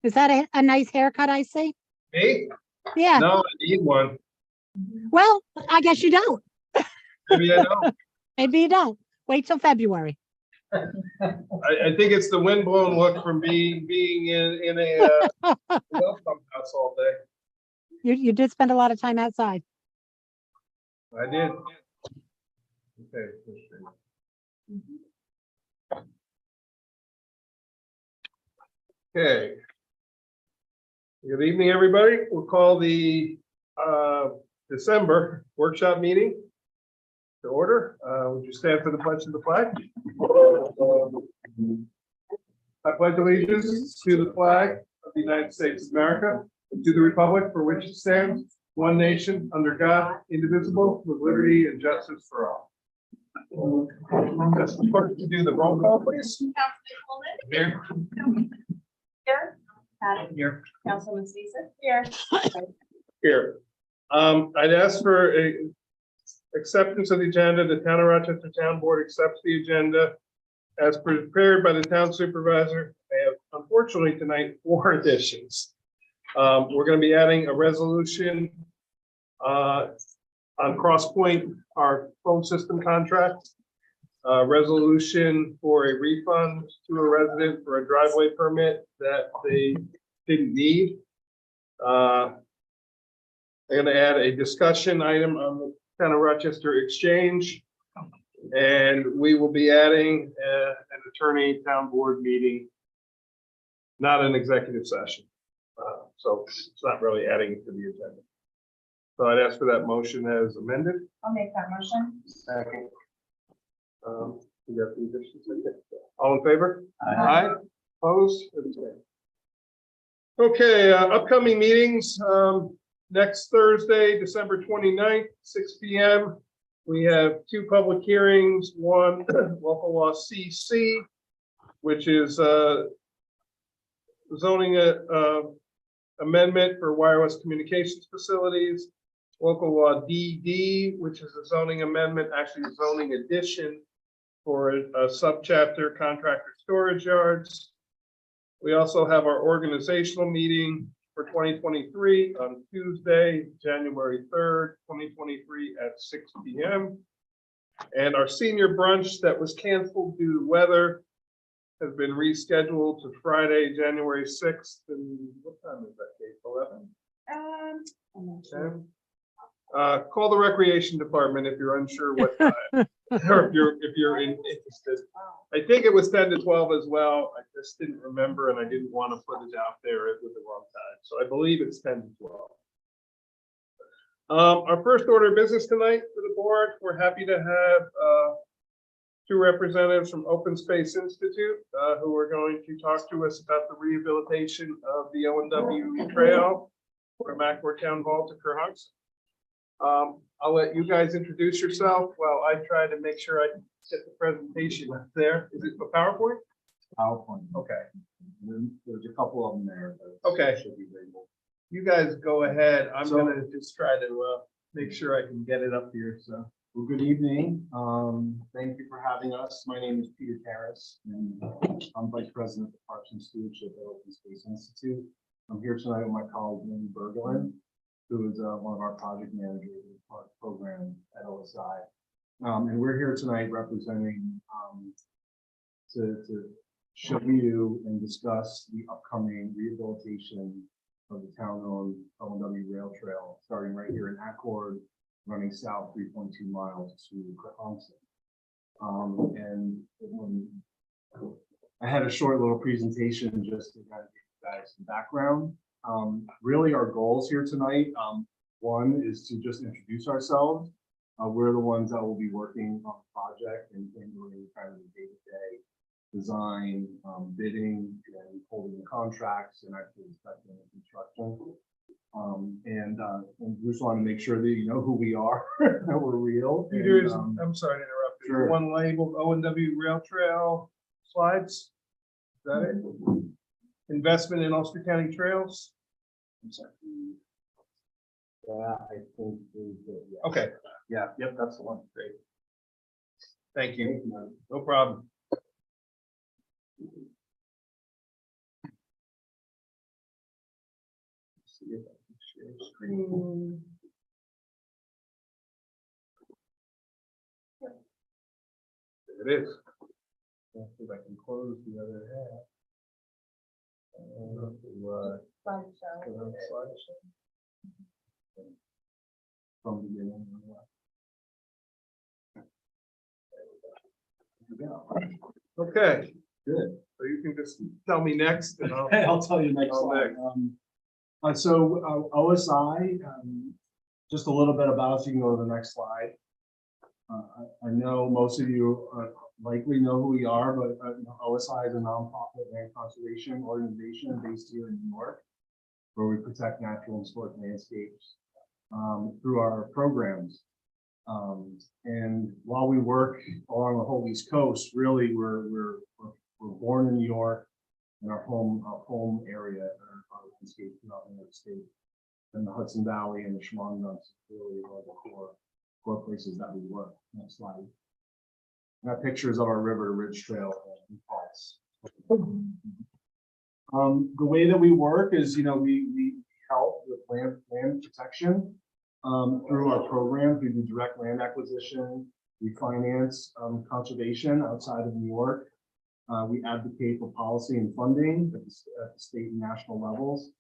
Is that a nice haircut I see? Me? Yeah, No, I need one. well, I guess you don't. Maybe I don't. Maybe you don't. Wait till February. I think it's the windblown look from being in a welcome house all day. You did spend a lot of time outside. I did. Okay. Okay. Good evening, everybody. We'll call the December workshop meeting to order. Would you stand for the pledge of the flag? I pledge allegiance to the flag of the United States of America, and to the republic for which it stands, one nation, under God, indivisible, with liberty and justice for all. That's the clerk to do the roll call, please. Here. Here. Patty. Here. Councilman Cesar. Here. Here. I'd ask for a acceptance of the agenda. The Town of Rochester Town Board accepts the agenda as prepared by the town supervisor. I have, unfortunately, tonight 4 additions. We're going to be adding a resolution on Crosspoint, our phone system contract. Resolution for a refund to a resident for a driveway permit that they didn't need. I'm going to add a discussion item on the Town of Rochester Exchange. And we will be adding an attorney town board meeting, not an executive session. So it's not really adding to the agenda. So I'd ask for that motion as amended. I'll make that motion. Second. You got the additions? All in favor? Aye. Opposed? Okay, upcoming meetings, next Thursday, December 29th, 6 p.m. We have 2 public hearings, one local law CC, which is zoning amendment for wireless communications facilities. Local law DD, which is a zoning amendment, actually a zoning addition for a subchapter contractor storage yards. We also have our organizational meeting for 2023 on Tuesday, January 3rd, 2023 at 6 p.m. And our senior brunch that was canceled due to weather has been rescheduled to Friday, January 6th. And what time is that, Kate? 11? I'm not sure. 10? Call the recreation department if you're unsure what time, or if you're interested. I think it was 10 to 12 as well. I just didn't remember, and I didn't want to put it out there with the wrong time. So I believe it's 10 to 12. Our first order of business tonight for the board, we're happy to have 2 representatives from Open Space Institute who are going to talk to us about the rehabilitation of the O&W Trail from Ackworth Town Hall to Kerhonkson. I'll let you guys introduce yourself while I try to make sure I get the presentation up there. Is it a PowerPoint? PowerPoint. Okay. There's a couple of them there. Okay. Should be labeled. You guys go ahead. I'm So- gonna just try to make sure I can get it up here. So Well, good evening. Thank you for having us. My name is Peter Karras, and I'm Vice President of Parks and Stewardship at Open Space Institute. I'm here tonight with my colleague, Mindy Bergelin, who is one of our project managers in the park program at OSI. And we're here tonight representing to show you and discuss the upcoming rehabilitation of the town-owned O&W Rail Trail, starting right here in Accord, running south 3.2 miles to Kerhonkson. And I had a short little presentation just to kind of give you guys some background. Really our goals here tonight, one is to just introduce ourselves. We're the ones that will be working on the project and doing kind of the day-to-day design, bidding, and holding the contracts and actually inspecting the construction. And we just want to make sure that you know who we are, that we're real. Peter And, is, I'm sorry to interrupt you. Sure. One labeled O&W Rail Trail slides. Is that it? Investment in Ulster County Trails. I'm sorry. I think yeah. Okay, Yeah, yep, that's the one. great. Thank you. Thank you. No problem. See if I can share screen. There it is. Let's see if I can close the other half. Slideshow. From the beginning. Okay, Good. so you can just tell me next and I'll. Okay, I'll tell you next I'll slide. next. So OSI, just a little bit about us. You can go to the next slide. I know most of you likely know who we are, but OSI is a nonprofit land conservation organization based here in New York, where we protect natural and historic landscapes through our programs. And while we work along the whole East Coast, really we're born in New York, in our home area, our landscape throughout the United States, and the Hudson Valley and the Chemungans really are the core places that we work. Next slide. And that pictures of our River to Ridge Trail and Falls. The way that we work is, we help with land protection through our programs. We do direct land acquisition. We finance conservation outside of New York. We advocate for policy and funding at the state and national levels.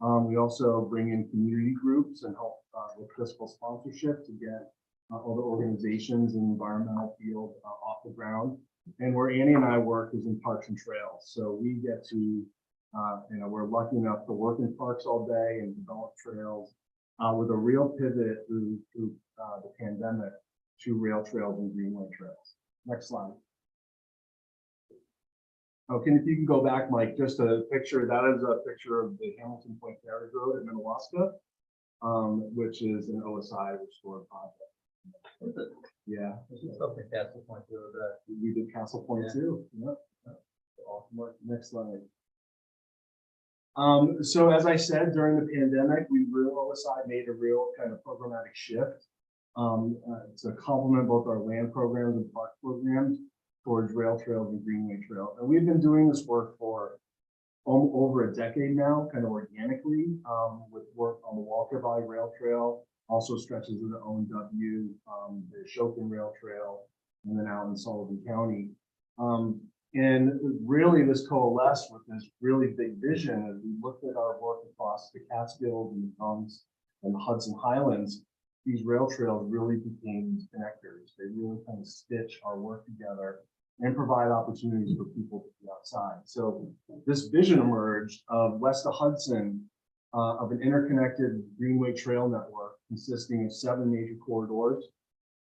We also bring in community groups and help with fiscal sponsorship to get other organizations in the environmental field off the ground. And where Annie and I work is in parks and trails. So we get to, we're lucky enough to work in parks all day and develop trails with a real pivot through the pandemic to rail trails and greenway trails. Next slide. Okay, if you can go back, Mike, just a picture. That is a picture of the Hamilton Point Carriage Road in Minnewaska, which is an OSI restored project. Yeah. Something Castle Point to that. We did Castle Point too. Yep. Awesome work. Next slide. So as I said, during the pandemic, OSI made a real kind of programmatic shift to complement both our land programs and park programs towards rail trails and greenway trails. And we've been doing this work for over a decade now, kind of organically, with work on the Walker Valley Rail Trail, also stretches of the ONW, the Ashokan Rail Trail, and then out in Sullivan County. And really this coalesced with this really big vision as we looked at our work across the Catskills and the Gums and the Hudson Highlands. These rail trails really became connectors. They really kind of stitch our work together and provide opportunities for people to be outside. So this vision emerged of west of Hudson of an interconnected greenway trail network consisting of 7 major corridors.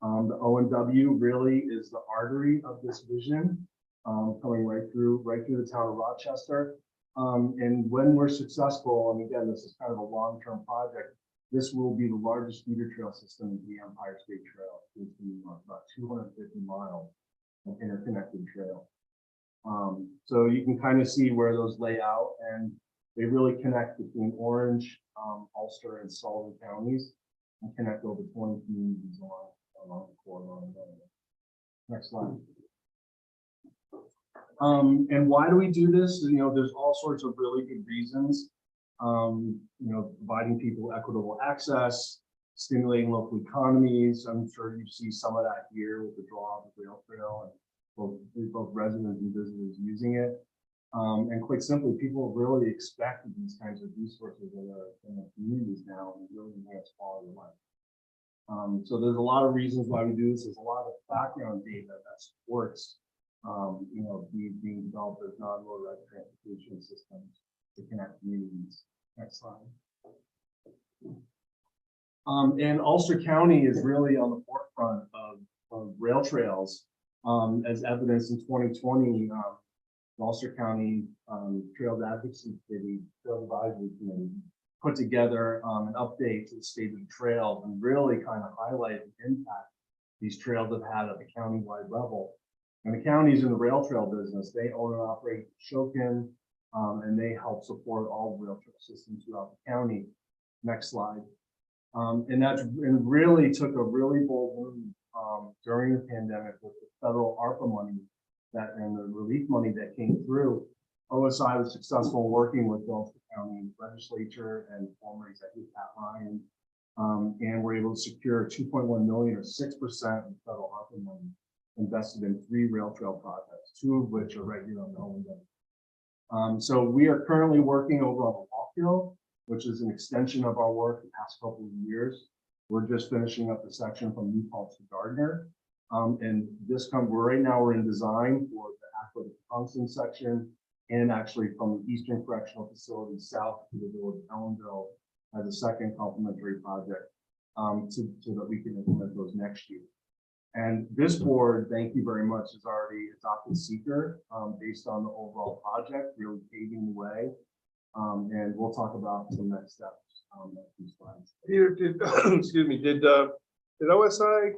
The ONW really is the artery of this vision, coming right through the town of Rochester. And when we're successful, and again, this is kind of a long-term project, this will be the largest feeder trail system in the Empire State Trail. It's about 250 miles of interconnected trail. So you can kind of see where those lay out, and they really connect between Orange, Ulster, and Sullivan counties, and connect over 20 communities along the corridor. Next slide. And why do we do this? There's all sorts of really good reasons. Providing people equitable access, stimulating local economies. I'm sure you see some of that here with the draw of the rail trail and both residents and visitors using it. And quite simply, people really expect these kinds of resources in their communities now and really enhance quality of life. So there's a lot of reasons why we do this. There's a lot of background data that supports being developed as non-motorized transportation systems to connect communities. Next slide. And Ulster County is really on the forefront of rail trails, as evidenced in 2020. The Ulster County Trails Advocacy Committee, Trails Advisory Committee, put together an update to the state of the trails and really kind of highlight the impact these trails have had at the countywide level. And the counties in the rail trail business, they own and operate Ashokan, and they help support all the rail trail systems throughout the county. Next slide. And really took a really bold move during the pandemic with the federal ARPA money and the relief money that came through. OSI was successful in working with the Ulster County Legislature and former Executive Pat Ryan. And we're able to secure 2.1 million or 6% of federal ARPA money invested in 3 rail trail projects, 2 of which are right here on the Owen. So we are currently working over on the Walkhill, which is an extension of our work the past couple of years. We're just finishing up the section from New Paltz to Gardner. And right now we're in design for the Aqua to Tungsten section, and actually from the Eastern Correctional Facility south to the village of Ellenville as a second complementary project, so that we can implement those next year. And this board, thank you very much, has already adopted seeker based on the overall project, really paving the way. And we'll talk about the next steps on these slides. Peter, excuse me, did OSI,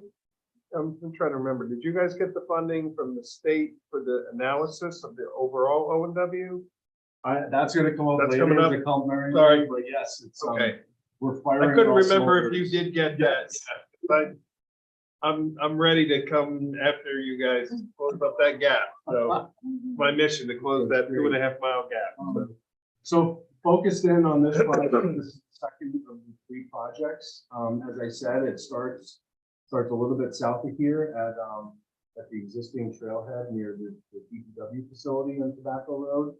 I'm trying to remember, did you guys get the funding from the state for the analysis of the overall O&W? That's going to come up That's later coming up. as a complementary. Sorry. But yes, it's Okay, we're firing. I couldn't all remember if you cylinders. did get that. But I'm ready to come after you guys close up that gap. So my mission to close that 2.5 mile gap. So focused in on this project, this is the second of the 3 projects. As I said, it starts a little bit south of here at the existing trailhead near the DPW facility on Tobacco Road.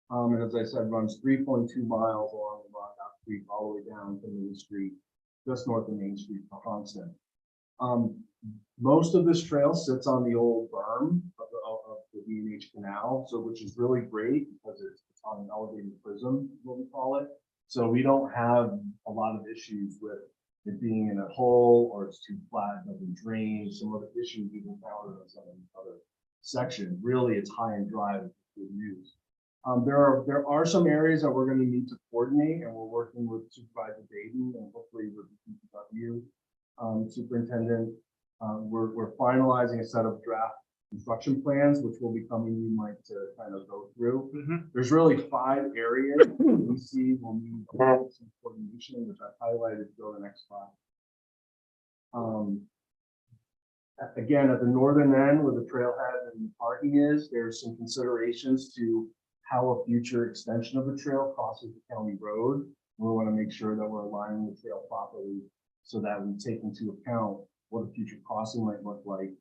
And as I said, runs 3.2 miles along the Rockout Creek all the way down to Main Street, just north of Main Street, Johnson. Most of this trail sits on the old berm of the D&H Canal, so which is really great because it's on an elevated prism, is what we call it. So we don't have a lot of issues with it being in a hole or it's too flat, doesn't drain. Some of the issues we've encountered on some of the other sections. Really, it's high and dry with good news. There are some areas that we're going to need to coordinate, and we're working with Supervisor Dayton and hopefully with the DPW superintendent. We're finalizing a set of draft construction plans, which will be coming you might to kind of go through. There's really 5 areas we see will need some coordination, which I highlighted. Go to the next slide. Again, at the northern end where the trailhead and the parking is, there's some considerations to how a future extension of the trail crosses the county road. We want to make sure that we're aligning the trail properly so that we take into account what a future crossing might look like.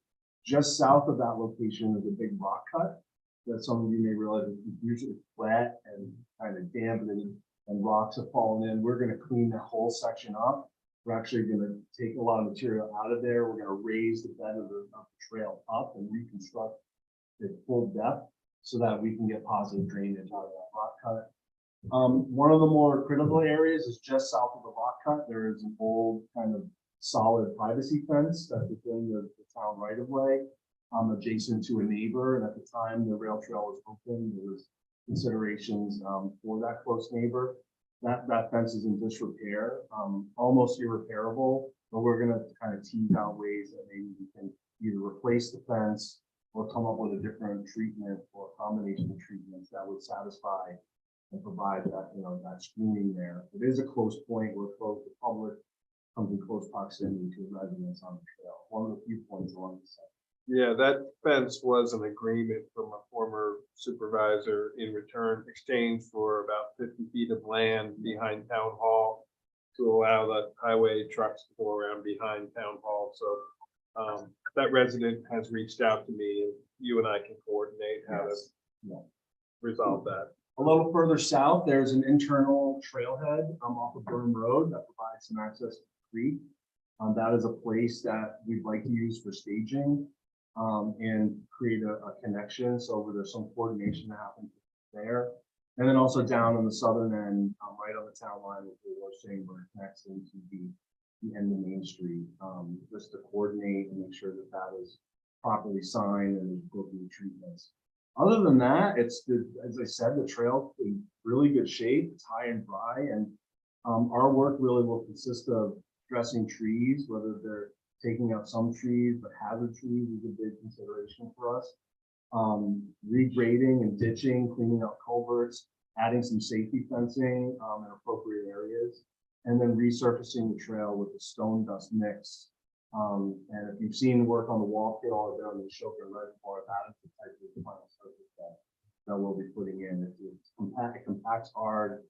Just south of that location is a big rock cut that some of you may realize is usually flat and kind of damp and rocks have fallen in. We're going to clean that whole section up. We're actually going to take a lot of material out of there. We're going to raise the bed of the trail up and reconstruct it full depth so that we can get positive drainage out of that rock cut. One of the more critical areas is just south of the rock cut. There is an old kind of solid privacy fence that's within the town right of way, adjacent to a neighbor. And at the time the rail trail was open, there was considerations for that close neighbor. That fence is in disrepair, almost irreparable, but we're going to kind of tease out ways that maybe we can either replace the fence or come up with a different treatment or combination of treatments that would satisfy and provide that, that screening there. It is a close point where the public comes in close proximity to residents on the trail. One of the few points along the side. Yeah, that fence was an agreement from a former supervisor in exchange for about 50 feet of land behind town hall to allow the highway trucks to go around behind town hall. So that resident has reached out to me, and you and I can coordinate how to resolve that. A little further south, there's an internal trailhead off of Burn Road that provides some access to the creek. That is a place that we'd like to use for staging and create a connection. So there's some coordination that happens there. And then also down on the southern end, right on the town line with the War Chamber, connects into the end of Main Street, just to coordinate and make sure that that is properly signed and appropriate treatments. Other than that, as I said, the trail is in really good shape. It's high and dry, and our work really will consist of addressing trees, whether they're taking out some trees, but hazard trees is a big consideration for us. Regrading and ditching, cleaning out culverts, adding some safety fencing in appropriate areas, and then resurfacing the trail with a stone dust mix. And if you've seen the work on the Walkhill or down the Ashoka Reservoir, that is the type of final surface that we'll be putting in. It compacts hard,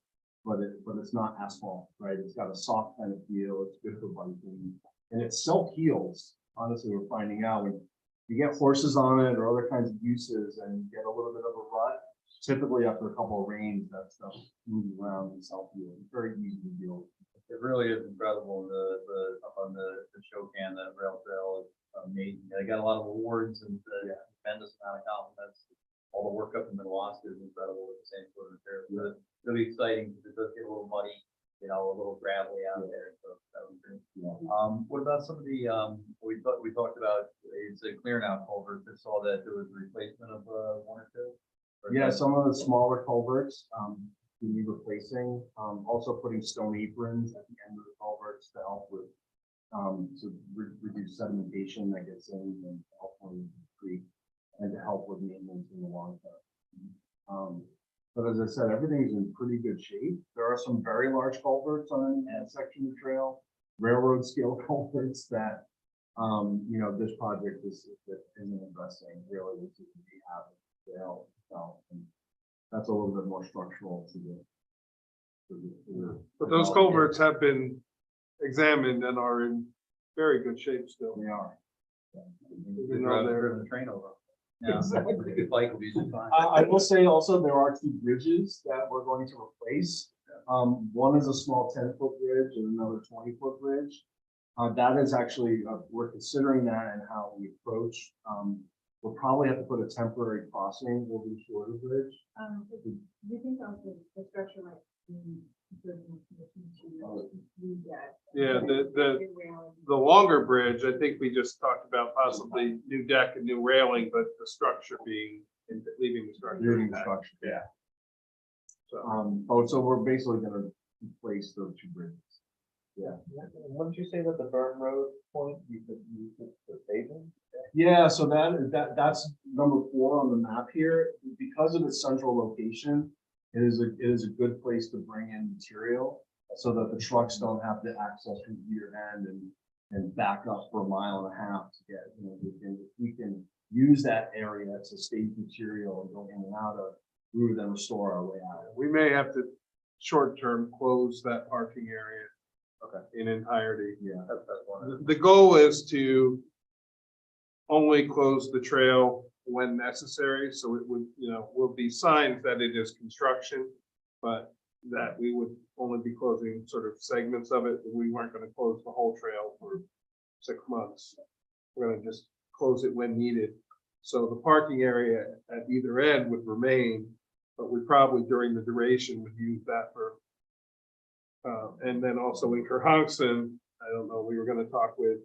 but it's not asphalt, right? It's got a soft kind of feel. It's good for biking, and it self heals. Honestly, we're finding out when you get horses on it or other kinds of uses and you get a little bit of a rut. Typically, after a couple of rains, that stuff moves around and self heals. It's very easy to deal with. It really is incredible, up on the show can, that rail trail is amazing. They got a lot of awards and tremendous amount of compliments. All the work up in Minnewaska is incredible with the same sort of repair. Really, really exciting because it does get a little muddy, a little gravelly out there, so that was great. What about some of the, we talked about, it's a clear now culvert, I saw that there was a replacement of one or two? Or Yeah, is that- some of the smaller culverts, we need replacing, also putting stone aprons at the end of the culverts to help with, to reduce sedimentation that gets in and help with the creek and to help with maintenance in the long term. But as I said, everything's in pretty good shape. There are some very large culverts on that section of the trail, railroad scale culverts that, this project isn't addressing really, which is the rehab of the trail itself. And that's a little bit more structural to the. But those culverts have been examined and are in very good shape still. They are. You could drive the train over. Yeah, Exactly. a good bike will be just fine. I will say also, there are two bridges that we're going to replace. One is a small 10-foot bridge and another 20-foot bridge. That is actually, we're considering that and how we approach. We'll probably have to put a temporary crossing over the shorter bridge. Do you think also the structure might be good in condition to do that? Yeah, the longer bridge, I think we just talked about possibly new deck and new railing, but the structure being, leaving the structure. Leaving the intact. structure, yeah. So, So we're basically gonna replace those two bridges. Wouldn't you say that the Burn Road point, you could use it for paving? Yeah, so that's number 4 on the map here. Because of its central location, it is a good place to bring in material so that the trucks don't have to access from either end and back up for 1.5 miles to get, we can use that area to stage material and go in and out of route and restore our way out. we may have to short-term close that parking area. Okay. In entirety. Yeah. That's one. The goal is to only close the trail when necessary, so it would, will be signs that it is construction, but that we would only be closing sort of segments of it. We weren't gonna close the whole trail for 6 months. We're gonna just close it when needed. So the parking area at either end would remain, but we probably during the duration would use that for and then also in Kerhonkson, I don't know, we were gonna talk with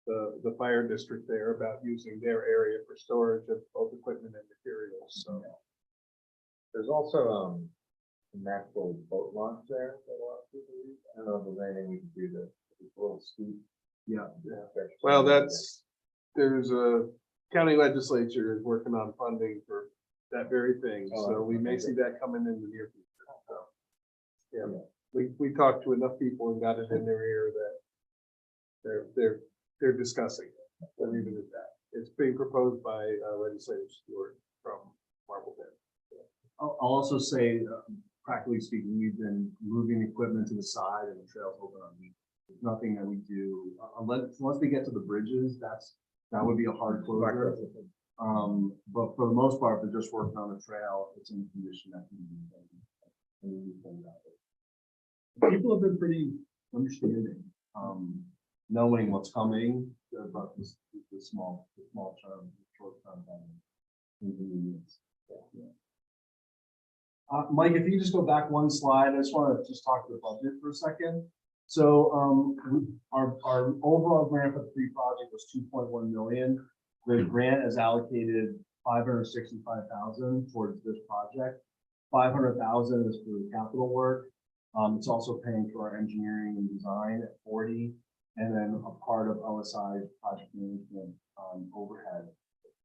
the fire district there about using their area for storage of both equipment and materials, so. There's also a natural boat launch there that a lot of people use. I don't know if there's anything we can do to, a little scoop. Yeah. Well, there's a county legislature is working on funding for that very thing, so we may see that coming in the near future. So, yeah, we talked to enough people and got it in their ear that they're discussing it. They'll leave it at that. It's being proposed by Legislative Stewart from Marblehead. I'll also say, practically speaking, we've been moving equipment to the side and the trails open on me. There's nothing that we do unless we get to the bridges. That would be a hard closure. But for the most part, if they're just working on the trail, it's in a condition that can be done. People have been pretty understanding, knowing what's coming about the small term, short term inconvenience. Yeah. Mike, if you just go back one slide, I just want to just talk the budget for a second. So our overall grant for the pre-project was 2.1 million. The grant is allocated 565,000 towards this project. 500,000 is for the capital work. It's also paying for our engineering and design at 40, and then a part of OSI's project management overhead.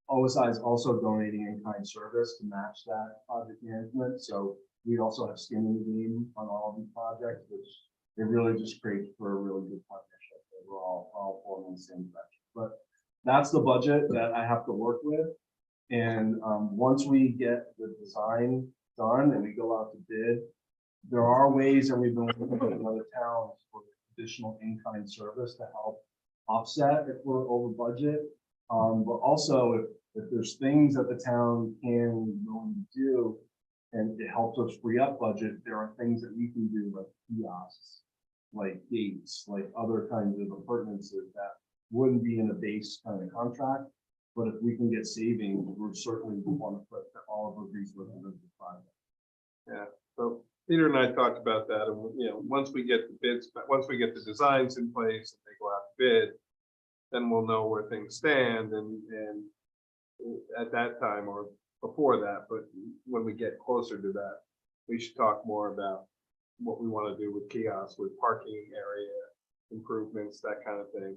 OSI is also donating in-kind service to match that project management. So we also have skin in the game on all of these projects, which it really just creates for a really good partnership. We're all forming the same direction. But that's the budget that I have to work with. And once we get the design done and we go out to bid, There are ways that we've been working with other towns for additional in-kind service to help offset if we're over budget. But also if there's things that the town can willing to do and it helps us free up budget, there are things that we can do like kiosks, like gates, like other kinds of appurtenances that wouldn't be in a base kind of contract. But if we can get savings, we're certainly want to put all of our resources into the project. So Peter and I talked about that, and, once we get the bids, but once we get the designs in place and they go out to bid, then we'll know where things stand, and at that time or before that, but when we get closer to that, we should talk more about what we want to do with kiosks, with parking area improvements, that kind of thing.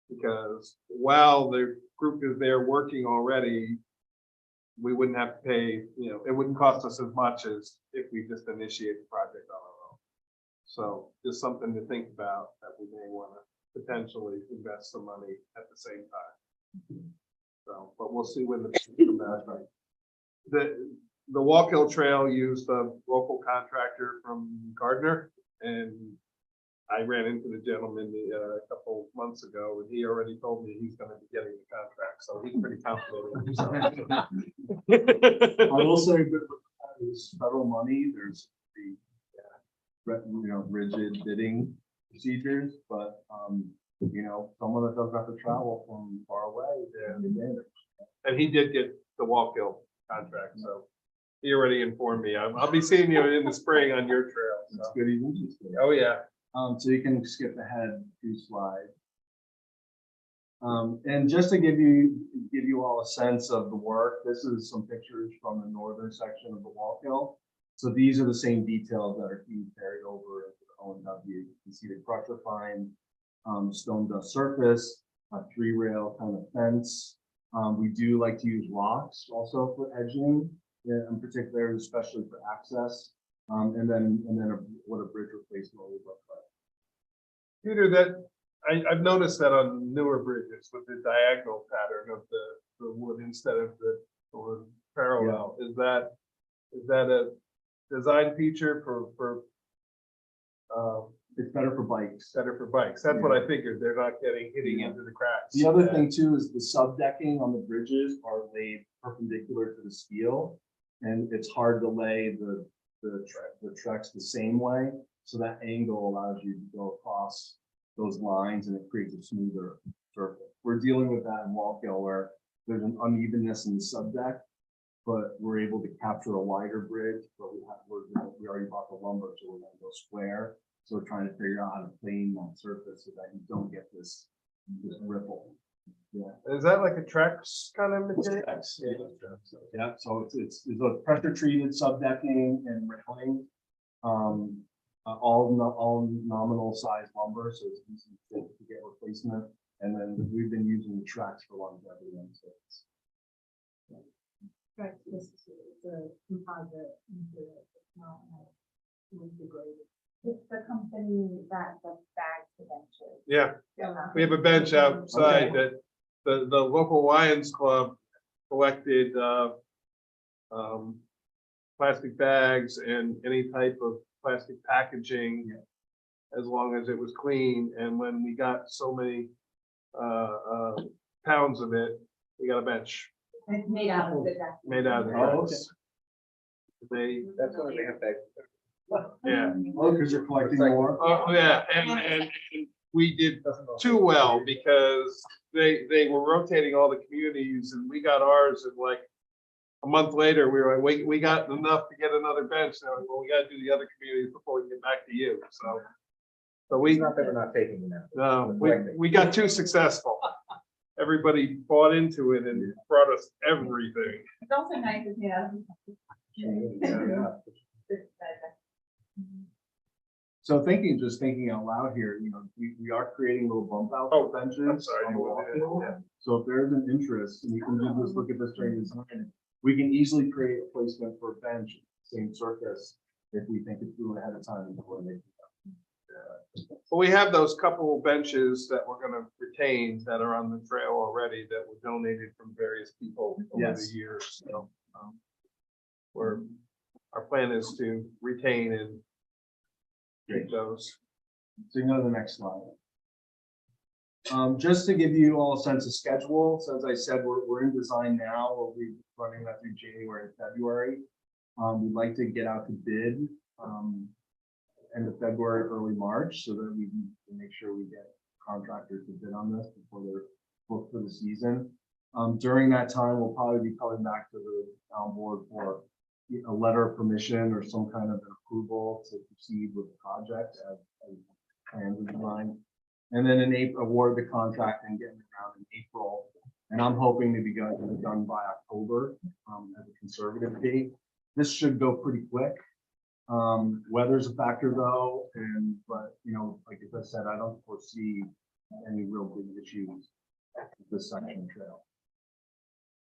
Because while the group is there working already, we wouldn't have to pay, it wouldn't cost us as much as if we just initiate the project on our own. So just something to think about, that we may want to potentially invest some money at the same time. So, but we'll see when the come back. The Walk-Hill Trail used a local contractor from Gardner, and I ran into the gentleman a couple months ago, and he already told me he's gonna be getting the contract, so he's pretty confident in himself. I will say that there's federal money, there's the rigid bidding procedures, but someone that doesn't have to travel from far away. And he did get the Walk-Hill contract, so he already informed me. I'll be seeing you in the spring on your trail. It's So. good, he's interested. Oh, yeah. So you can skip ahead 2 slides. And just to give you all a sense of the work, this is some pictures from the northern section of the Walk-Hill. So these are the same details that are being carried over into the ONW. You can see the crusher fine, stone dust surface, a 3-rail kind of fence. We do like to use rocks also for edging, in particular, especially for access. And then what a bridge replacement would look like. Peter, I've noticed that on newer bridges with the diagonal pattern of the wood instead of the wood parallel. Is that a design feature for It's better for bikes. better for bikes? That's what I figured. They're not hitting into the cracks. The other thing too is the subdecking on the bridges are laid perpendicular to the steel, and it's hard to lay the tracks the same way. So that angle allows you to go across those lines, and it creates a smoother surface. We're dealing with that in Walk-Hill where there's an unevenness in the subdeck, but we're able to capture a wider bridge. But we already bought the lumber, so we're gonna go square. So we're trying to figure out how to plane that surface so that you don't get this ripple. Yeah. Is that like a Trex kind of material? Yeah, so it's a pressure treated subdecking and railing. All nominal size lumber, so it's easy to get replacement. And then we've been using the tracks for longevity. So it's Right, this is the composite material, it's not degraded. It's the company that the bags eventually. Yeah, we have a bench outside that the local Lions Club collected plastic bags and any type of plastic packaging, as long as it was clean. And when we got so many pounds of it, we got a bench It's made out of it. made out of Oh, this. That's why they have bags. Yeah. Oh, because you're collecting more. Oh, yeah, and we did too well because they were rotating all the communities, and we got ours, and like a month later, we were like, we got enough to get another bench. Now, well, we gotta do the other communities before we get back to you, so we, Not that we're not taking them out. no, we got too successful. Everybody bought into it and brought us everything. It's also nice, it's made out of. So just thinking out loud here, we are creating little bump out Oh, benches. I'm sorry. on the Walk-Hill. So if there's an interest, and you can just look at this during design, we can easily create a placement for a bench, same surface, if we think it's through ahead of time and coordinate. Well, we have those couple benches that we're gonna retain that are on the trail already that were donated from various people over the Yes. years. So, our plan is to retain and Take those. So you can go to the next slide. Just to give you all a sense of schedule, so as I said, we're in design now. We'll be running that through January and February. We'd like to get out to bid end of February, early March, so that we can make sure we get contractors to bid on this before they're booked for the season. During that time, we'll probably be coming back to the town board for a letter of permission or some kind of an approval to proceed with the project as plans are designed. And then in April, award the contract and get it around in April. And I'm hoping to be done by October as a conservative date. This should go pretty quick. Weather's a factor though, but you know, like I said, I don't foresee any real big issues with this section trail.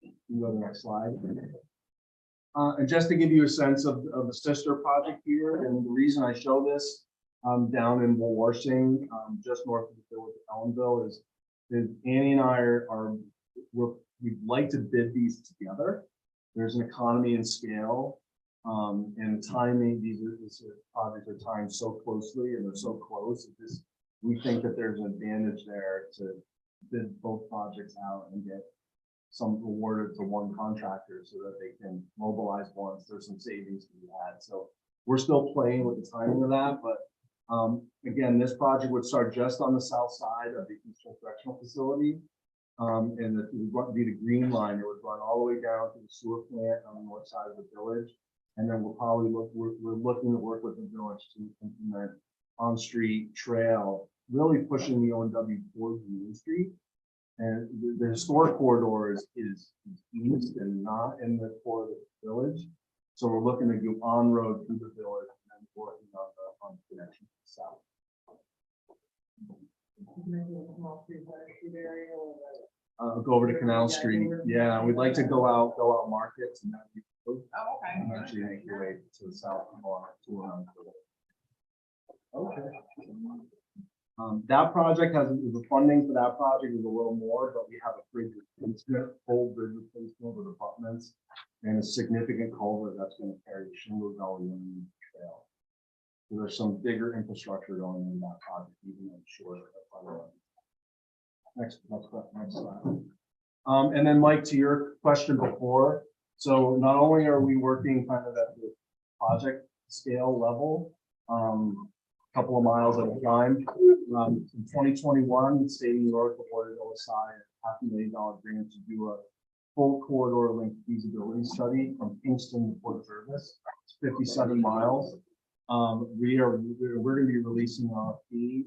You can go to the next slide. And just to give you a sense of the sister project here, and the reason I show this down in Woolworthing, just north of the village of Ellenville, is Annie and I we'd like to bid these together. There's an economy and scale, and timing. These projects are timed so closely, and they're so close. We think that there's an advantage there to bid both projects out and get some awarded to one contractor so that they can mobilize once. There's some savings to be had. So we're still playing with the timing of that, but again, this project would start just on the south side of the Eastern Correctional Facility. And it would be the green line. It would run all the way down to the sewer plant on the north side of the village. And then we'll probably we're looking to work with the village to implement on-street trail, really pushing the ONW towards Main Street. And the historic corridor is east and not in the core of the village. So we're looking to go on road through the village and then working on the connection to the south. Go over to Canal Street. Yeah, we'd like to go out markets and then and actually make your way to the south. Okay. That project the funding for that project is a little more, but we have a bridge replacement, full bridge replacement with abutments and a significant culvert that's going to carry shingles all along the trail. So there's some bigger infrastructure going in that project, even though it's short. Next slide. And then Mike, to your question before, so not only are we working kind of at the project scale level, couple of miles at a time. In 2021, the state of New York awarded OSI a $500,000 grant to do a full corridor link feasibility study from Kingston to Port Jervis. It's 57 miles. We're going to be releasing our RFP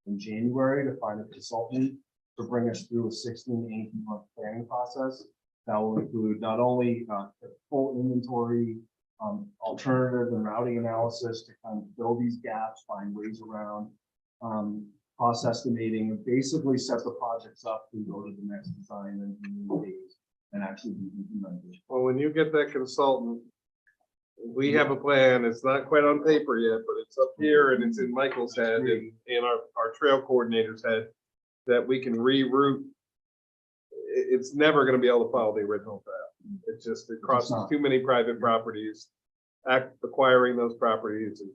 in January to find a consultant to bring us through a 16 to 18 month planning process. That will include not only the full inventory, alternative and routing analysis to kind of fill these gaps, find ways around, cost estimating, and basically set the projects up to go to the next design and phase and actually be implemented. Well, when you get that consultant, we have a plan. It's not quite on paper yet, but it's up here and it's in Michael's head and in our trail coordinator's head that we can reroute. It's never going to be able to follow the original path. It's just, it crosses too many private properties. Acquiring those properties is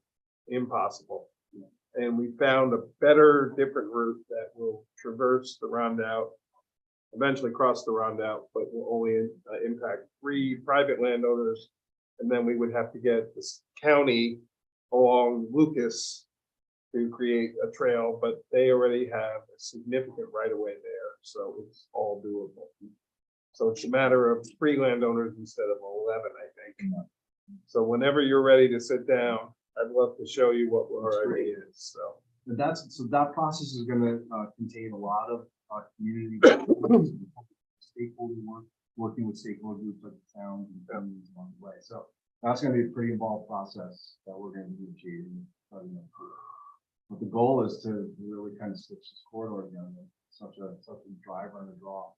impossible. And we found a better, different route that will traverse the Rondout, eventually cross the Rondout, but will only impact 3 private landowners. And then we would have to get this county along Lucas to create a trail, but they already have a significant right of way there. So it's all doable. So it's a matter of 3 landowners instead of 11, I think. So whenever you're ready to sit down, I'd love to show you what our idea is. So that process is going to contain a lot of community stakeholder work, working with stakeholder groups like the towns and families along the way. So that's going to be a pretty involved process that we're going to be achieving. But the goal is to really kind of stitch this corridor together. Such a driver and a draw.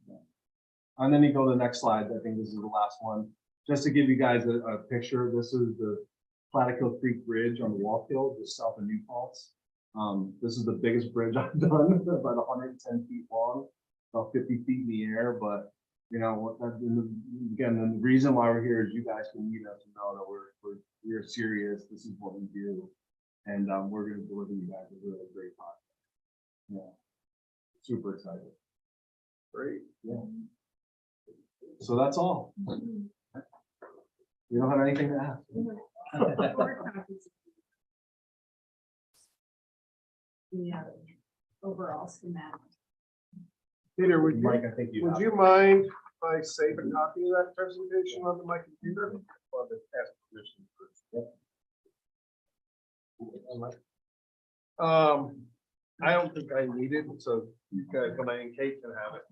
Yeah. And then you go to the next slide. I think this is the last one. Just to give you guys a picture, this is the Platicille Creek Bridge on the Wallkill, just south of New Paltz. This is the biggest bridge I've done, about 110 feet long, about 50 feet in the air. But you know, again, the reason why we're here is you guys can meet us and know that we're serious. This is what we do. And we're gonna deliver you guys a really great product. Yeah. Super excited. Great. Yeah. So that's all. You don't have anything to ask? Yeah, overall schematic. Peter, would you, Mike, I think you would have. you mind if I save a copy of that presentation onto my computer? Well, just ask permission first. I don't think I need it, so you guys, when I and Kate can have it.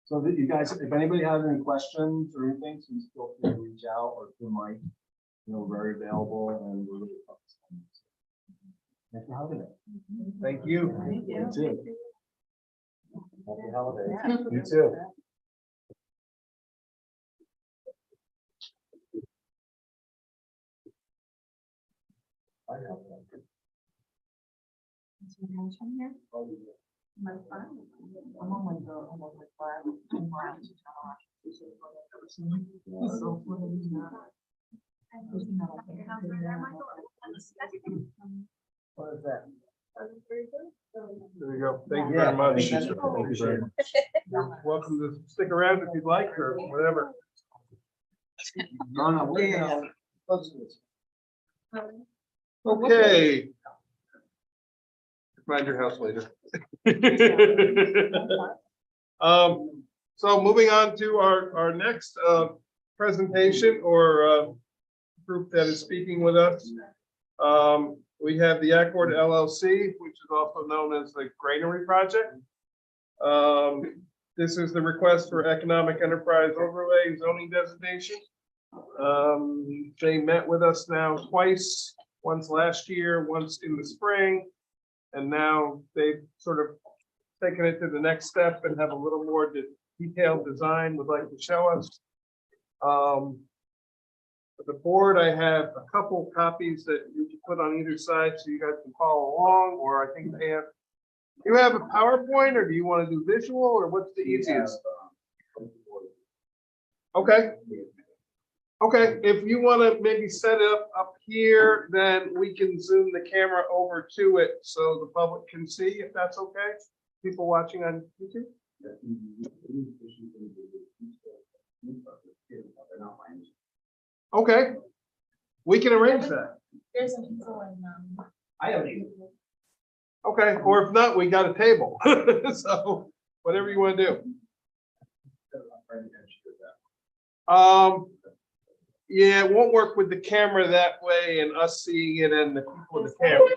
So that you guys, if anybody has any questions or anything, please feel free to reach out or to Mike. You know, very available and we're really focused on this. Thanks for having it. Thank you. You too. Happy holidays. You too. I have one. I'm on like five. What is that? There you go. Thank you Yeah, very much. thank you, sir. Thank you very much. You're welcome to stick around if you'd like or whatever. No, no, we're gonna. Okay. Find your house later. So moving on to our next presentation or group that is speaking with us. We have the Accord LLC, which is also known as the Granary Project. This is the request for economic enterprise overlay zoning designation. They met with us now twice, once last year, once in the spring. And now they've sort of taken it to the next step and have a little more detailed design would like to show us. For the board, I have a couple copies that you can put on either side so you guys can follow along, or I think they have. Do you have a PowerPoint or do you want to do visual or what's the easiest? Okay. Okay, if you want to maybe set it up here, then we can zoom the camera over to it so the public can see, if that's okay. People watching on YouTube? Okay, we can arrange that. There's an easel in, I don't even. Okay, or if not, we got a table. So whatever you want to do. Yeah, it won't work with the camera that way and us seeing it and the people in the camera.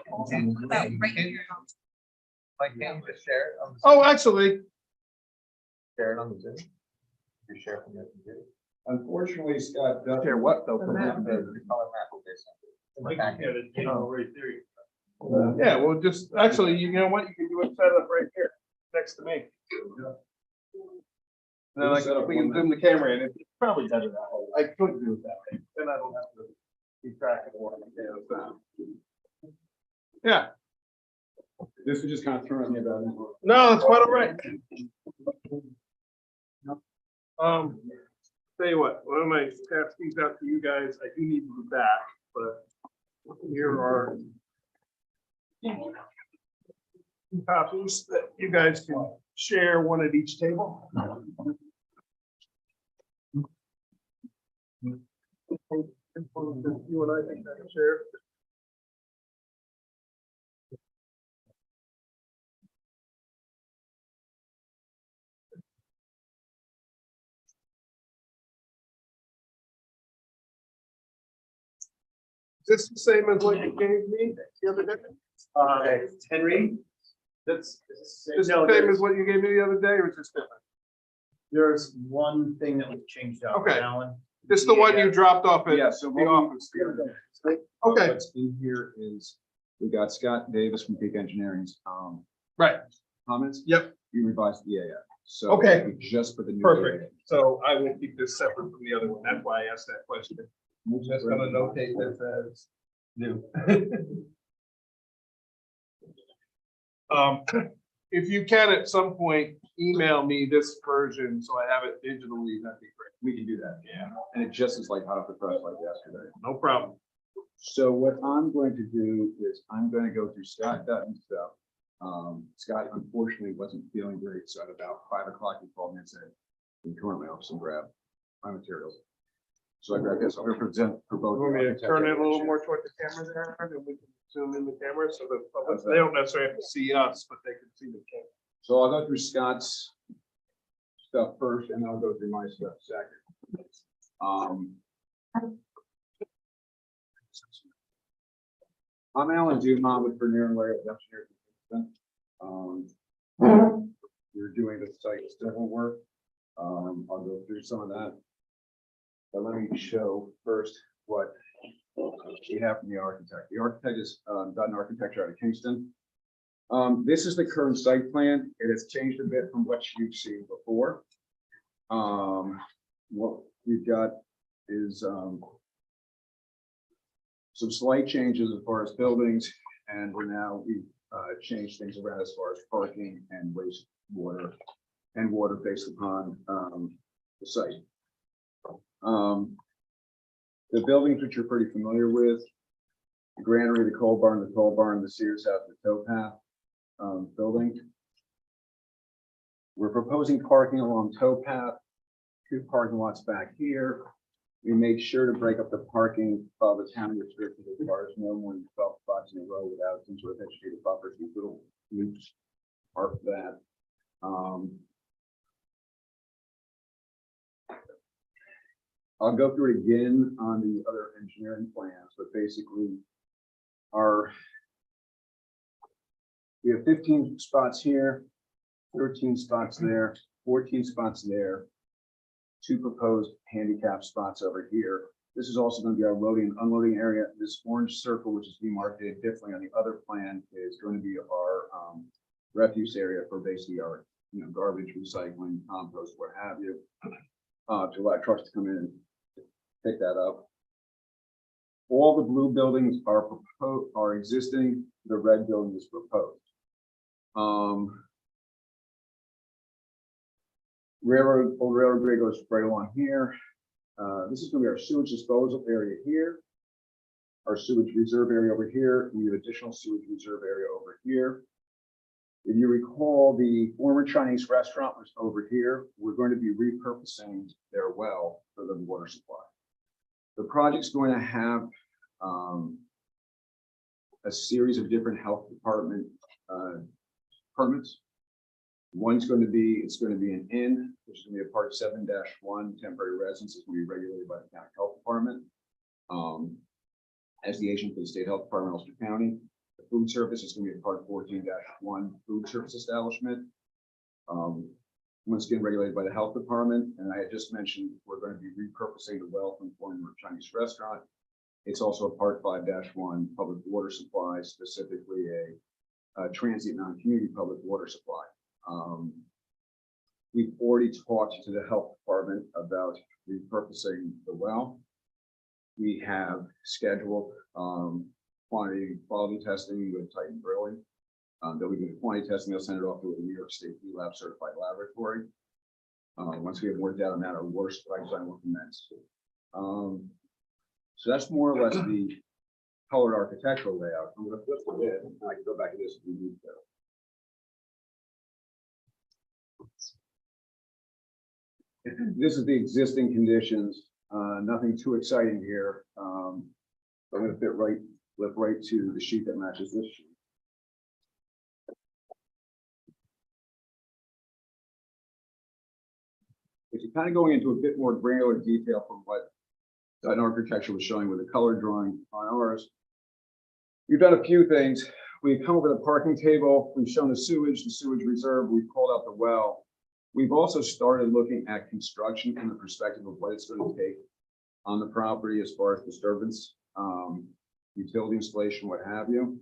Like, can you just share it on the? Oh, actually, Share it on the Zoom? You share from your computer? Unfortunately, Scott. share what though? The color map will be something. Oh. Yeah, well, just, actually, you know what, you can do it set up right here, next to me. Then we can zoom the camera in, it's probably better that way, I could do it that way, then I don't have to keep track of what I'm doing. Yeah, This was just kind of throwing me about. no, it's quite all right. Tell you what, why don't I pass these out to you guys, I do need to be back, but here are copies that you guys can share, one at each table. You and I think I can share. Is this the same as what you gave me the other day? Henry? Is this the same as what you gave me the other day, or is this different? There's one thing that was changed out. Okay. Alan. This is the one you dropped off at Yeah, so the what office. Okay, What's in here is, we got Scott Davis from Peak Engineering's, right, comments. yep, You revised the EAF. So Okay. we just for the new. perfect. So I will keep this separate from the other one. That's why I asked that question. I'm just gonna notate this as new. If you can at some point, email me this version, so I have it digitally, that'd be great. We can do that. Yeah, And it just is like hot off the press like yesterday. no problem. So what I'm going to do is I'm going to go through Scott Dutton's stuff. Scott unfortunately wasn't feeling great, so at about 5 o'clock, he called me and said, "You come to my office and grab my materials." So I grabbed this. I'm going to present for both. Want me to architecture turn it a little and more toward the camera there, and we can zoom in the camera so the public, they don't necessarily have to see us, but they can see the camera. So I'll go through Scott's stuff first, and then I'll go through my stuff second. I'm Alan Dumont with Bernier and Larry Engineers. We're doing the site civil work. I'll go through some of that. But let me show first what we have from the architect. The architect is Dutton Architecture out of Kingston. This is the current site plan. It has changed a bit from what you've seen before. What we've got is some slight changes as far as buildings, and we've changed things around as far as parking and wastewater and water based upon the site. The buildings which you're pretty familiar with, the granary, the coal barn, the Sears House, the towpath building. We're proposing parking along towpath, 2 parking lots back here. We made sure to break up the parking of the town restricted as far as no more than 12 spots in a row without some sort of vegetative buffer, these little loops are for that. I'll go through it again on the other engineering plans, but basically we have 15 spots here, 13 spots there, 14 spots there, 2 proposed handicap spots over here. This is also going to be our loading and unloading area. This orange circle, which is demarcated differently on the other plan, is going to be our refuse area for basically our garbage, recycling, compost, what have you, to allow trucks to come in and pick that up. All the blue buildings are existing. The red building is proposed. Old railroad grade goes right along here. This is going to be our sewage disposal area here, our sewage reserve area over here. We have additional sewage reserve area over here. If you recall, the former Chinese restaurant was over here. We're going to be repurposing their well for the water supply. The project's going to have a series of different health department permits. It's going to be an inn, which is going to be a part 7-1 temporary residence. It's going to be regulated by the county health department. As the agent for the state health department, Ulster County, the food service is going to be a part 14-1 food service establishment. Once again, regulated by the health department. And I had just mentioned we're going to be repurposing the well from former Chinese restaurant. It's also a part 5-1 public water supply, specifically a transient non-community public water supply. We've already talked to the health department about repurposing the well. We have scheduled quality testing with Titan Drilling. They'll be doing quantity testing. They'll send it off to a New York State lab certified laboratory. Once we have worked out on that, our water supply design will commence. So that's more or less the colored architectural layout. I'm going to flip a bit, and I can go back to this if we need to. This is the existing conditions. Nothing too exciting here. I'm going to flip right to the sheet that matches this sheet. If you're kind of going into a bit more granular detail from what Dutton Architecture was showing with the color drawing on ours, we've done a few things. We've come over the parking table. We've shown the sewage reserve. We've called out the well. We've also started looking at construction from the perspective of what it's going to take on the property as far as disturbance, utility installation, what have you.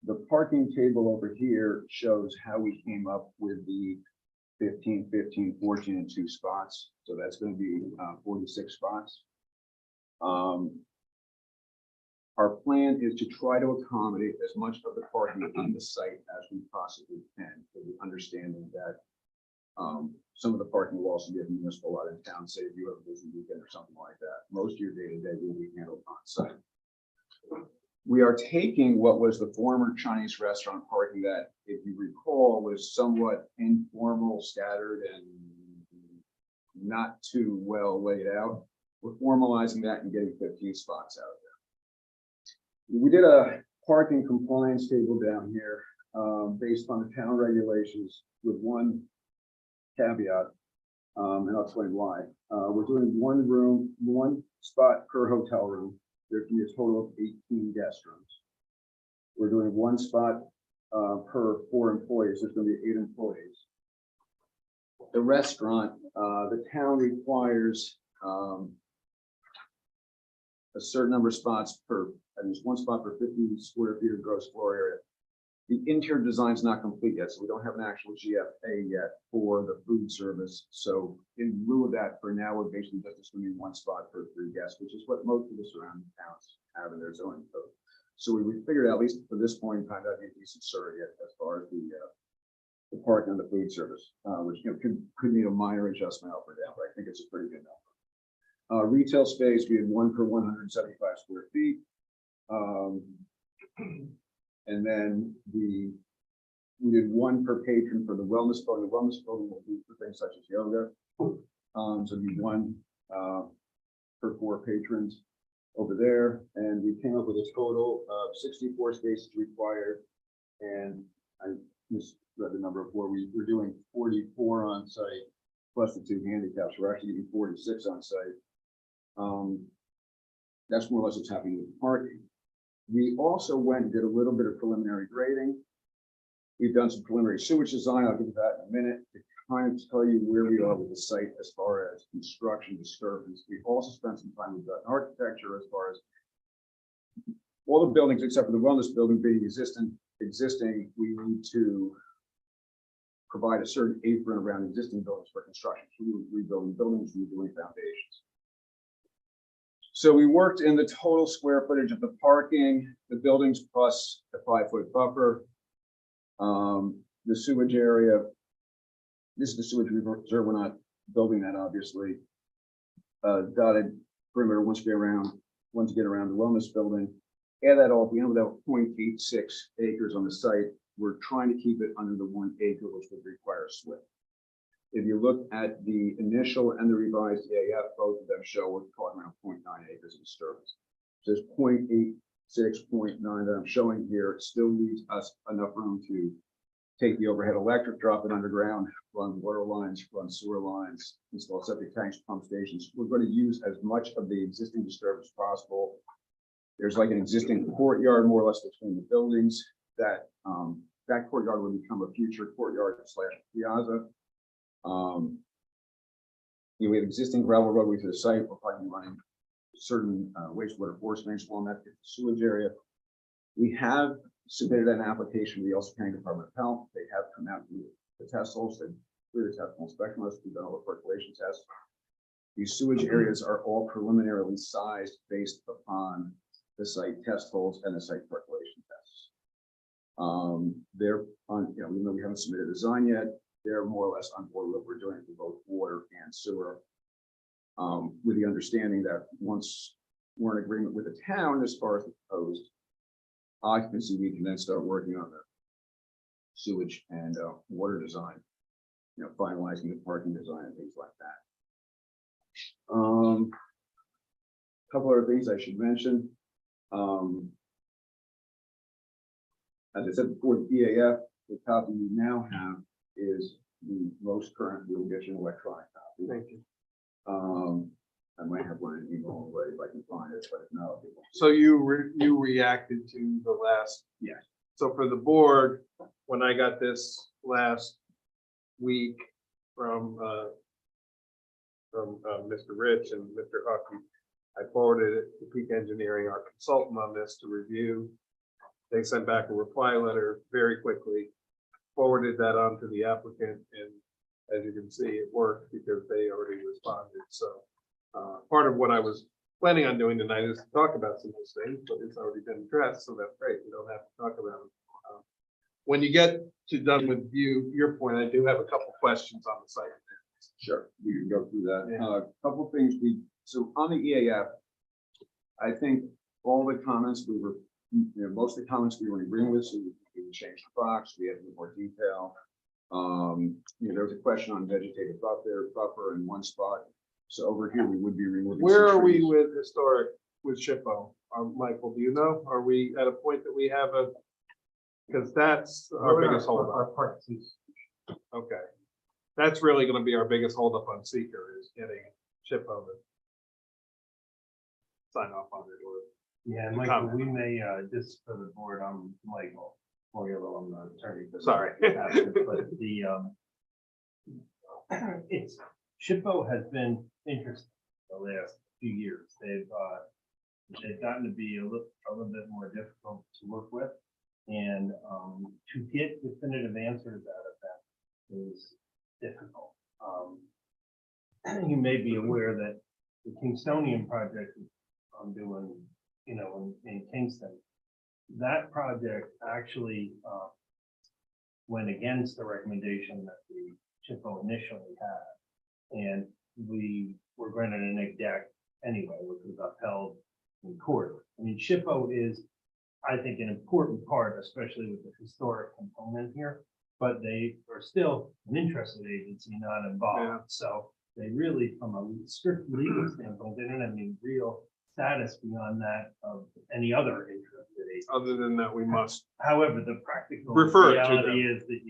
The parking table over here shows how we came up with the 15, 15, 14, and 2 spots. So that's going to be 46 spots. Our plan is to try to accommodate as much of the parking on the site as we possibly can, with the understanding that Some of the parking will also be a municipal lot in town, say if you have a busy weekend or something like that. Most of your day-to-day will be handled on site. We are taking what was the former Chinese restaurant parking that, if you recall, was somewhat informal, scattered, and not too well laid out. We're formalizing that and getting 15 spots out of there. We did a parking compliance table down here, based on the town regulations with one caveat, and I'll explain why. We're doing one spot per hotel room. There can be a total of 18 guest rooms. We're doing one spot per 4 employees. There's going to be 8 employees. The restaurant, the town requires a certain number of spots per, and there's one spot per 50 square feet of gross floor area. The interior design's not complete yet, so we don't have an actual GFA yet for the food service. So in lieu of that, for now, we're basically just assuming one spot per 3 guests, which is what most of the surrounding towns have in their zoning code. So we figured out, at least for this point in time, that'd be a decent surrogate as far as the parking and the food service, which could need a minor adjustment up or down, but I think it's a pretty good number. Retail space, we had 1 per 175 square feet. And then we did 1 per patron for the wellness building. The wellness building will be for things such as yoga. So it'd be 1 per 4 patrons over there. And we came up with a total of 64 spaces required. And I misread the number before. We're doing 44 on site plus the 2 handicaps. We're actually getting 46 on site. That's more or less what's happening with the parking. We also went and did a little bit of preliminary grading. We've done some preliminary sewage design. I'll give you that in a minute to kind of tell you where we are with the site as far as construction disturbance. We've also spent some time with architecture as far as all the buildings except for the wellness building being existing. We need to provide a certain apron around existing buildings for construction. So we're rebuilding buildings, we're doing foundations. So we worked in the total square footage of the parking, the buildings plus the 5-foot buffer. The sewage area, this is the sewage reserve. We're not building that, obviously. Dotted perimeter once you get around the wellness building. Add that all, we end up with 0.86 acres on the site. We're trying to keep it under the 1 acre, which would require a SWIP. If you look at the initial and the revised EAF, both of them show we're talking around 0.9 acres of disturbance. So there's 0.86, 0.9 that I'm showing here. It still leaves us enough room to take the overhead electric, drop it underground, run water lines, run sewer lines, install septic tanks, pump stations. We're going to use as much of the existing disturbance possible. There's like an existing courtyard more or less between the buildings. That courtyard will become a future courtyard / piazza. We have existing gravel roadway to the site. We're probably running certain wastewater force mains along that sewage area. We have submitted an application to the Ulster County Department of Health. They have come out with the test holes and clear the test hole specialists. We've done all the percolation tests. These sewage areas are all preliminarily sized based upon the site test holes and the site percolation tests. They're on, even though we haven't submitted a design yet, they're more or less on board with what we're doing for both water and sewer. With the understanding that once we're in agreement with the town as far as the proposed occupancy, we can then start working on the sewage and water design, finalizing the parking design and things like that. A couple other things I should mention. As I said before, the EAF, the copy we now have is the most current. We'll get you an electronic copy. Thank you. I might have one in email already if I can find it, but if not, So you reacted to the last. Yes. So for the board, when I got this last week from Mr. Rich and Mr. Huckey, I forwarded it to Peak Engineering, our consultant on this, to review. They sent back a reply letter very quickly, forwarded that on to the applicant, and as you can see, it worked because they already responded. So part of what I was planning on doing tonight is to talk about some of those things, but it's already been addressed, so that's great. We don't have to talk about it. when you get to done with your point, I do have a couple questions on the site. Sure, we can go through that. Yeah. Couple things so on the EAF, I think all the comments most of the comments we were in agreement with, so we changed the box, we had a little more detail. There was a question on vegetative buffer in one spot. So over here, we would be removing. Where some are we trees. with historic, with SHPO? Michael, do you know? Are we at a point that we have because that's our biggest holdup. Okay. That's really gonna be our biggest holdup on seeker is getting SHPO to sign off on it or. Yeah, to Michael, comment. we may, just for the board, I'm Michael Moriello, I'm the attorney. for the Sorry. applicant, But it's, SHPO has been interesting the last few years. They've gotten to be a little bit more difficult to work with. And, to get definitive answers out of that is difficult. You may be aware that the Kingstonian project I'm doing, in Kingston, that project actually went against the recommendation that the SHPO initially had. And we were granted a neg deck anyway, which was upheld in court. I mean, SHPO is, I think, an important part, especially with the historic component here, but they are still an interested agency, not involved. Yeah. So they really, from a strict legal standpoint, they don't have any real status beyond that of any other interested agency. Other than that, we must. However, the practical Refer it to reality them. is that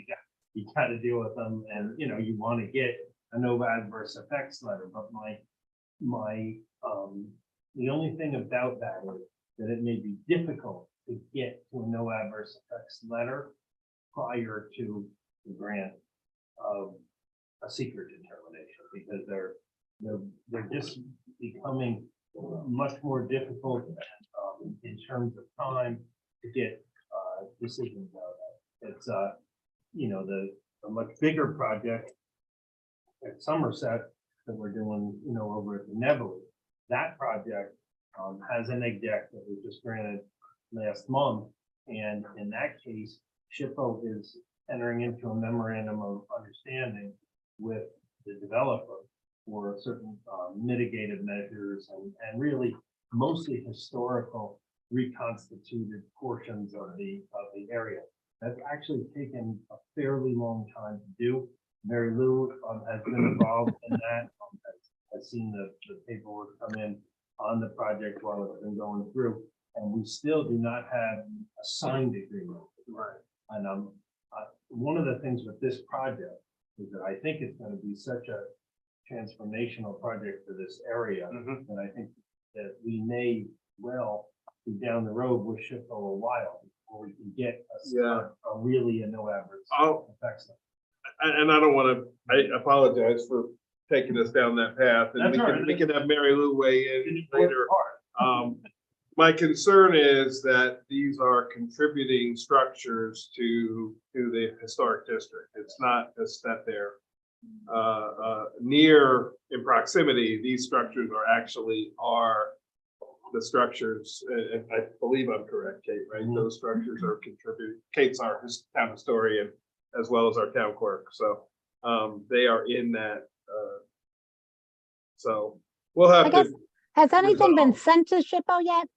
you got to deal with them, and you want to get a no adverse effects letter. But the only thing about that is that it may be difficult to get to a no adverse effects letter prior to the grant of a secret determination, because they're just becoming much more difficult in terms of time to get decisions out of. It's a much bigger project at Somerset that we're doing, over at the Neville. That project has an egg deck that was just granted last month, and in that case, SHPO is entering into a memorandum of understanding with the developer for certain mitigated measures and really mostly historical reconstituted portions of the area. That's actually taken a fairly long time to do. Mary Lou has been involved in that, has seen the paperwork come in on the project while it's been going through, and we still do not have a signed agreement. Right. And one of the things with this project is that I think it's going to be such a transformational project for this area, Mhm. and I think that we may well be down the road with SHPO a while before we can get a really a no adverse Oh. effects. And I don't want to, I apologize for taking us down that path. And That's all right. we can have Mary Lou weigh in It's an later. important part. My concern is that these are contributing structures to the historic district. It's not just that they're near in proximity. These structures are the structures, and I believe I'm correct, Kate, right? Mhm. Those structures are contributing. Kate's our town historian as well as our town clerk. So they are in that. So we'll I have guess, to. has anything been resolve. sent to SHPO yet?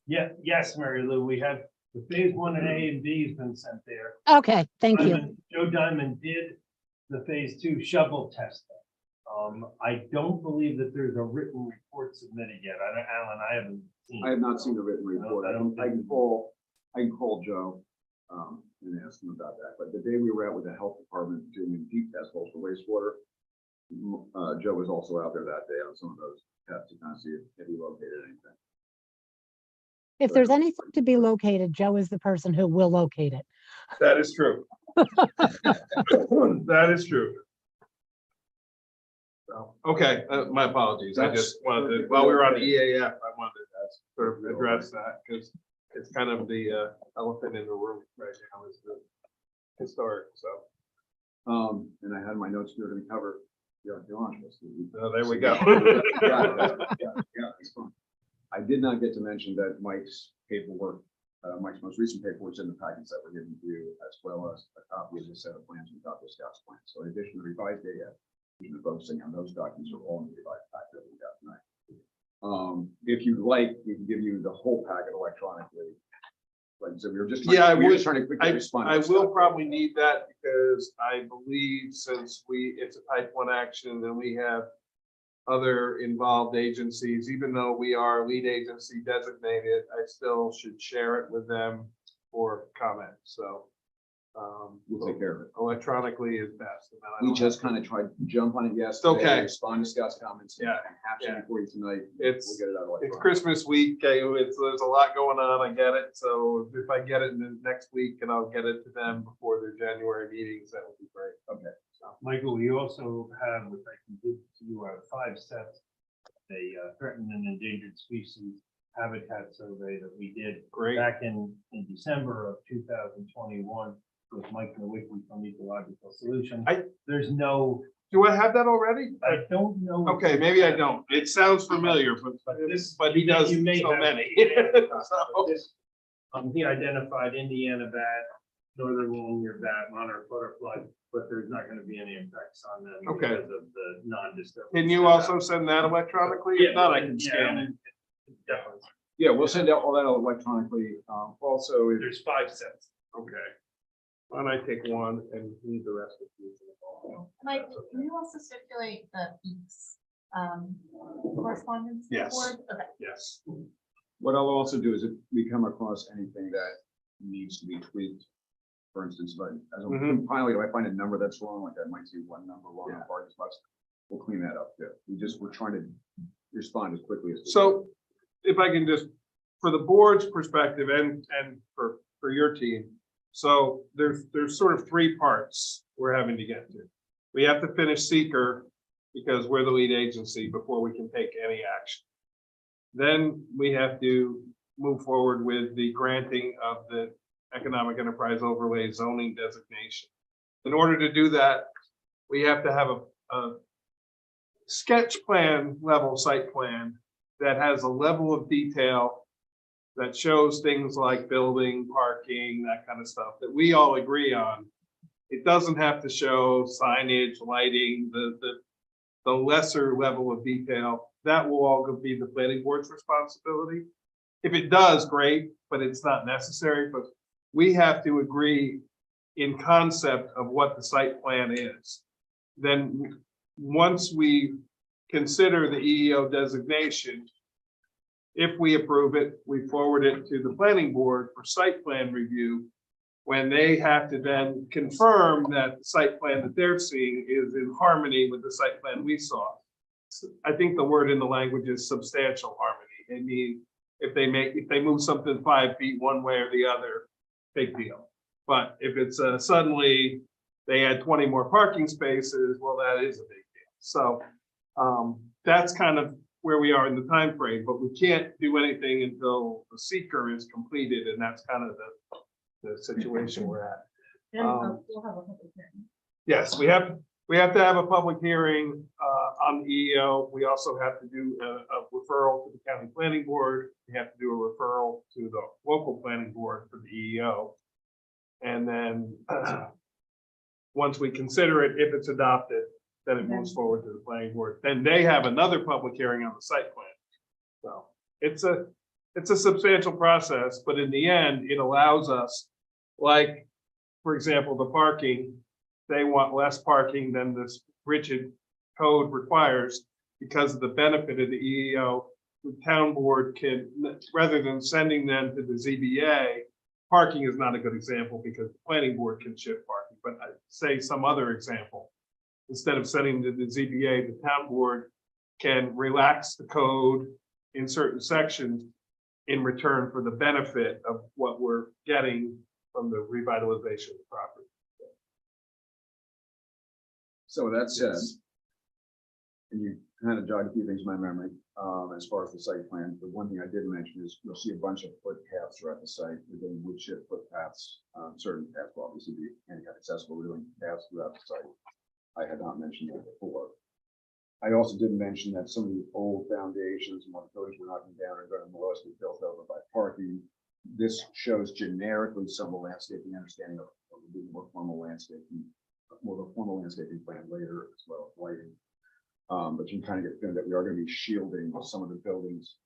Yeah, yes, Mary Lou, we have the phase 1 and A and B has been sent there. Okay, thank you. Joe Diamond did the phase 2 shovel testing. I don't believe that there's a written report submitted yet. Alan, I haven't seen. I have not seen the written report. I don't I can call Joe, and ask him about that. But the day we were out with the health department doing a deep test holes for wastewater, Joe was also out there that day on some of those tests to kind of see if he located anything. If there's anything to be located, Joe is the person who will locate it. That is true. That is true. So, okay, my apologies. I just wanted to, while we were on the EAF, I wanted to sort of address that because it's kind of the elephant in the room right now is the historic. So And I had my notes we were going to cover the archaeological. there we go. Yeah, it's fun. I did not get to mention that Mike's paperwork Mike's most recent paperwork's in the package that we're giving to you, as well as a copy of the set of plans and copy of Scott's plan. So in addition to the revised data, we've been focusing on those documents are all in the revised packet that we got tonight. If you'd like, we can give you the whole packet electronically. Like, so we were just. Yeah, I we were would- just trying to quickly respond. to I will Scott. probably need that because I believe since it's a type 1 action and we have other involved agencies, even though we are lead agency designated, I still should share it with them for comment. So We'll take care of it. electronically is best. and then I We don't just have kind of tried to jump on it yesterday. okay. Respond to Scott's comments. Yeah, And have yeah. something for you tonight. It's- We'll get it out It's electronically. Christmas week. There's a lot going on. I get it. So if I get it in the next week and I'll get it to them before their January meetings, that would be great. Okay. Michael, we also have, which I can give to you, 5 sets, a threatened and endangered species habitat survey that we did Great. back in December of 2021 with Mike Nowicki from Ecological Solutions. There's no, Do I have that already? I don't know. Okay, maybe I don't. It sounds familiar, but he does You may so have- many. So, This, he identified Indiana bat, northern long-eared bat, monarch butterfly, but there's not gonna be any effects on them Okay. because of the non-disturbance. Can you also send that electronically? If not, I can scan it. Definitely. Yeah, we'll send out all that electronically. Also, if There's 5 sets. Okay. Why don't I take one and leave the rest of you? Mike, can you also stipulate the peaks, correspondence? to the Yes. board? Okay. Yes. what I'll also do is if we come across anything that needs to be tweaked, for instance, but as a Mhm. finally, if I find a number that's wrong, like I might see one number wrong Yeah. on parking spots, we'll clean that up too. We're trying to respond as quickly as. we can. So if I can just, for the board's perspective and for your team. So there's sort of 3 parts we're having to get to. We have to finish seeker because we're the lead agency before we can take any action. Then we have to move forward with the granting of the economic enterprise overlay zoning designation. In order to do that, we have to have a sketch plan level site plan that has a level of detail that shows things like building, parking, that kind of stuff that we all agree on. It doesn't have to show signage, lighting, the lesser level of detail. That will all be the planning board's responsibility. If it does, great, but it's not necessary. But we have to agree in concept of what the site plan is. Then, once we consider the EEO designation, if we approve it, we forward it to the planning board for site plan review. When they have to then confirm that the site plan that they're seeing is in harmony with the site plan we saw. I think the word in the language is substantial harmony. I mean, if they move something 5 feet one way or the other, big deal. But if it's suddenly they add 20 more parking spaces, well, that is a big deal. So that's kind of where we are in the time frame, but we can't do anything until the seeker is completed, and that's kind of the situation we're at. And We'll have a public hearing. Yes, we have to have a public hearing on the EEO. We also have to do a referral to the county planning board. We have to do a referral to the local planning board for the EEO. And then once we consider it, if it's adopted, then it moves forward to the planning board. Then they have another public hearing on the site plan. So it's a substantial process, but in the end, it allows us, like, for example, the parking, they want less parking than this rigid code requires because of the benefit of the EEO. The town board can, rather than sending them to the ZBA, parking is not a good example because the planning board can shift parking, but I'd say some other example. Instead of sending to the ZBA, the town board can relax the code in certain sections in return for the benefit of what we're getting from the revitalization of the property. So that said, and you kind of jogged a few things in my memory, as far as the site plan. The one thing I did mention is you'll see a bunch of footpaths throughout the site. We're doing wood chip footpaths, certain paths will obviously be handicap accessible. We're doing paths throughout the site. I had not mentioned that before. I also did mention that some of the old foundations and what the buildings were knocking down are going to mostly built over by parking. this shows generically some of the landscaping understanding of the more formal landscaping, more of a formal landscaping plan later as well as lighting. But you can kind of get feeling that we are going to be shielding some of the buildings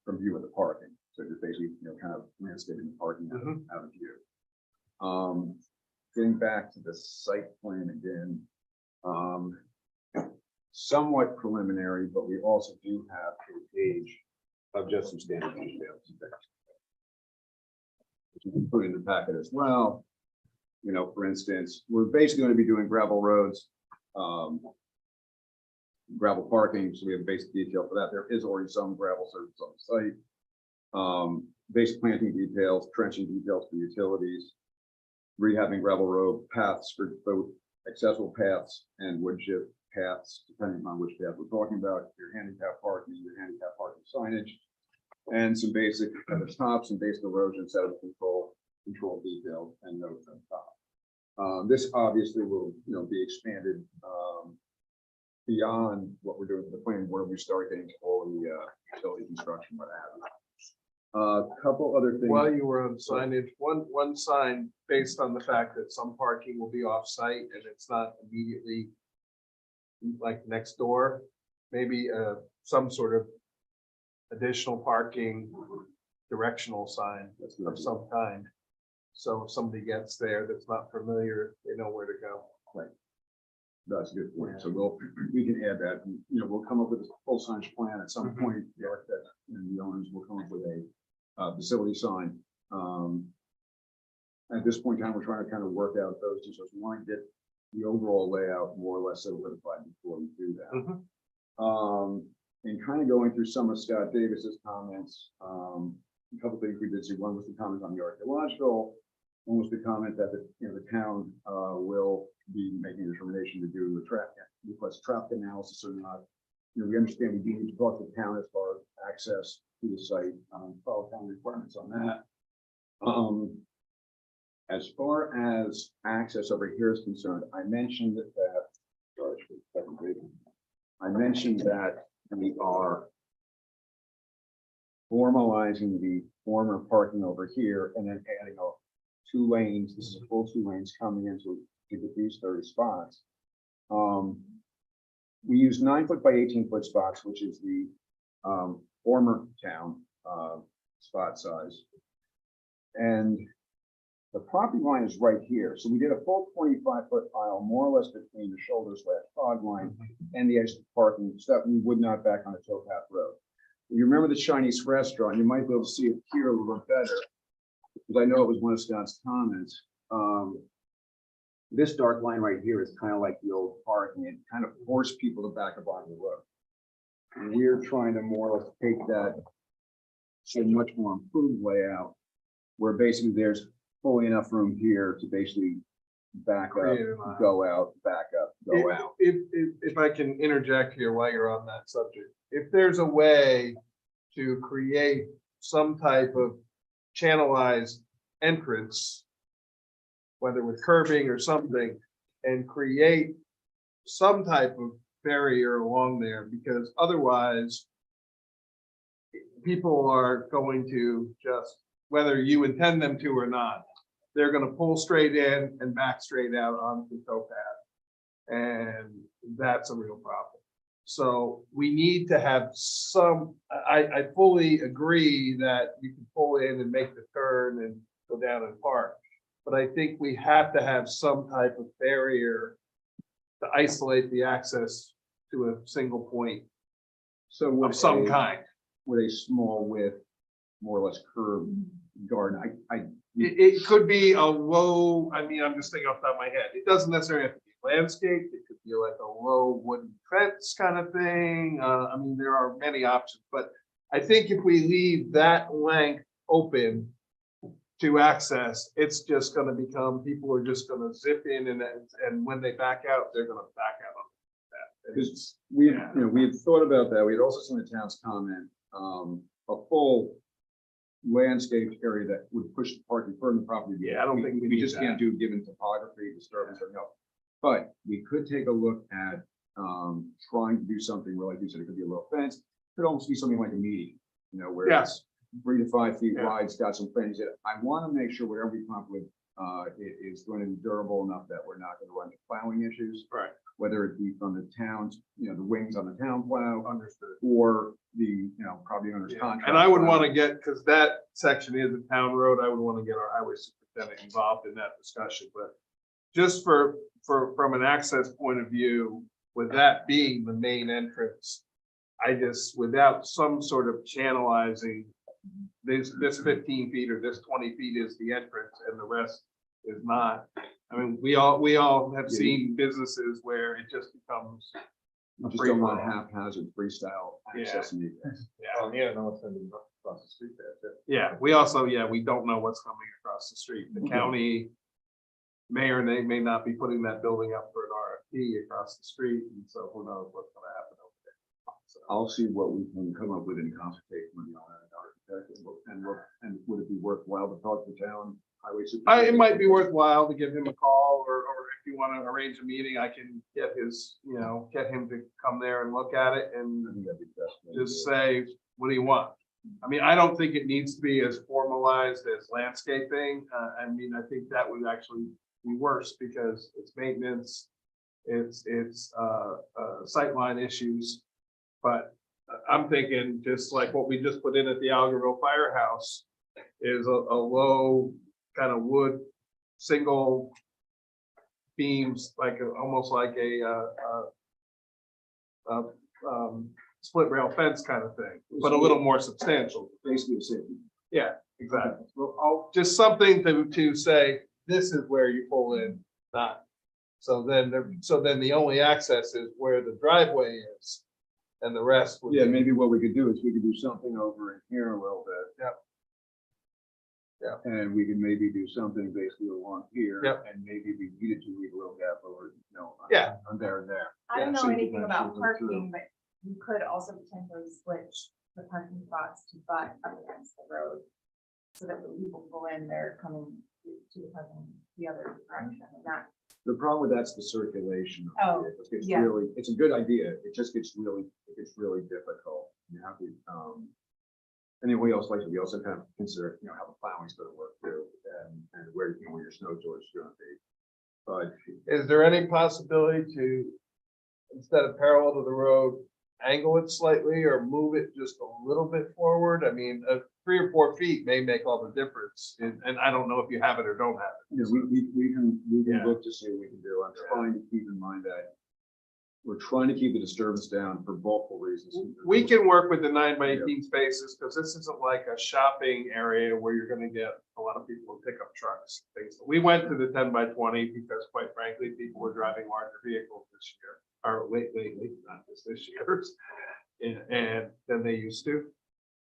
from view of the parking. So just basically, kind of landscaping the parking out of view. Getting back to the site plan again, somewhat preliminary, but we also do have a page of just some standard details, which you can put in the packet as well. For instance, we're basically going to be doing gravel roads, gravel parking, so we have basic detail for that. There is already some gravel surface on the site. Basic planting details, trenching details for utilities, rehabbing gravel road paths for both accessible paths and wood chip paths, depending on which path we're talking about, your handicap parking signage, and some basic at the top, some basic erosion sediment control details and notes on top. This obviously will, be expanded beyond what we're doing for the plan, where we start getting to all the utility construction, what have you. A couple other things. While you were on signage, one sign based on the fact that some parking will be off-site and it's not immediately like next door, maybe some sort of additional parking directional sign of some kind. So if somebody gets there that's not familiar, they know where to go. Right. That's a good point. So we can add that, and, we'll come up with a full signage plan at some point. The architect and the owners will come up with a facility sign. At this point in time, we're trying to kind of work out those two. So we want to get the overall layout more or less solidified before we do that. And kind of going through some of Scott Davis's comments, a couple things we did see. One was the comment on the archaeological. One was the comment that the town will be making a determination to do the traffic analysis or not. We understand we do need to talk to the town as far as access to the site, follow town requirements on that. As far as access over here is concerned, I mentioned that, we are formalizing the former parking over here and then adding 2 lanes. This is a full 2 lanes coming into to get these 30 spots. We use 9-foot by 18-foot spots, which is the former town spot size. And the property line is right here. So we did a full 25-foot aisle, more or less between the shoulder/fog line and the edge of the parking, so that we would not back on a towpath road. If you remember the Chinese restaurant, you might be able to see it here a little bit better, because I know it was one of Scott's comments. This dark line right here is kind of like the old parking. It kind of forced people to back up on the road. And we're trying to more or less take that to a much more improved layout, where basically there's fully enough room here to basically back up, go out, back up, go out. If I can interject here while you're on that subject, if there's a way to create some type of channelized entrance, whether with curbing or something, and create some type of barrier along there, because otherwise people are going to just, whether you intend them to or not, they're going to pull straight in and back straight out onto the towpath. And that's a real problem. So we need to have some, I fully agree that you can pull in and make the turn and go down and park. But I think we have to have some type of barrier to isolate the access to a single point So of some kind. with a small width, more or less curved garden, It could be a low, I mean, I'm just thinking off the top of my head. It doesn't necessarily have to be landscaped. It could be like a low wooden fence kind of thing. I mean, there are many options, but I think if we leave that length open to access, it's just gonna become, people are just gonna zip in and when they back out, they're gonna back out on that. because we had thought about that. We had also seen the town's comment, a full landscaped area that would push the parking further in the property. Yeah, I don't think we need just that. can't do given topography, disturbance or no. But we could take a look at trying to do something where, like you said, it could be a little fence, it could almost be something like a median, where Yes. 3 to 5 feet Yeah. wide. It's got some things that I want to make sure whatever we come up with, is going to be durable enough that we're not going to run into plowing issues. Right. Whether it be from the towns, the wings on the town plow, Understood. or the, property owner's Yeah. contract. And I would plow. want to get, because that section is a town road, I would want to get our highway superintendent involved in that discussion, but just from an access point of view, with that being the main entrance, I just, without some sort of channelizing, this 15 feet or this 20 feet is the entrance and the rest is not. I mean, we all have seen businesses where it just becomes, You just free don't for want all. haphazard freestyle Yeah. access and egress. Yeah, no, it's gonna be across the street there, too. yeah, we also, we don't know what's coming across the street. The county may or may not be putting that building up for an RFP across the street, and so who knows what's gonna happen over there. So, I'll see what we can come up with in consultation with the owner and architect, and would it be worthwhile to talk to the town highway? it superintendent? might be worthwhile to give him a call, or if you want to arrange a meeting, I can get get him to come there and look at it I and think that'd be the best way to just do it. say, what do you want? I mean, I don't think it needs to be as formalized as landscaping. I mean, I think that would actually be worse because it's maintenance, it's sightline issues. But I'm thinking just like what we just put in at the Algerville Firehouse is a low kind of wood, single beams, almost like a split rail fence kind of thing, but a little more substantial. Basically, the safety. Yeah, exactly. Well, just something to say, this is where you pull in, not. So then the only access is where the driveway is. And the rest would Yeah, be, maybe what we could do is we could do something over in here a little bit. Yep. Yep. And we can maybe do something basically along here. Yep. And maybe we needed to leave a little gap over, Yeah. on there and there. I don't so know you can anything actually about go through. parking, but you could also potentially switch the parking spots to butt up against the road. So that when people pull in, they're coming to the other direction, and not. The problem with that's the circulation. of Oh, vehicles. It's yeah. really, it's a good idea. It just gets really difficult. You have to, and then we also kind of consider, how the plowing's gonna work too, and where your snow storage is gonna be. But is there any possibility to, instead of parallel to the road, angle it slightly or move it just a little bit forward? I mean, 3 or 4 feet may make all the difference. And I don't know if you have it or don't have it. we can Yeah. look to see what we can do. I'm trying to keep in mind that we're trying to keep the disturbance down for multiple reasons. We can work with the 9x18 spaces, because this isn't like a shopping area where you're gonna get a lot of people with pickup trucks. Things. We went to the 10x20 because quite frankly, people were driving larger vehicles this year, or lately, not just this year. And than they used to.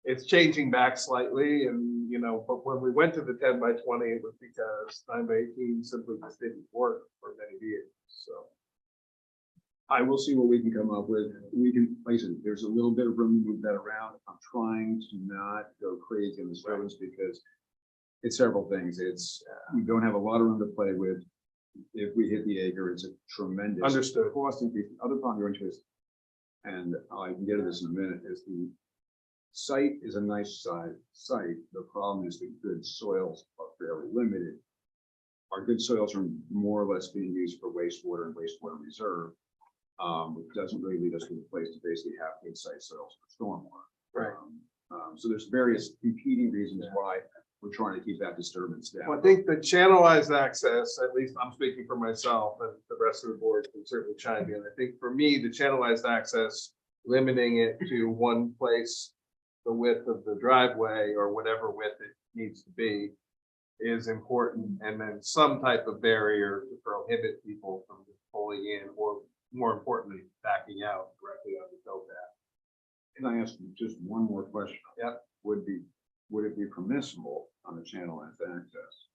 It's changing back slightly and, but when we went to the 10x20, it was because 9x18 simply just didn't work for many vehicles, so. I will see what we can come up with. We can, like I said, there's a little bit of room to move that around. I'm trying to not go crazy on the disturbance because it's several things. We don't have a lot of room to play with. If we hit the acre, it's a tremendous Understood. cost increase. The other problem you're into is, and I can get to this in a minute, is the site is a nice site. The problem is the good soils are fairly limited. Our good soils are more or less being used for wastewater and wastewater reserve. Which doesn't really lead us to a place to basically have inside soils for stormwater. Right. So there's various competing reasons why we're trying to keep that disturbance down. Well, I think the channelized access, at least I'm speaking for myself, and the rest of the board can certainly chime in. I think for me, the channelized access, limiting it to one place, the width of the driveway or whatever width it needs to be, is important. And then some type of barrier to prohibit people from pulling in, or more importantly, backing out directly on the towpath. Can I ask you just one more question? Yep. Would it be permissible on the channelized access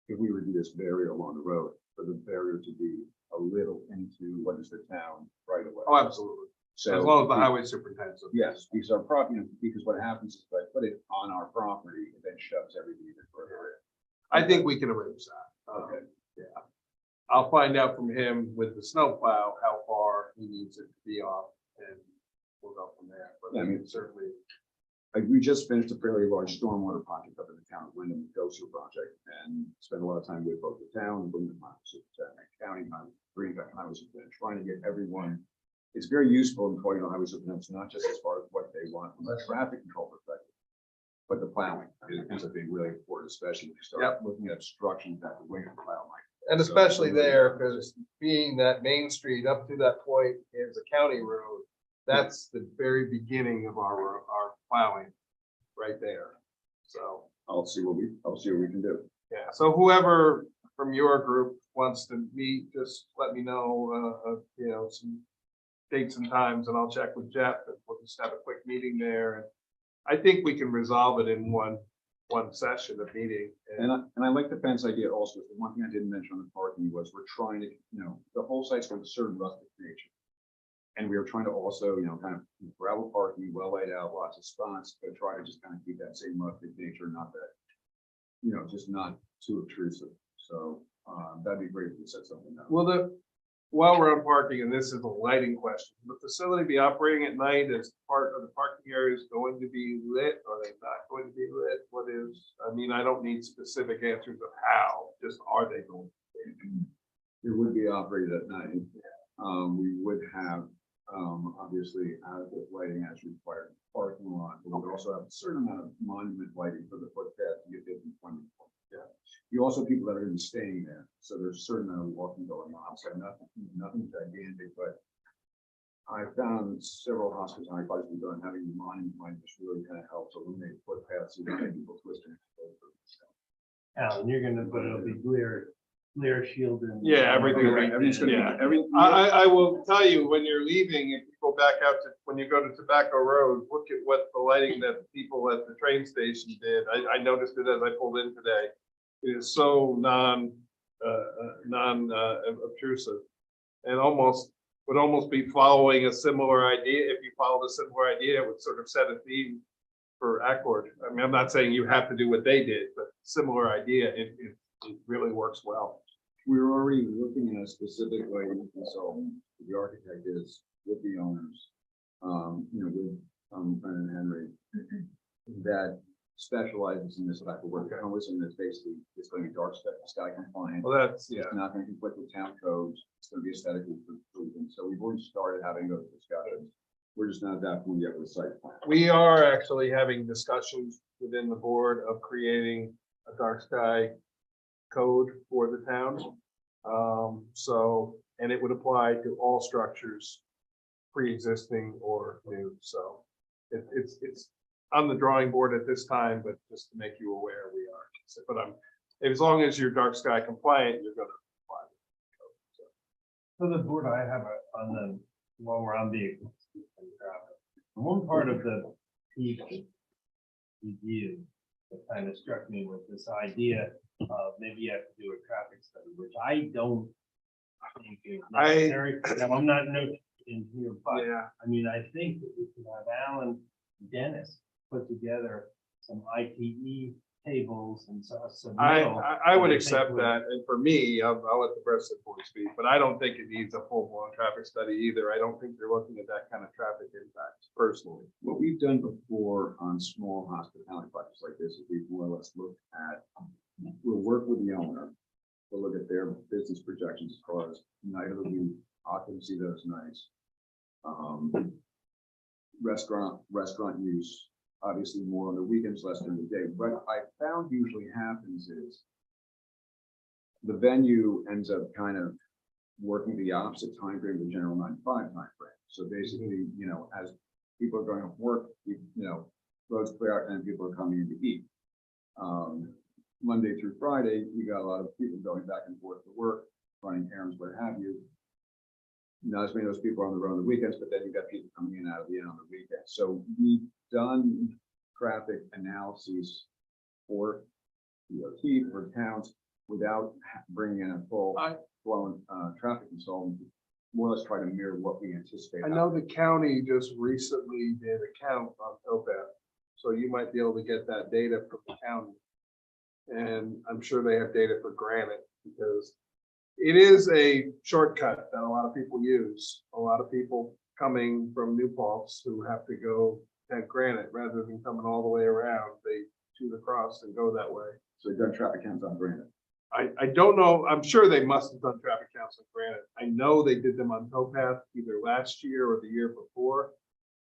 if we were to do this barrier along the road, for the barrier to be a little into what is the town right away? Oh, absolutely. So As long as the highway superintendent. yes, because our property, because what happens is if I put it on our property, it then shoves everything even further I think we can arrange that. in. Okay. Yeah. I'll find out from him with the snowplow how far he needs it to be off, and we'll go from there. But Yeah, I we mean- can certainly we just finished a fairly large stormwater project up in the town of Wyndham, the GO-SU project, and spent a lot of time with both the town, Wyndham Highway Superintendent, county, Green Valley Highway Superintendent, trying to get everyone. It's very useful in calling the highway superintendents, not just as far as what they want from a traffic control perspective, but the plowing ends up being really important, especially when you start looking at obstructions that the way to plow might. And especially there, because being that Main Street up to that point is a county road, that's the very beginning of our plowing right there. So, I'll see what we can do. yeah, so whoever from your group wants to meet, just let me know, you know, some dates and times, and I'll check with Jeff, and we'll just have a quick meeting there. And I think we can resolve it in one session of meeting. And I like the fence idea also. The one thing I didn't mention on the parking was we're trying to, the whole site's going to certain rustic nature. And we are trying to also, kind of gravel parking, well laid out, lots of spots, but try to just kind of keep that same rustic nature, not that, just not too obtrusive. So that'd be great if we set something up. Well, while we're on parking, and this is a lighting question, will the facility be operating at night as part of the parking area is going to be lit? Or are they not going to be lit? What is, I mean, I don't need specific answers of how, just are they going? It would be operated at night. We would have, obviously, adequate lighting as required in the parking lot. But we would also have a certain amount of monument lighting for the footpath to get it in front of the. Yeah. You also have people that are going to be staying there, so there's a certain amount of walking going on. So nothing gigantic, but I found several hospitality projects we've done having the monument lighting just really kind of helps illuminate footpaths so you don't get people twisting. Alan, you're gonna, but it'll be glare shielded. Yeah, everything will be- Everything's gonna yeah. be, everything. I will tell you, when you're leaving, if you go back out to, when you go to Tobacco Road, look at what the lighting that the people at the train station did. I noticed it as I pulled in today. It is so obtrusive, and would almost be following a similar idea. If you followed a similar idea, it would sort of set a theme for Accord. I mean, I'm not saying you have to do what they did, but similar idea. It really works well. We're already looking at a specific lighting consultant, the architect is with the owners, with Brennan Henry, that specializes in this type of work. And that's basically, it's going to be dark sky compliant. Well, that's, yeah. It's not going to conflict with town codes. It's going to be aesthetically pleasing. So we've already started having those discussions. We're just not at that point yet with the site plan. We are actually having discussions within the board of creating a dark sky code for the town. And it would apply to all structures, pre-existing or new. So it's on the drawing board at this time, but just to make you aware, we are. But as long as you're dark sky compliant, you're going to apply. For the board, I have while we're on vehicles. One part of the peak review that kind of struck me with this idea of maybe you have to do a traffic study, which I don't think is necessary. Now, I'm not noting in here, but Yeah. I mean, I think that we could have Alan and Dennis put together some ITE tables and some. I would accept that, and for me, I'll let the rest of the board speak, but I don't think it needs a full-blown traffic study either. I don't think they're looking at that kind of traffic impact personally. What we've done before on small hospitality projects like this is we've more or less looked at, we'll work with the owner. We'll look at their business projections as far as night of the week, occupancy those nights. Restaurant use, obviously more on the weekends, less during the day. What I found usually happens is the venue ends up kind of working the opposite time frame of the general 9-to-5 time frame. So basically, as people are going to work, roads clear out and people are coming in to eat. Monday through Friday, you got a lot of people going back and forth to work, running errands, what have you. Not as many of those people are on the road on the weekends, but then you got people coming in and out of the inn on the weekends. So we've done traffic analyses for DOT, for towns, without bringing in a full blown traffic consultant, more or less try to mirror what we anticipate. I know the county just recently did a count on Topaz, so you might be able to get that data from the county. And I'm sure they have data for Granite, because it is a shortcut that a lot of people use. A lot of people coming from New Paltz who have to go at Granite, rather than coming all the way around, they shoot across and go that way. So they've done traffic counts on Granite. I don't know, I'm sure they must have done traffic counts on Granite. I know they did them on towpath either last year or the year before,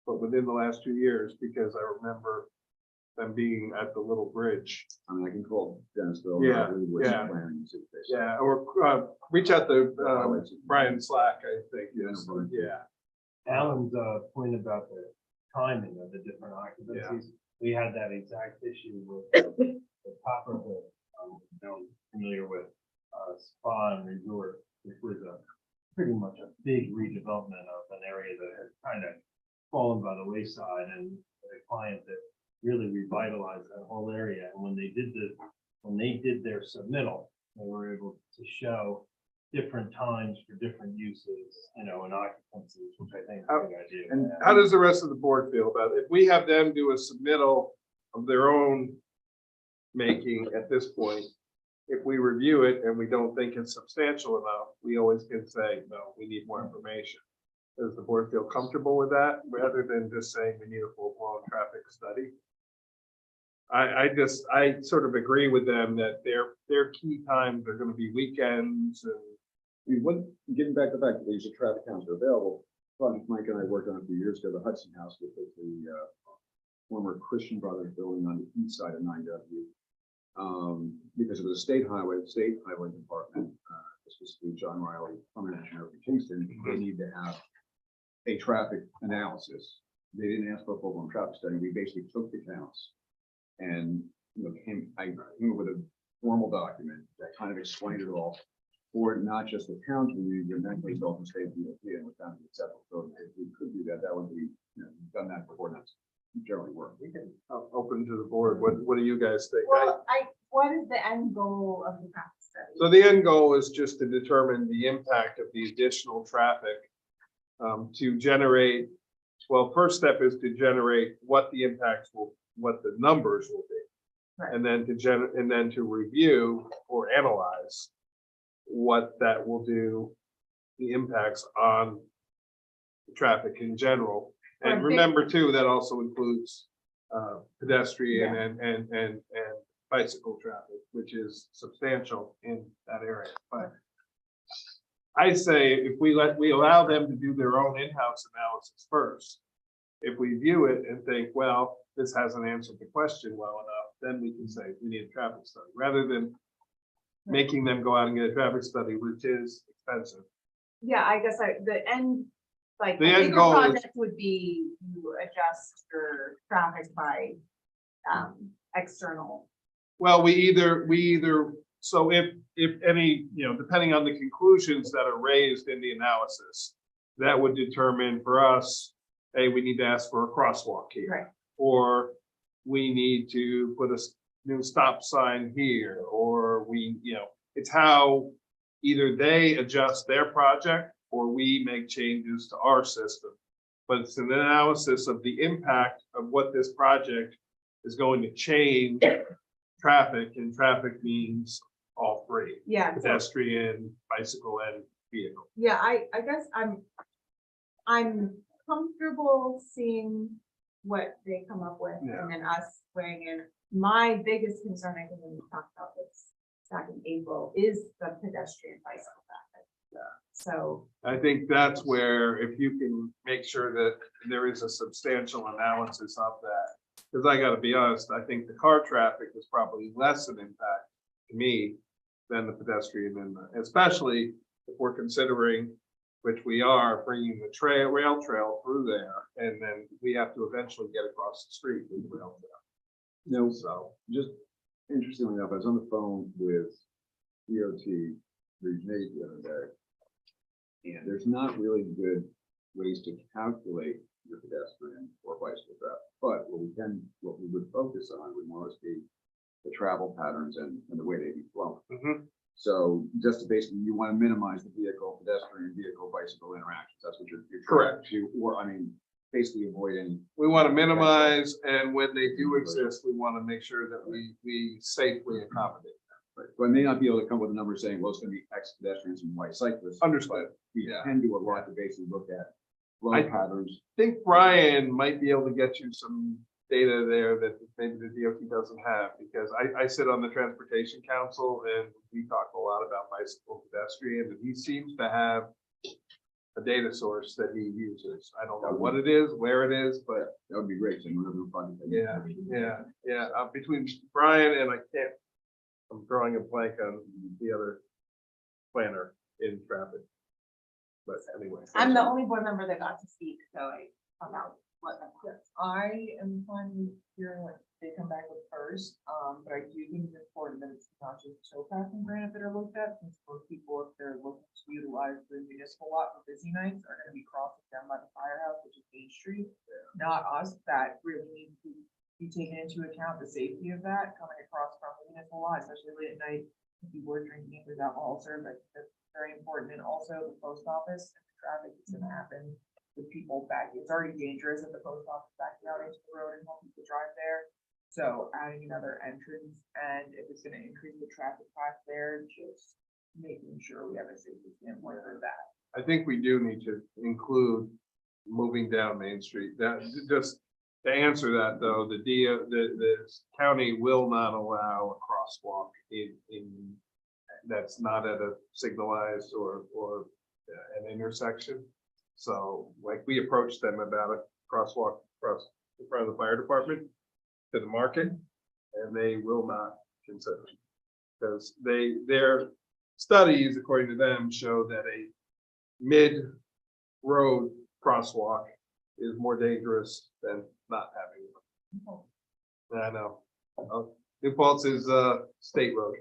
but within the last 2 years, because I remember them being at the little bridge. I mean, I can call Dennisville. Yeah, Leawood, yeah. Planning, and see what they say. Yeah, or reach out to Brian Slack, I think. Yeah, Yes, Brian. yeah. Alan's point about the timing of the different occupancies, we had that exact issue with the Copper Hill. I'm familiar with Spa and Resort, which was pretty much a big redevelopment of an area that had kind of fallen by the wayside, and a client that really revitalized that whole area. And when they did their submittal, they were able to show different times for different uses, and occupancies, which I think is a good idea. And How does the rest of the board feel about it? If we have them do a submittal of their own making at this point, if we review it and we don't think it's substantial enough, we always can say, no, we need more information. Does the board feel comfortable with that, rather than just saying we need a full-blown traffic study? I sort of agree with them that their key times are gonna be weekends and. I mean, getting back to the fact that these traffic counts are available, Project Mike and I worked on a few years ago, the Hudson House, which was the former Christian Brothers building on the east side of 9W. Because it was a state highway, the state highway department, specifically John Riley, permanent engineer for Kingston, they need to have a traffic analysis. They didn't ask for a full-blown traffic study. We basically took the counts and, I came up with a formal document that kind of explained it all. For not just the towns, we need your mentally health and safety, and with them, acceptable. So if we could do that, that would be, we've done that before, and that's generally work. We can open to the board. What do you guys think? Well, what is the end goal of the traffic study? So the end goal is just to determine the impact of the additional traffic to generate. Well, first step is to generate what the impacts what the numbers will be. Right. And then to review or analyze what that will do, the impacts on the traffic in general. And Right. remember too, that also includes pedestrian and bicycle traffic, which is substantial in that area. But I say if we allow them to do their own in-house analysis first. If we view it and think, well, this hasn't answered the question well enough, then we can say we need a traffic study, rather than making them go out and get a traffic study, which is expensive. Yeah, I guess the end, like, The a end bigger goal is- project would be you adjust your traffic by external. Well, we either, so if any, depending on the conclusions that are raised in the analysis, that would determine for us, hey, we need to ask for a crosswalk here. Right. Or we need to put a new stop sign here, or it's how either they adjust their project or we make changes to our system. But it's an analysis of the impact of what this project is going to change traffic, and traffic means all three, Yeah, so- pedestrian, bicycle, and vehicle. yeah, I guess I'm comfortable seeing what they come up with Yeah. and then us weighing in. My biggest concern, I think, when we talked about this back in April, is the pedestrian bicycle traffic. Yeah. So, I think that's where, if you can make sure that there is a substantial analysis of that, because I gotta be honest, I think the car traffic is probably less an impact to me than the pedestrian, and especially if we're considering, which we are, bringing the rail trail through there, and then we have to eventually get across the street with the rail trail. No, So, just interestingly enough, I was on the phone with DOT Region 8 the other day. And there's not really good ways to calculate your pedestrian or bicycle traffic. But what we would focus on would more be the travel patterns and the way they be flowing. mhm. So just to basically, you want to minimize the pedestrian, bicycle interactions. That's what you're Correct. trying to, or basically avoid any. We want to minimize, and when they do exist, we want to make sure that we safely accommodate. Right. So I may not be able to come with a number saying, well, it's going to be X pedestrians and Y cyclists. Understood. But we Yeah. can do a lot to basically look at flow I- patterns. think Brian might be able to get you some data there that maybe the DOT doesn't have, because I sit on the Transportation Council and we talk a lot about bicycle pedestrian, and he seems to have a data source that he uses. I don't know what it is, where it is, but That would be great. So we're fun. yeah. Between Brian and I'm drawing a blank on the other planner in traffic. But anyway. I'm the only board member that got to speak, so I found out what that was. I am fine with hearing what they come back with first, but I do think it's important that it's not just towpath and granite that are looked at, since most people, if they're looking to utilize the municipal lot for busy nights, are gonna be crossing down by the firehouse, which is Main Street. Not us, that really needs to be taken into account, the safety of that coming across from the municipal lot, especially late at night. If people are drinking, there's alcohol served, that's very important, and also the post office and the traffic that's gonna happen with people back. It's already dangerous at the post office backing out into the road and helping people drive there. So adding another entrance, and if it's gonna increase the traffic path there, just making sure we have a safety standpoint for that. I think we do need to include moving down Main Street. That, just to answer that though, the county will not allow a crosswalk in that's not at a signalized or an intersection. So like we approached them about a crosswalk across in front of the fire department to the market, and they will not consider it. Because their studies, according to them, show that a mid-road crosswalk is more dangerous than not having one. I know. New Paltz is a state road.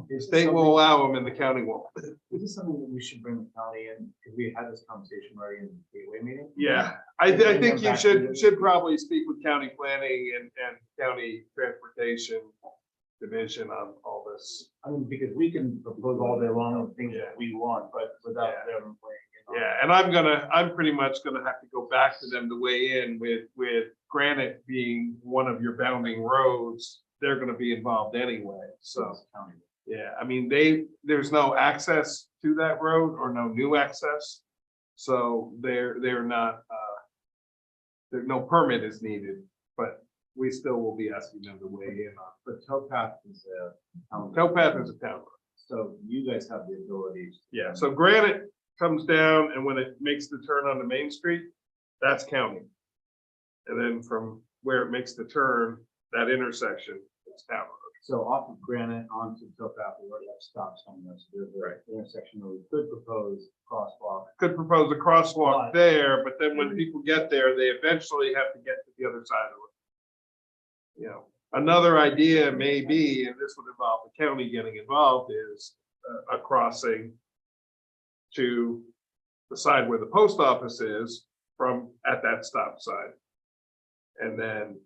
The state will allow them and the county won't. Is this something that we should bring the county in? Because we had this conversation already in the gateway meeting. Yeah, I think you should probably speak with county planning and county transportation division on all this. I mean, because we can propose all day long of things that we want, but without Yeah. them playing. Yeah, and I'm pretty much gonna have to go back to them to weigh in with Granite being one of your bounding roads. They're gonna be involved anyway, so. Yeah, I mean, there's no access to that road or no new access. So they're not, there's no permit is needed, but we still will be asking them to weigh in on. But towpath is Towpath is a town road. So you guys have the ability. Yeah, so Granite comes down and when it makes the turn onto Main Street, that's county. And then from where it makes the turn, that intersection, it's town road. So off of Granite onto towpath, we already have stops on this. There's an intersection where we could propose crosswalk. Could propose a crosswalk But- there, but then when people get there, they eventually have to get to the other side of it. You know, another idea may be, and this would involve the county getting involved, is a crossing to the side where the post office is from at that stop sign. And then,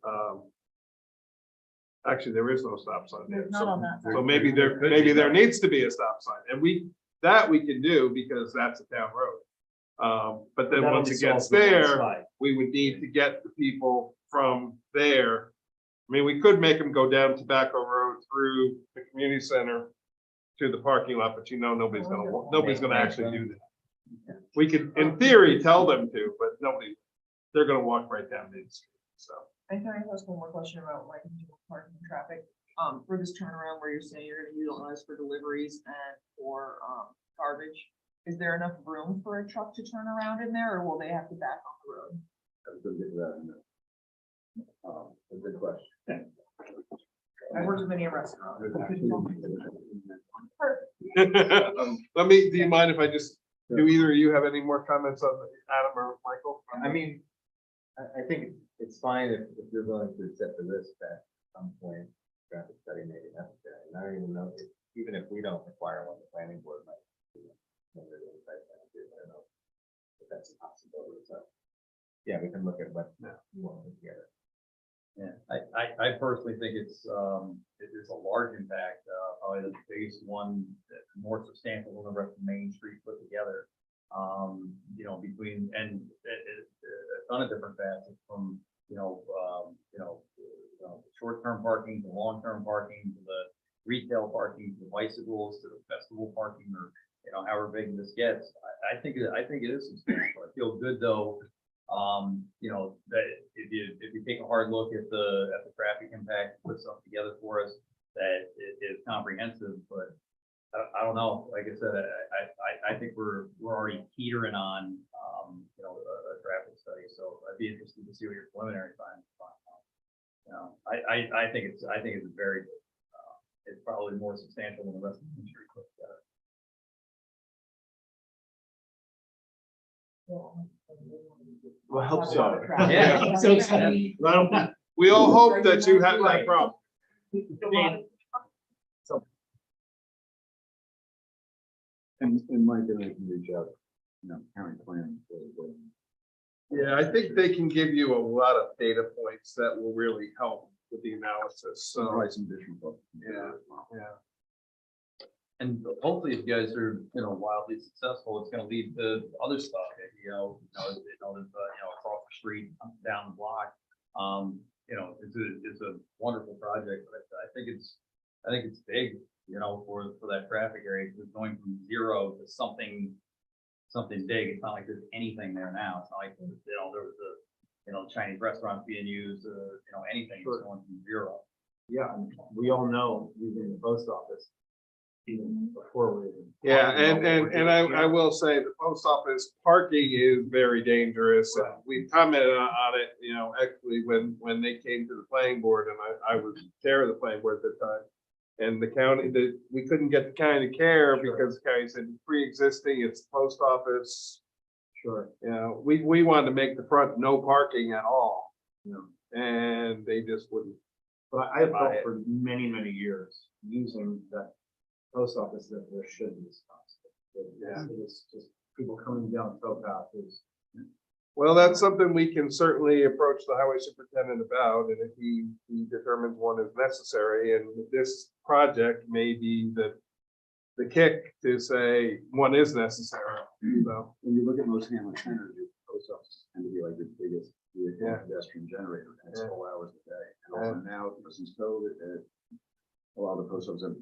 actually, there is no stop sign there. Not on that side. So maybe there needs to be a stop sign, and we can do because that's a town road. But then That once only it gets solves the one there, side. we would need to get the people from there. I mean, we could make them go down Tobacco Road through the community center to the parking lot, but you know, nobody's gonna actually do that. We could, in theory, tell them to, but they're gonna walk right down Main Street, so. And can I ask one more question about like parking and traffic? For this turnaround where you're saying you're gonna utilize for deliveries and for garbage, is there enough room for a truck to turn around in there, or will they have to back on the road? I was gonna get to that in a minute. A good question. I worked with many a restaurant. Do you mind if I just, do either of you have any more comments on Adam or Michael? I mean, I think it's fine if you're willing to accept the risk that at some point traffic study may be necessary. And I don't even know, even if we don't require one, the planning board might. I don't know if that's a possibility, so. Yeah, we can look at what you want to put together. Yeah, I personally think it is a large impact, probably the biggest one, more substantial than the rest of Main Street put together. You know, between, and a ton of different facets from, short-term parking to long-term parking to the retail parking to the bicycles to the festival parking or you know, however big this gets, I think it is substantial. I feel good though, you know, that if you take a hard look at the traffic impact, put something together for us that is comprehensive, but I don't know, like I said, I think we're already teetering on, you know, a traffic study, so I'd be interested to see what your preliminary findings are. You know, I think it's very good. It's probably more substantial than the rest of the country put together. Well, I hope so. Yeah. So excited. Well, We all hope that you have that problem. and Mike and I can reach out, county plan. Yeah, I think they can give you a lot of data points that will really help with the analysis, so, Provide some additional. yeah, yeah. And hopefully, if you guys are, you know, wildly successful, it's gonna lead to other stuff, across the street, down the block. You know, it's a wonderful project, but I think it's big, you know, for that traffic area, because going from 0 to something big. It's not like there's anything there now. It's not like, you know, there was a Chinese restaurant being used, anything, it's going from 0. Yeah, we all know using the post office. Even before we. Yeah, and I will say the post office parking is very dangerous. And we commented on it, you know, actually when they came to the planning board, and I was chair of the planning board at the time. And the county, we couldn't get the county to care because the county said pre-existing, it's post office. Sure. You know, we wanted to make the front no parking at all, you know, and they just wouldn't. But I have felt for many, many years using that post office that there should be spots. Yeah. It's just people coming down towpath is. Well, that's something we can certainly approach the highway superintendent about, and if he determines one is necessary, and this project may be the kick to say one is necessary, so. When you look at most Hamlet centers, your post offices tend to be like the biggest vehicle Yeah. pedestrian generator, and it's Yeah. full hours a day. And also now, since COVID, a lot of the post offices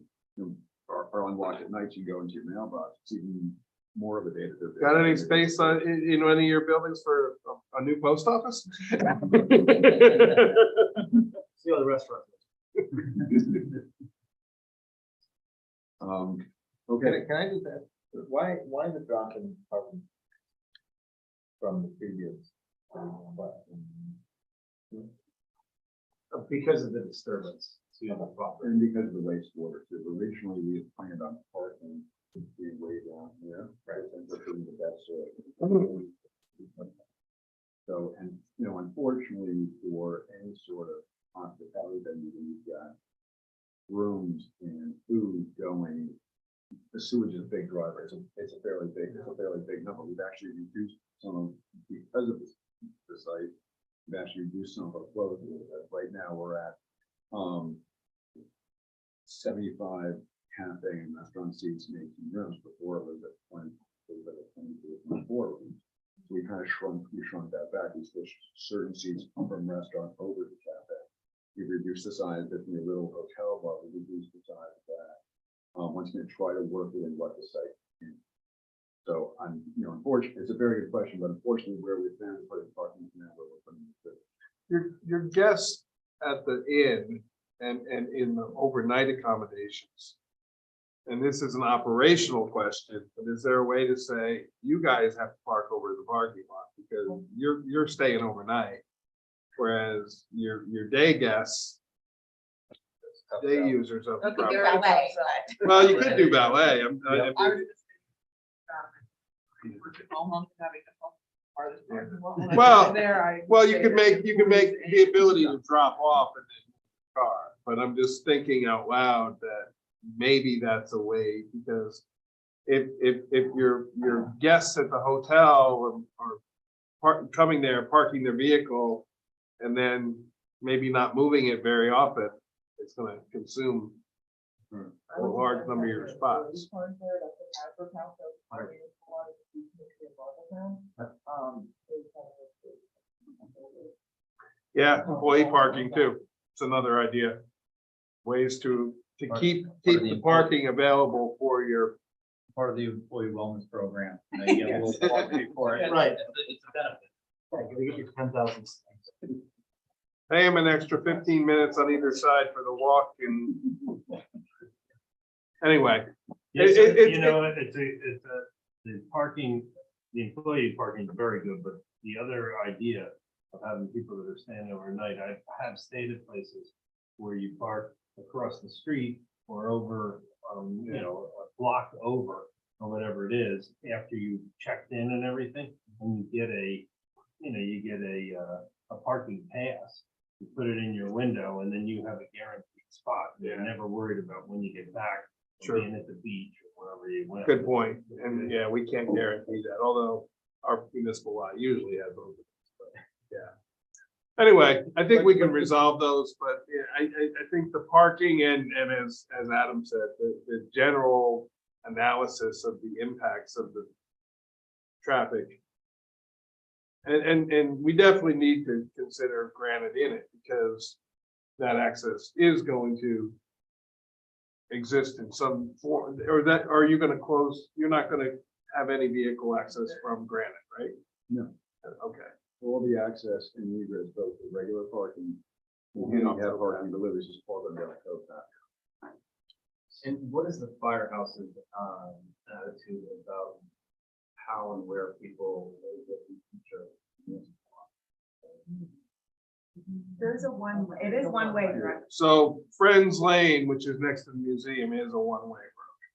are unlocked at night. You go into your mailbox, it's even more of a day that they're. Got any space in any of your buildings for a new post office? See how the restaurant. Okay. Can I just ask, why the drop in parking from the previous? Because of the disturbance to the property. And because of the wastewater too. Originally, we had planned on parking being way down here. Right. And looking the best. So, and, unfortunately, for any sort of hospitality venue, you've got rooms and food going. The sewage is a big driver. It's a fairly big number. We've actually reduced some because of the site. We've actually reduced some of our flow. Right now, we're at 75 cafe and restaurant seats in 18 rooms. Before it was at 20, it was at 22, 24 rooms. So we kind of shrunk that back. We switched certain seats from restaurant over to cafe. We reduced the size of the little hotel bar. We reduced the size of that. Once again, try to work within what the site can. So unfortunately, it's a very good question, but unfortunately, where we've been putting parking now, where we're putting the Your guests at the inn and in the overnight accommodations. And this is an operational question, but is there a way to say, you guys have to park over the parking lot because you're staying overnight? Whereas your day guests, day users of the property. Well, you could do ballet. Well, you could make the ability to drop off in the car, but I'm just thinking out loud that maybe that's a way, because if your guests at the hotel are coming there, parking their vehicle, and then maybe not moving it very often, it's gonna consume a large number of your spots. Yeah, employee parking too. It's another idea. Ways to keep the parking available for your part of the employee wellness program. You know, you get a little walk before it. Right. It's a benefit. Yeah, gotta get your 10,000. Pay them an extra 15 minutes on either side for the walk and. Anyway, Yes, It- you know, the parking, the employee parking is very good, but the other idea of having people that are staying overnight, I have stayed at places where you park across the street or over, you know, a block over or whatever it is, after you checked in and everything, and you get a parking pass. You put it in your window and then you have a guaranteed spot. You're never worried about when you get back, or Sure. being at the beach or wherever you went. good point. And yeah, we can't guarantee that, although our municipal law usually has those. But, yeah. Anyway, I think we can resolve those, but yeah, I think the parking and as Adam said, the general analysis of the impacts of the traffic. And we definitely need to consider granite in it because that access is going to exist in some form, or that, are you gonna close, you're not gonna have any vehicle access from granite, right? No. Okay, All the access and egress, both the regular parking, and handicap parking deliveries is all gonna be on towpath. And what is the firehouse's attitude about how and where people live in the future? There's a one, it is one way, correct? so Friends Lane, which is next to the museum, is a one-way road.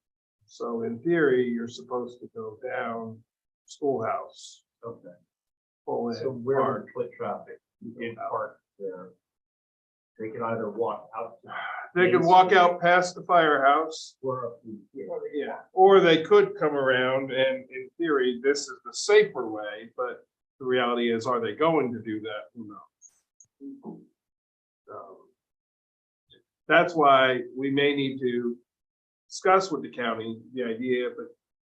So in theory, you're supposed to go down Schoolhouse, Okay. pull in, So where park. would foot traffic, you can park there. They can either walk out They could walk out past the firehouse. or up to here. Yeah, or they could come around and in theory, this is the safer way, but the reality is, are they going to do that? Who knows? That's why we may need to discuss with the county the idea, but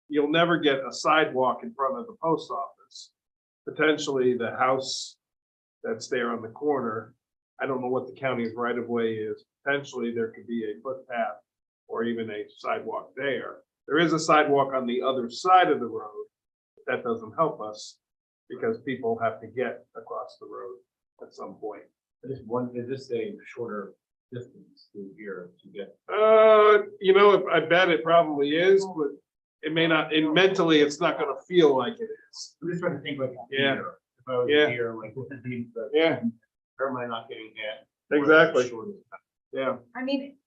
you'll never get a sidewalk in front of the post office. Potentially the house that's there on the corner, I don't know what the county's right of way is. Potentially there could be a footpath or even a sidewalk there. There is a sidewalk on the other side of the road. That doesn't help us because people have to get across the road at some point. Is this a shorter distance to here to get? You know, I bet it probably is, but it may not, and mentally, it's not gonna feel like it is. I'm just trying to think like. Yeah. here. If I was Yeah. here, like what would be the, Yeah, where am I not getting hit? exactly. Shortest time? Yeah, I mean,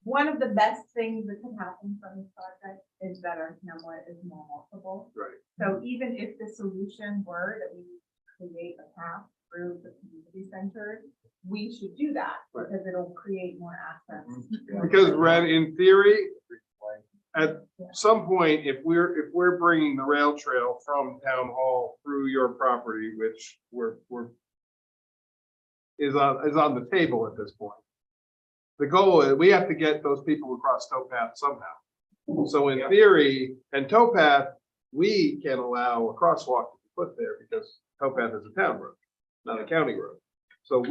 one of the best things that could happen from this project is that our Hamlet is more walkable. right. So even if the solution were that we create a path through the community center, we should do that Right. because it'll create more access. Because Red, in theory, at some point, if we're bringing the rail trail from town hall through your property, which is on the table at this point. The goal is we have to get those people across towpath somehow. So in theory, and towpath, we can allow a crosswalk to be put there because towpath is a town road, not a county road. So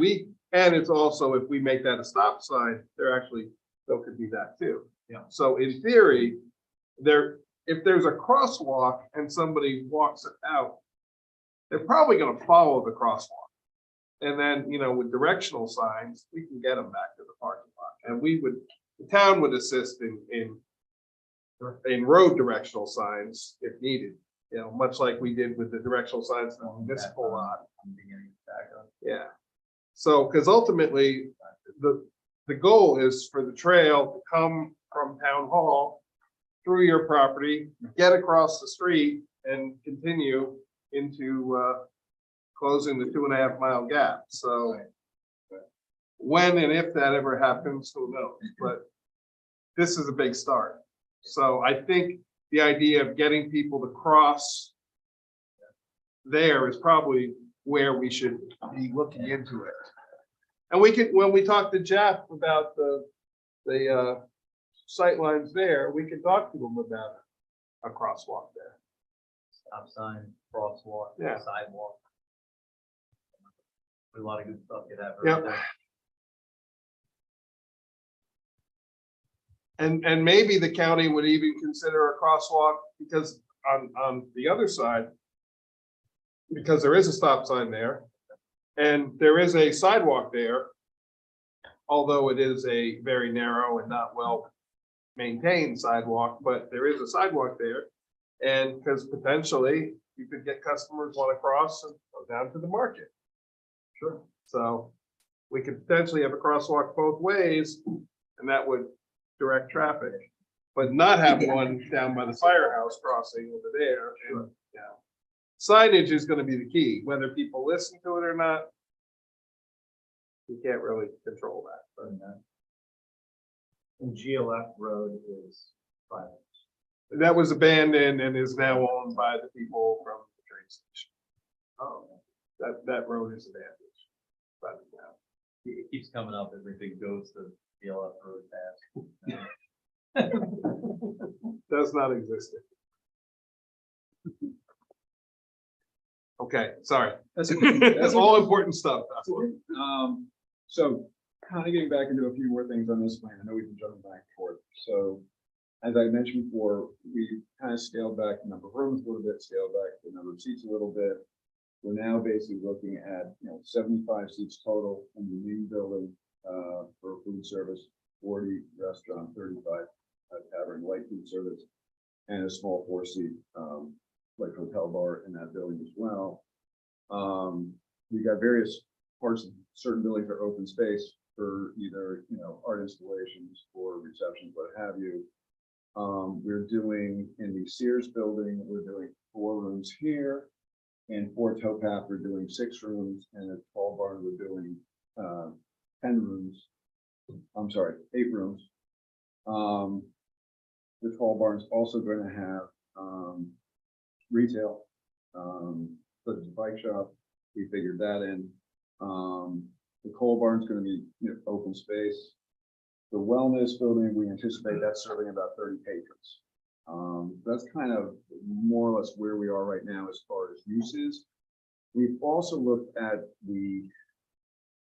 and it's also, if we make that a stop sign, there could be that too. Yeah. So in theory, if there's a crosswalk and somebody walks it out, they're probably gonna follow the crosswalk. And then, you know, with directional signs, we can get them back to the parking lot. And the town would assist in road directional signs if needed. You know, much like we did with the directional signs in the municipal lot. I'm beginning to back up. Yeah. So, because ultimately, the goal is for the trail to come from town hall through your property, get across the street and continue into closing the 2.5 mile gap. So when and if that ever happens, who knows? But this is a big start. So I think the idea of getting people to cross there is probably where we should be looking into it. And we could, when we talk to Jeff about the sight lines there, we can talk to them about a crosswalk there. Stop sign, crosswalk, Yeah. sidewalk. A lot of good stuff could happen. Yep. right there. And maybe the county would even consider a crosswalk because on the other side, because there is a stop sign there and there is a sidewalk there, although it is a very narrow and not well maintained sidewalk, but there is a sidewalk there. And because potentially you could get customers want to cross and go down to the market. Sure. So we could potentially have a crosswalk both ways and that would direct traffic, but not have one down by the firehouse crossing over there. And, yeah, signage is going to be the key, whether people listen to it or not. You can't really control that. But And GLF Road is private. that was abandoned and is now owned by the people from the train station. Oh. That road is abandoned. But yeah. It keeps coming up, everything goes to DLF road pass. Does not exist. Okay, sorry. That's That's all important stuff. So kind of getting back into a few more things on this plan. I know we've been jumping back and forth. So as I mentioned before, we kind of scaled back the number of rooms a little bit, scaled back the number of seats a little bit. We're now basically looking at, 75 seats total in the main building for food service, 40 restaurant, 35 tavern, light food service, and a small 4-seat like hotel bar in that building as well. We got various parts of certain buildings are open space for either, art installations or receptions, what have you. We're doing in the Sears building, we're doing 4 rooms here. And for Towpath, we're doing 6 rooms, and at Tall Barn, we're doing 10 rooms. I'm sorry, 8 rooms. The Tall Barn's also going to have retail, such as a bike shop. We figured that in. The Coal Barn's going to be open space. The wellness building, we anticipate that's serving about 30 patrons. That's kind of more or less where we are right now as far as uses. We've also looked at the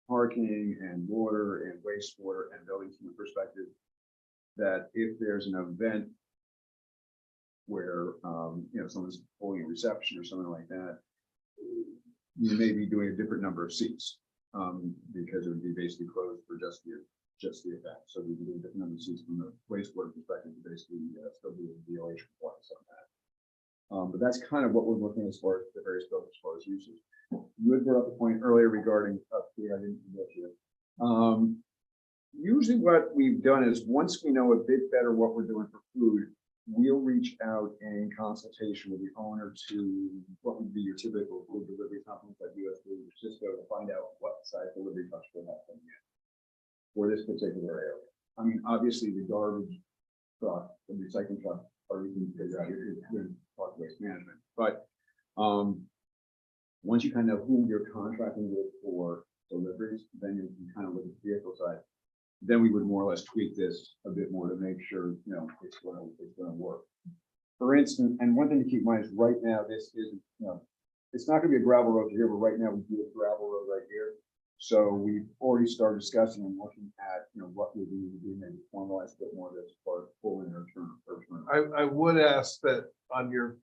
parking and water and wastewater and buildings from the perspective that if there's an event where, someone's holding a reception or something like that, you may be doing a different number of seats because it would be basically closed for just the event. So we do a different number of seats from the wastewater perspective to basically still do a DOH compliance on that. But that's kind of what we're looking as far as the various buildings as far as uses. You had brought up a point earlier regarding food. I didn't forget you. Usually what we've done is once we know a bit better what we're doing for food, we'll reach out in consultation with the owner to what would be your typical food delivery companies like US Food or Cisco to find out what size delivery trucks they have coming in for this particular area. I mean, obviously the garbage truck, the recycling truck, or you can figure out your talk waste management. But once you kind of know who you're contracting with for deliveries, then you can kind of look at the vehicle side. Then we would more or less tweak this a bit more to make sure it's going to work. For instance, and one thing to keep in mind is right now this isn't it's not going to be a gravel road here, but right now we do a gravel road right here. So we've already started discussing and looking at what we need to do, maybe formalize a bit more of this for full in or turn. I would ask that on your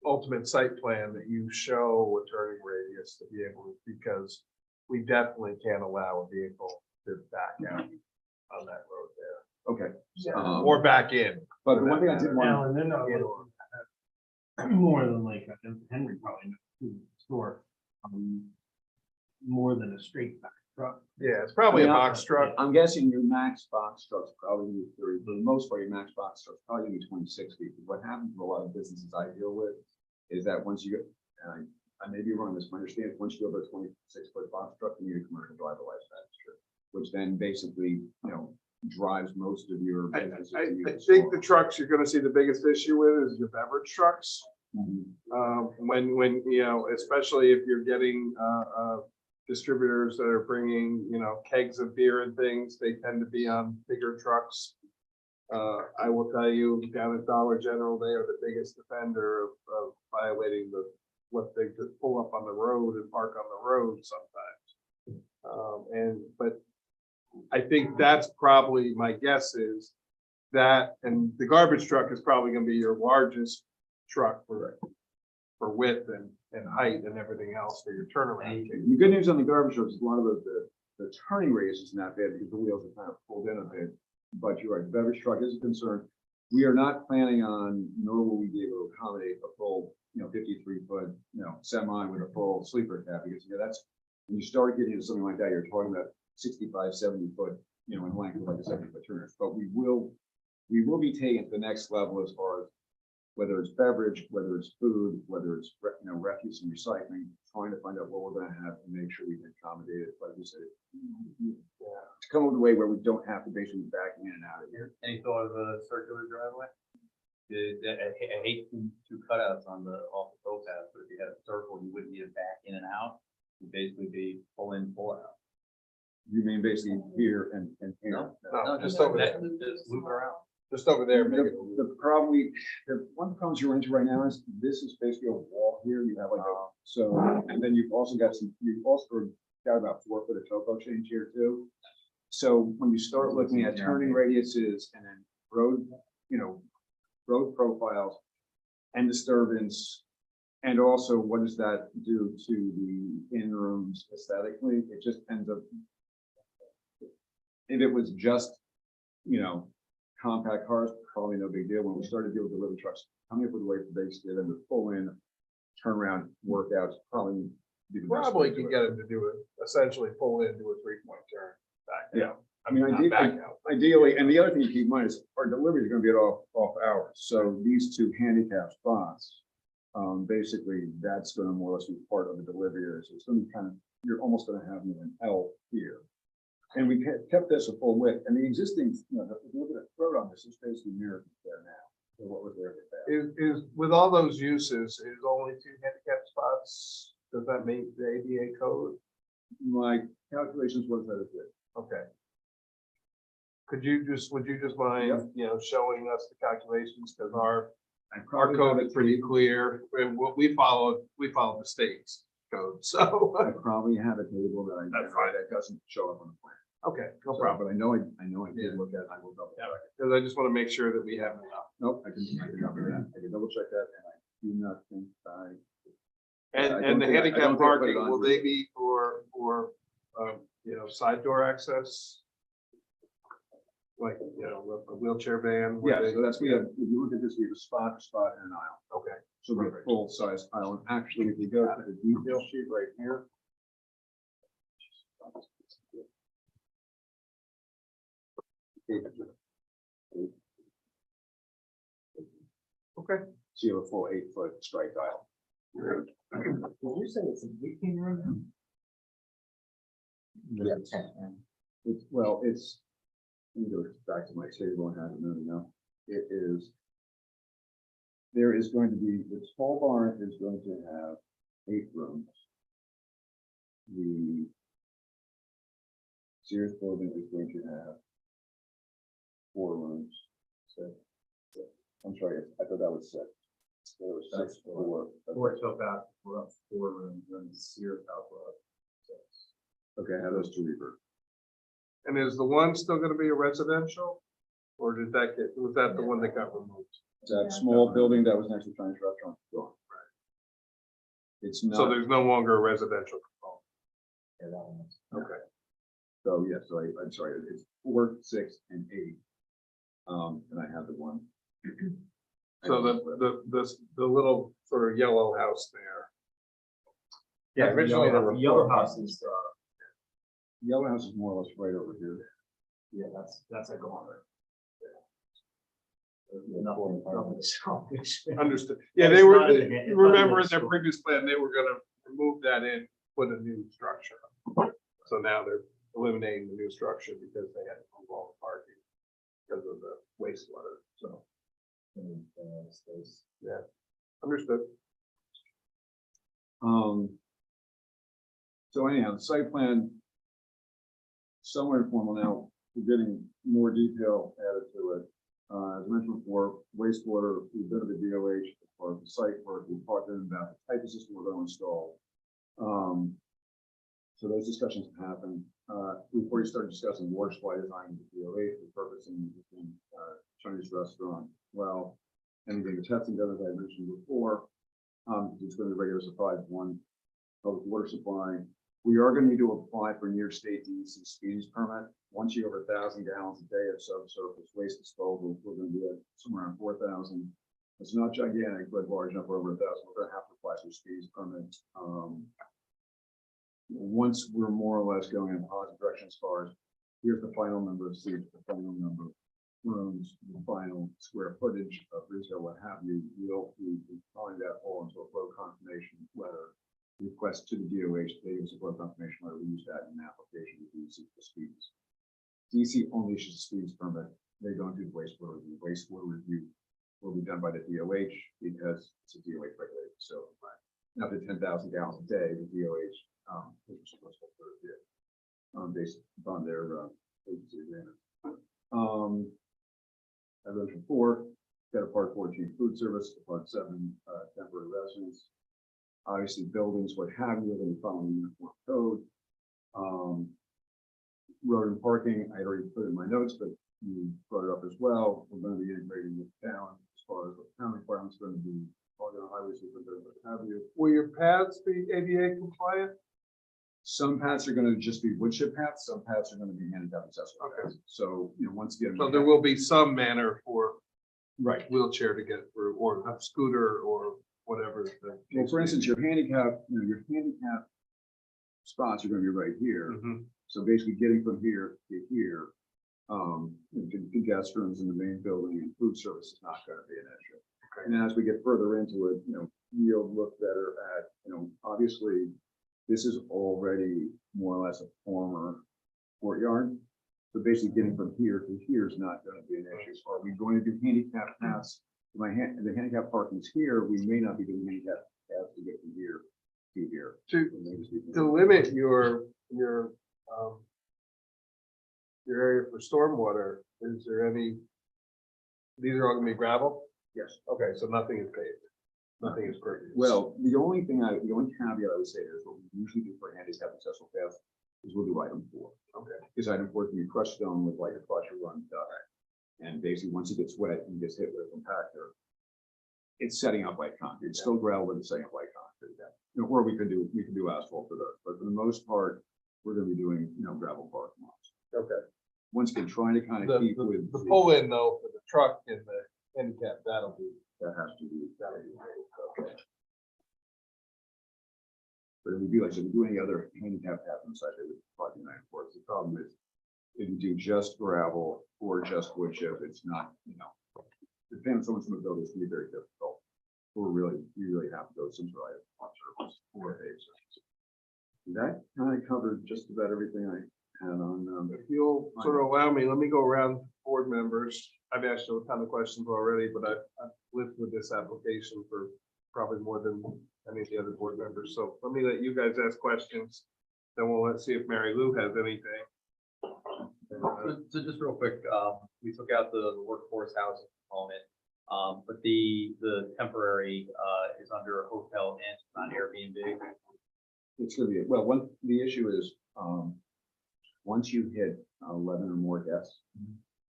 ultimate site plan that you show a turning radius to be able to, because we definitely can't allow a vehicle to back out on that road there. Okay. Or back in. But the one thing I did want. Now, and then I'll look at more than like Henry probably knows food store, more than a straight back truck. Yeah, it's probably a Yeah. box truck. I'm guessing your max box truck's probably gonna be 30, for the most part, your max box truck's probably gonna be 26 feet. What happens with a lot of businesses I deal with is that once you get, and I may be wrong, this, my understanding, is once you go to a 26-foot box truck, you need a commercial driver license, which then basically, drives most of your businesses. I think the trucks you're gonna see the biggest issue with is your beverage trucks. Mhm. When especially if you're getting distributors that are bringing kegs of beer and things, they tend to be on bigger trucks. I will tell you, down at Dollar General, they are the biggest offender of violating what they could pull up on the road and park on the road sometimes. But I think that's probably, my guess is that, and the garbage truck is probably gonna be your largest truck for width and height and everything else for your turnaround. And the good news on the garbage trucks is a lot of the turning radius is not bad because the wheels are kind of pulled in a bit. But you're right, the beverage truck is a concern. We are not planning on, nor will we be able to accommodate a full, 53-foot, semi with a full sleeper cab, because, that's, when you start getting into something like that, you're talking about 65, 70 foot, in length, like a 70-foot turners. But we will be taking it to the next level as far as whether it's beverage, whether it's food, whether it's, refuse and recycling, trying to find out what we're gonna have to make sure we can accommodate it, like we said, to come up with a way where we don't have to basically back in and out of here. Any thought of a circular driveway? I hate two cutouts on off the towpath, but if you had a circle, you wouldn't need it back in and out. You'd basically be pull in, pull out. You mean basically here and here? No, just over there. Just loop it around. Just over there, maybe. The problem one of the problems you're into right now is this is basically a wall here. You have and then you've also got got about 4 foot of topo change here too. So when you start looking at turning radiuses and then road profiles and disturbance, and also what does that do to the in-rooms aesthetically? It just ends up, if it was just, compact cars, probably no big deal. When we started dealing with delivery trucks, coming up with a way for base to them to pull in, turn around, workouts, probably. Be the best Probably way to could do get it. them to do it, essentially pull in, do a 3-point turn back. Yeah. I mean, Not back out. ideally, and the other thing to keep in mind is our delivery is going to be at off hours. So these 2 handicap spots, basically, that's going to more or less be part of the delivery area. So it's going to be you're almost going to have an L here. And we kept this a full width, and the existing, if you look at the road on this, it's basically mirrored there now. So what was there before? Is with all those uses, is only 2 handicap spots, does that meet the ADA code? My calculations was that it did. Okay. Would you just mind, showing us the calculations, because our code is pretty clear, and what we follow the state's code, so. I probably have a table that That's fine. that doesn't show up on the plan. Okay, no So, problem, but I know I Yeah. did look at it. I will double check. because I just want to make sure that we have enough. Nope, I can cover that. I can double check that, and I do not think I. And, I and don't the think I handicap put it parking, on will here. they be for, side door access? Like, a wheelchair van? Yeah, so that's, we have, if you look at this, we have a spot, and an aisle. Okay, So we have a Perfect. full size aisle. And actually, if you go to the detail sheet right here. okay. So you have a full 8-foot striped aisle. Did you say it's an 18 room? Yeah. It's, let me go back to my table and have it now. It is. There is going to be, the small barn is going to have 8 rooms. The Sears building is going to have 4 rooms. I'm sorry, I thought that was 6. There was 6 for. Towpath, we're up 4 rooms, and Sears house, we're up 6. Okay, I have those 2 revert. And is the one still gonna be a residential? Or was that the one that got removed? That small building that was next to Chinese restaurant. Gone. It's not. So there's no longer a residential component. Okay, So, yeah, so I'm sorry, it's 4, 6, and 8. And I have the one. so the little sort of yellow house there. Yeah, originally there were Yellow 4 House houses. Yellow house is more or less right over here. Yeah, that's a goner. Understood. Yeah, It's they were, not in the- it's you not in remember the in their scope. previous plan, they were gonna remove that in, put a new structure. So now they're eliminating the new structure because they had to move all the parking because of the wastewater, so. Yeah, understood. So anyhow, the site plan, somewhat informal now, we're getting more detail added to it. As I mentioned before, wastewater, we've been to the DOH as part of the site work, we've talked to them about the type of system we're going to install. So those discussions have happened. We've already started discussing water supply design with the DOH, repurposing Chinese restaurant, well, anything, the testing done, as I mentioned before, it's going to be regular supplies, one, public water supply. We are going to need to apply for New York State DEC speeds permit. Once you over 1,000 gallons a day of subsurface waste disposal, we're going to be at somewhere around 4,000. It's not gigantic, but large enough for over 1,000. We're going to have to apply for speeds permit. Once we're more or less going in a positive direction as far as here's the final number of seats, the final number of rooms, the final square footage of retail, what have you, we'll be calling that all into a flow confirmation letter. Request to the DOH, they use a flow confirmation letter, we use that in an application to DEC for speeds. DEC only issues a speeds permit, they don't do wastewater review. Wastewater review will be done by the DOH because it's a DOH regulated, so up to 10,000 gallons a day, the DOH is responsible for review, based upon their agency agreement. I mentioned 4, got a part 14 food service, a part 7 temporary residence. Obviously, buildings, what have you, they're following the uniform code. Road and parking, I already put in my notes, but you brought it up as well. We're going to be integrating with town as far as what town requirements are going to be, all the highway superintendent, what have you. Will your paths be ADA compliant? Some paths are going to just be wood chip paths, some paths are going to be handicap accessible. Okay. paths. So, once again. So there will be some manner for Right. wheelchair to get through, or a scooter, or whatever. Well, for instance, your handicap, your handicap spots are going to be right here. Mhm. So basically getting from here to here, the guest rooms in the main building and food service is not going to be an issue. Okay. And as we get further into it, yield look better at, obviously, this is already more or less a former courtyard. So basically getting from here to here is not going to be an issue. Are we going to do handicap paths? The handicap parking's here, we may not be doing handicap paths to get from here to here. To limit your area for stormwater, is there any? These are all gonna be gravel? Yes. Okay, so nothing is paved. Nothing is pervious. Well, the only caveat I would say is what we usually do for handicap accessible paths is we'll do item 4. Okay. Because item 4 can be crushed stone with like a crusher run duct. And basically, once it gets wet and gets hit with a compactor, it's setting up like concrete. It's still gravel, but it's setting up like concrete. Or we could do asphalt for those, but for the most part, we're gonna be doing, gravel parking lots. Okay. Once again, trying to kind The, of keep the, with. the pull-in though, for the truck and the handicap, that'll be. That has to be. Okay. But if we do, like, if we do any other handicap path on the site, they would probably be 9 for us. The problem is, if you do just gravel or just wood chip, it's not, depending on someone's going to build, it's going to be very difficult. We really have to go some sort of surface or paved surface. That kind of covered just about everything I had on. If you'll sort of allow me, let me go around board members. I've asked you a ton of questions already, but I've lived with this application for probably more than any of the other board members. So let me let you guys ask questions. Then let's see if Mary Lou has anything. So just real quick, we took out the workforce housing component, but the temporary is under a hotel and not Airbnb. It's going to be, well, the issue is, once you hit 11 or more guests,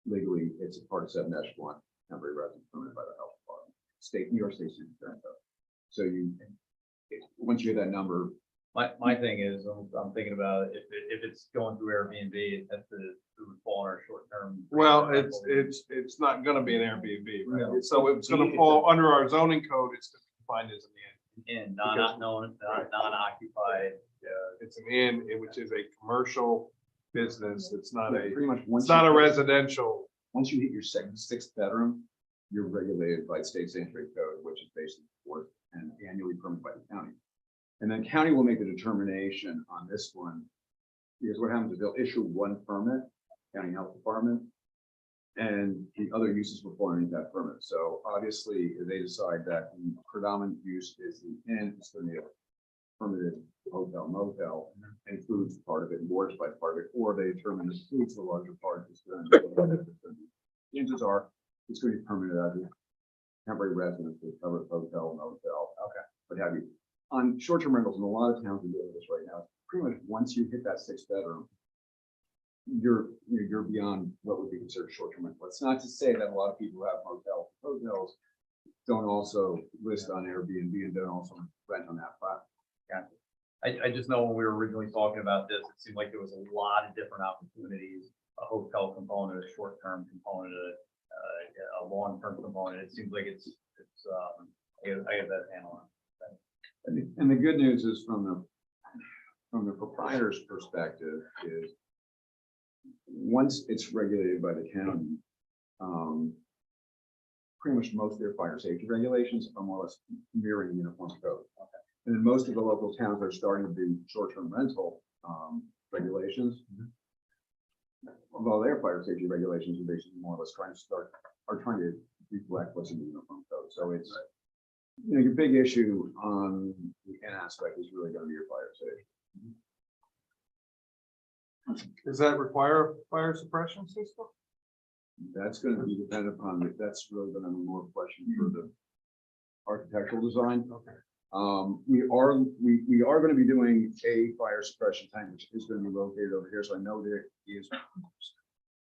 legally, it's a part of 7-1, temporary residence permitted by the health department, New York State Superintendent. So once you hit that number. My thing is, I'm thinking about if it's going through Airbnb, it has to fall on our short term. Well, it's not gonna be an Airbnb, right? So it's gonna fall under our zoning code. It's defined as an inn. In non-occupied. It's an inn, which is a commercial business. It's not a, Pretty much once. it's not a you- residential. Once you hit your sixth bedroom, you're regulated by state sanitary code, which is basically fourth and annually permitted by the county. And then county will make the determination on this one, because what happens is they'll issue one permit, county health department, and the other uses will fall underneath that permit. So obviously, if they decide that the predominant use is the inn, it's going to be a permitted hotel motel, and food's part of it, and water's by part of it, or they determine the food's the larger part. Chances are, it's going to be permitted as a temporary residence with covered hotel, motel. Okay. What have you. On short-term rentals, and a lot of towns are doing this right now, pretty much once you hit that 6th bedroom, you're beyond what would be considered short-term rental. It's not to say that a lot of people who have hotels don't also list on Airbnb and don't also rent on that platform. I just know when we were originally talking about this, it seemed like there was a lot of different opportunities, a hotel component, a short-term component, a long-term component. It seems like I have that handle on. And the good news is from the proprietor's perspective is once it's regulated by the county, pretty much most of their fire safety regulations are more or less mirroring the uniform code. And then most of the local towns are starting to do short-term rental regulations. Although their fire safety regulations are basically more or less trying to reflect what's in the uniform code. So it's, your big issue on the N aspect is really going to be your fire safety. Does that require a fire suppression system? That's going to be dependent upon, that's really going to be more question for the architectural design. Okay. We are going to be doing a fire suppression tank, which is going to be located over here. So I know that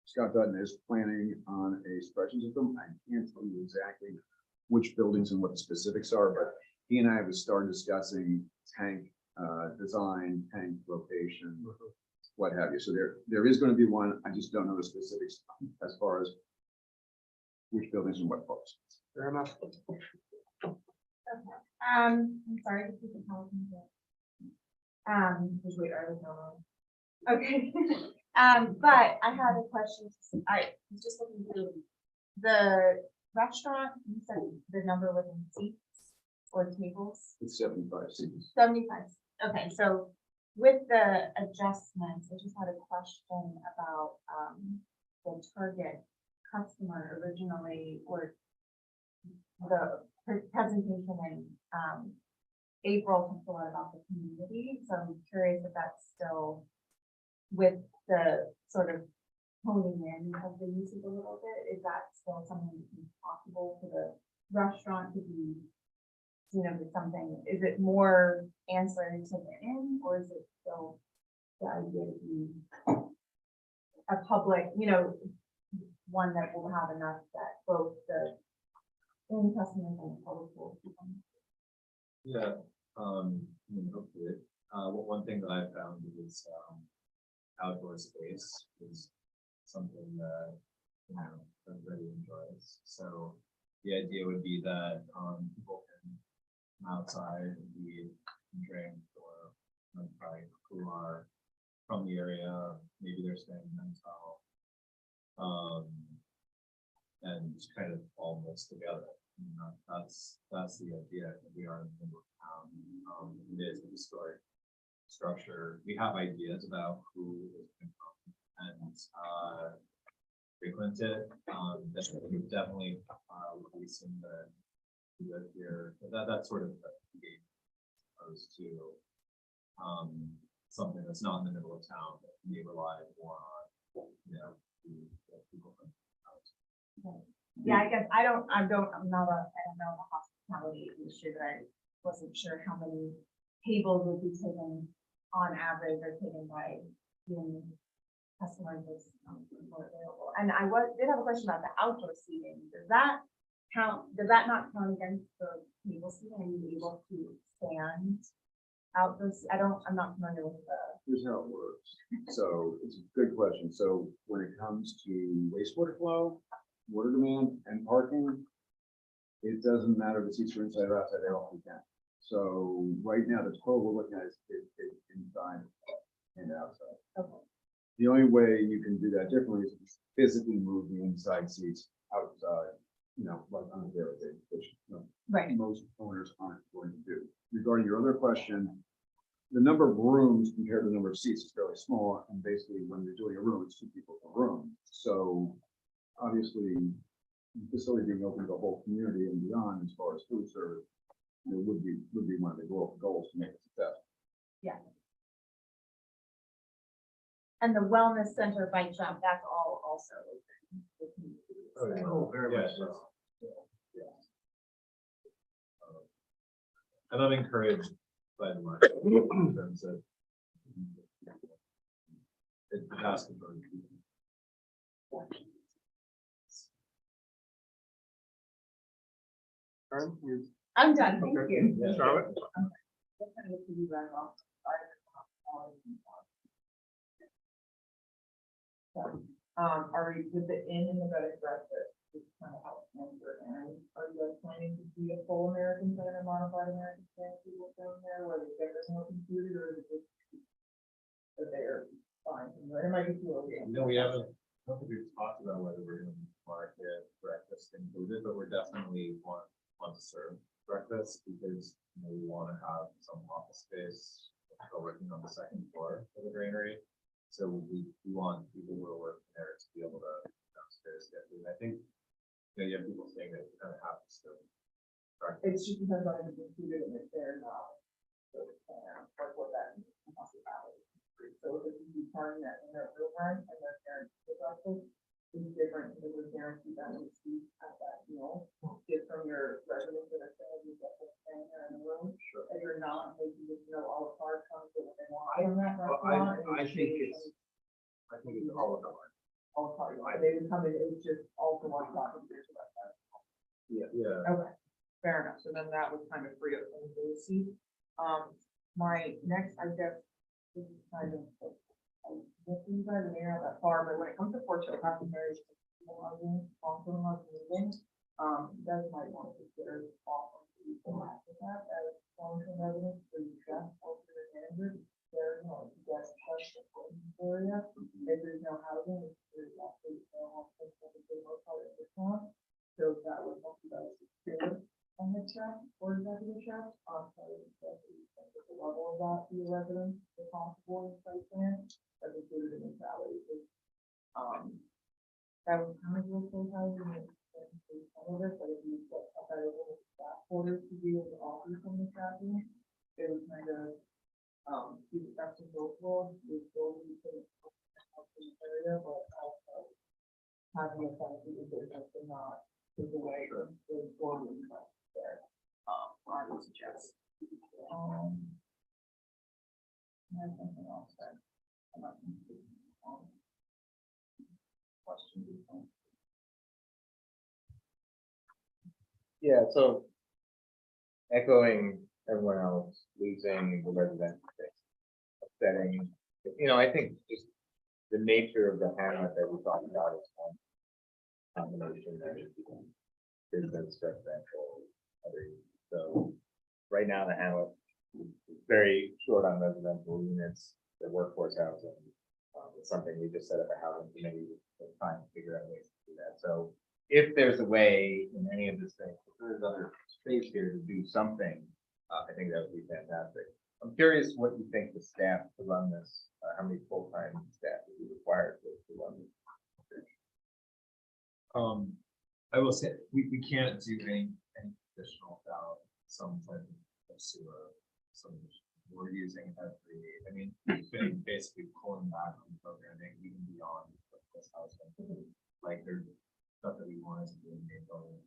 Scott Dutton is planning on a suppression system. I can't tell you exactly which buildings and what the specifics are, but he and I have started discussing tank design, tank location, what have you. So there is going to be one. I just don't know the specifics as far as which buildings and what parts. Fair enough. I'm sorry to keep it talking. Just wait, I was on. Okay. But I had a question. I was just looking through the restaurant. You said the number within seats or tables. It's 75 seats. 75. Okay, so with the adjustments, I just had a question about the target customer originally, or the presentation in April talked a lot about the community. So I'm curious if that's still with the sort of honing in of the usage a little bit. Is that still something that's possible for the restaurant to be, with something? Is it more ancillary to the inn, or is it still the idea to be a public, one that will have enough that both the inn customers and the public will become? Yeah, hopefully, one thing that I found is, outdoor space is something that, everybody enjoys. So the idea would be that, people can come outside and eat and drink, or like who are from the area, maybe they're staying in a hotel. And just kind of all mixed together. That's the idea. We are in the middle of town. It is a historic structure. We have ideas about who is going to come and frequent it. Definitely releasing the live here. That's sort of the game opposed to something that's not in the middle of town that may rely more on the people from out. Yeah, I guess I don't know the hospitality industry, but I wasn't sure how many tables would be taken on average or taken by customers as more available. And I did have a question about the outdoor seating. Does that not count against the table seating? Are you able to stand outdoor? I'm not familiar with the. Here's how it works. So it's a good question. So when it comes to wastewater flow, water demand, and parking, it doesn't matter if the seats are inside or outside, they all can. So right now, the total we're looking at is inside and outside. Okay. The only way you can do that differently is physically move the inside seats outside, like on a daily basis, which Right. most owners aren't going to do. Regarding your other question, the number of rooms compared to the number of seats is fairly small, and basically when you're doing a room, it's 2 people per room. So obviously, the facility being open to the whole community and beyond as far as food service, would be one of the goals to make it successful. Yeah. And the wellness center bike shop, that's all also open. Oh, very much so. And I'm encouraged by the market in terms of It's asking for. Karen, you- I'm done, thank Okay. you. Charlotte? What kind of food you run off? Are we with the inn and the bed and breakfast? Just kind of how it's answered, and are you guys planning to be a full American plan or modified American plan people down there, where the vendors more included, or is it just that they're fine? It might be too early. No, we haven't, I don't think we've talked about whether we're gonna market breakfast included, but we're definitely want to serve breakfast because, you know, we wanna have some office space. We're working on the second floor of the granary, so we want people who are working there to be able to downstairs get food. I think, you know, you have people saying that you kind of have to still. It's just because I haven't included in it there now. So, like what that means. So if you turn that in their real rent and their guaranteed breakfast is different because we're guaranteed that we see at that meal. Get from your residents that are saying you get this thing there in the room. Sure. And you're not making this, you know, all the card comes with what they want from that Well, restaurant. I think it's all of them. All card, they would come in, it's just all for one property. There's about that. Yeah. Okay, fair enough. So then that would kind of free up some of those seats. My next, I guess, this is kind of, you guys are not that far, but when it comes to Portugal, having marriage, housing, long-term housing, living, you guys might want to consider offering people after that as long-term residents for you guys, or for your manager. There, you know, you guys question area, if there's no housing, there's actually no home, part of this one. So that would help you guys secure on the check or executive check, so the level of that to your residents, the possible in site plan, that's included in the salary. That was kind of what those housing and some of it, but if you put a better little staff quarters to be able to offer from the staffing, it was kind of, keep it back to both worlds, we still need to help in the area, but also having a benefit of business and not take away from the forward there. I would suggest. I have something else that I'm not going to. Question. Yeah, so echoing everyone else, losing the residential space, upsetting, you know, I think just the nature of the hamlet that we talked about is one combination that is business, residential, other use. So right now the hamlet is very short on residential units, the workforce housing. It's something we just set up a housing committee to try and figure out ways to do that. So if there's a way in any of this thing, if there's other space here to do something, I think that would be fantastic. I'm curious what you think the staff to run this, how many full-time staff would be required to run this? I will say, we can't do any additional without some type of sewer, some, we're using every, I mean, we've been basically pulling back on programming even beyond this house. Like there's stuff that we wanted to do in the building.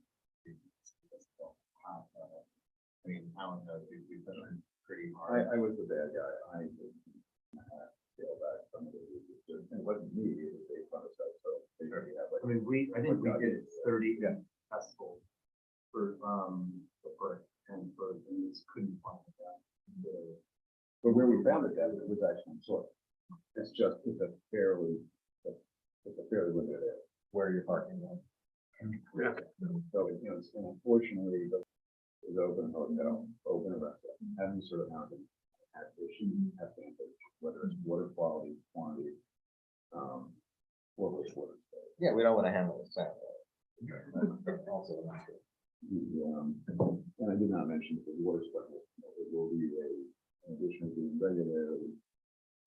I mean, Alan knows we've been pretty hard. I was the bad guy. I feel back some of it. It wasn't me, it was based on the site, so they already have like. I mean, I think we did 30 decibels for, and we just couldn't find that. But where we found it, that it was actually soil. It's just, it's a fairly limited area. Where you're parking on? Yeah. So, you know, it's unfortunately, it's open hotel, open restaurant, having sort of housing advantage, whether it's water quality, quantity, or which water. Yeah, we don't want to handle the sound. Also, And I did not mention the water special, it will be an addition being regularly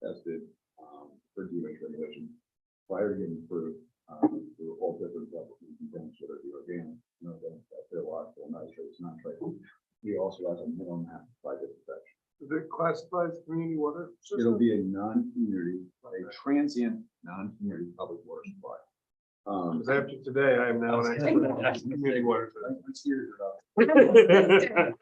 tested, for DOH regulation prior to getting approved, through all different levels, whether it be organic, biological, nitrates, nitrates. We also have a minimum have by disinfection. Is it classified as community water It'll system? be a non-community, a transient, non-community public water supply. Because after today, I am now an expert on community water. Let's hear it up. system.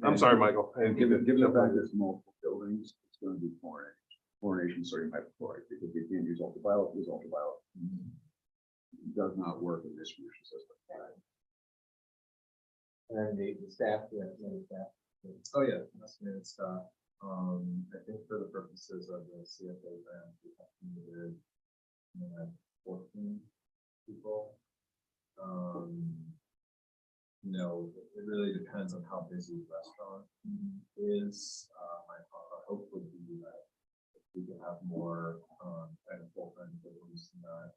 I'm sorry, Michael. I didn't Given, mean to given the jump fact in. there's multiple buildings, it's gonna be fluorination sodium hypochlorite, because we can't use ultraviolet, because ultraviolet does not work in distribution system. And the staff, yeah, the staff. Oh, yeah, estimated stuff. I think for the purposes of the CFA grant, we have needed, 14 people. It really depends on how busy the restaurant is. My hope would be that if we can have more, kind of full-time employees than that.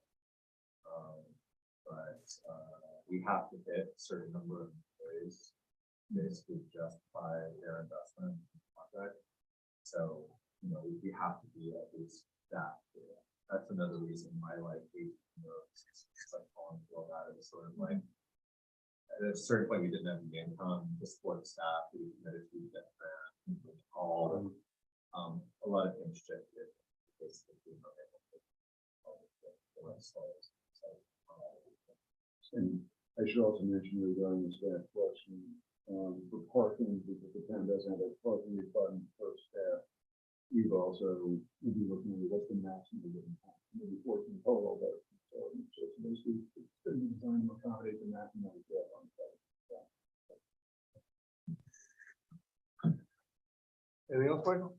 But we have to hit a certain number of employees, basically justify their investment in the project. So, we have to be at least that. That's another reason why like it's like volunteer that is sort of like at a certain point we didn't have the income to support staff, we committed to get that all a lot of things shifted. Basically, we were able to the rest of it. And I should also mention regarding the staff question, for parking, because the town doesn't have a parking requirement for staff. We've also, we'll be looking at what's the maximum we can have, maybe 14 total, but so it's basically, it's going to be designed to accommodate the maximum we get on site. Anything else, Michael?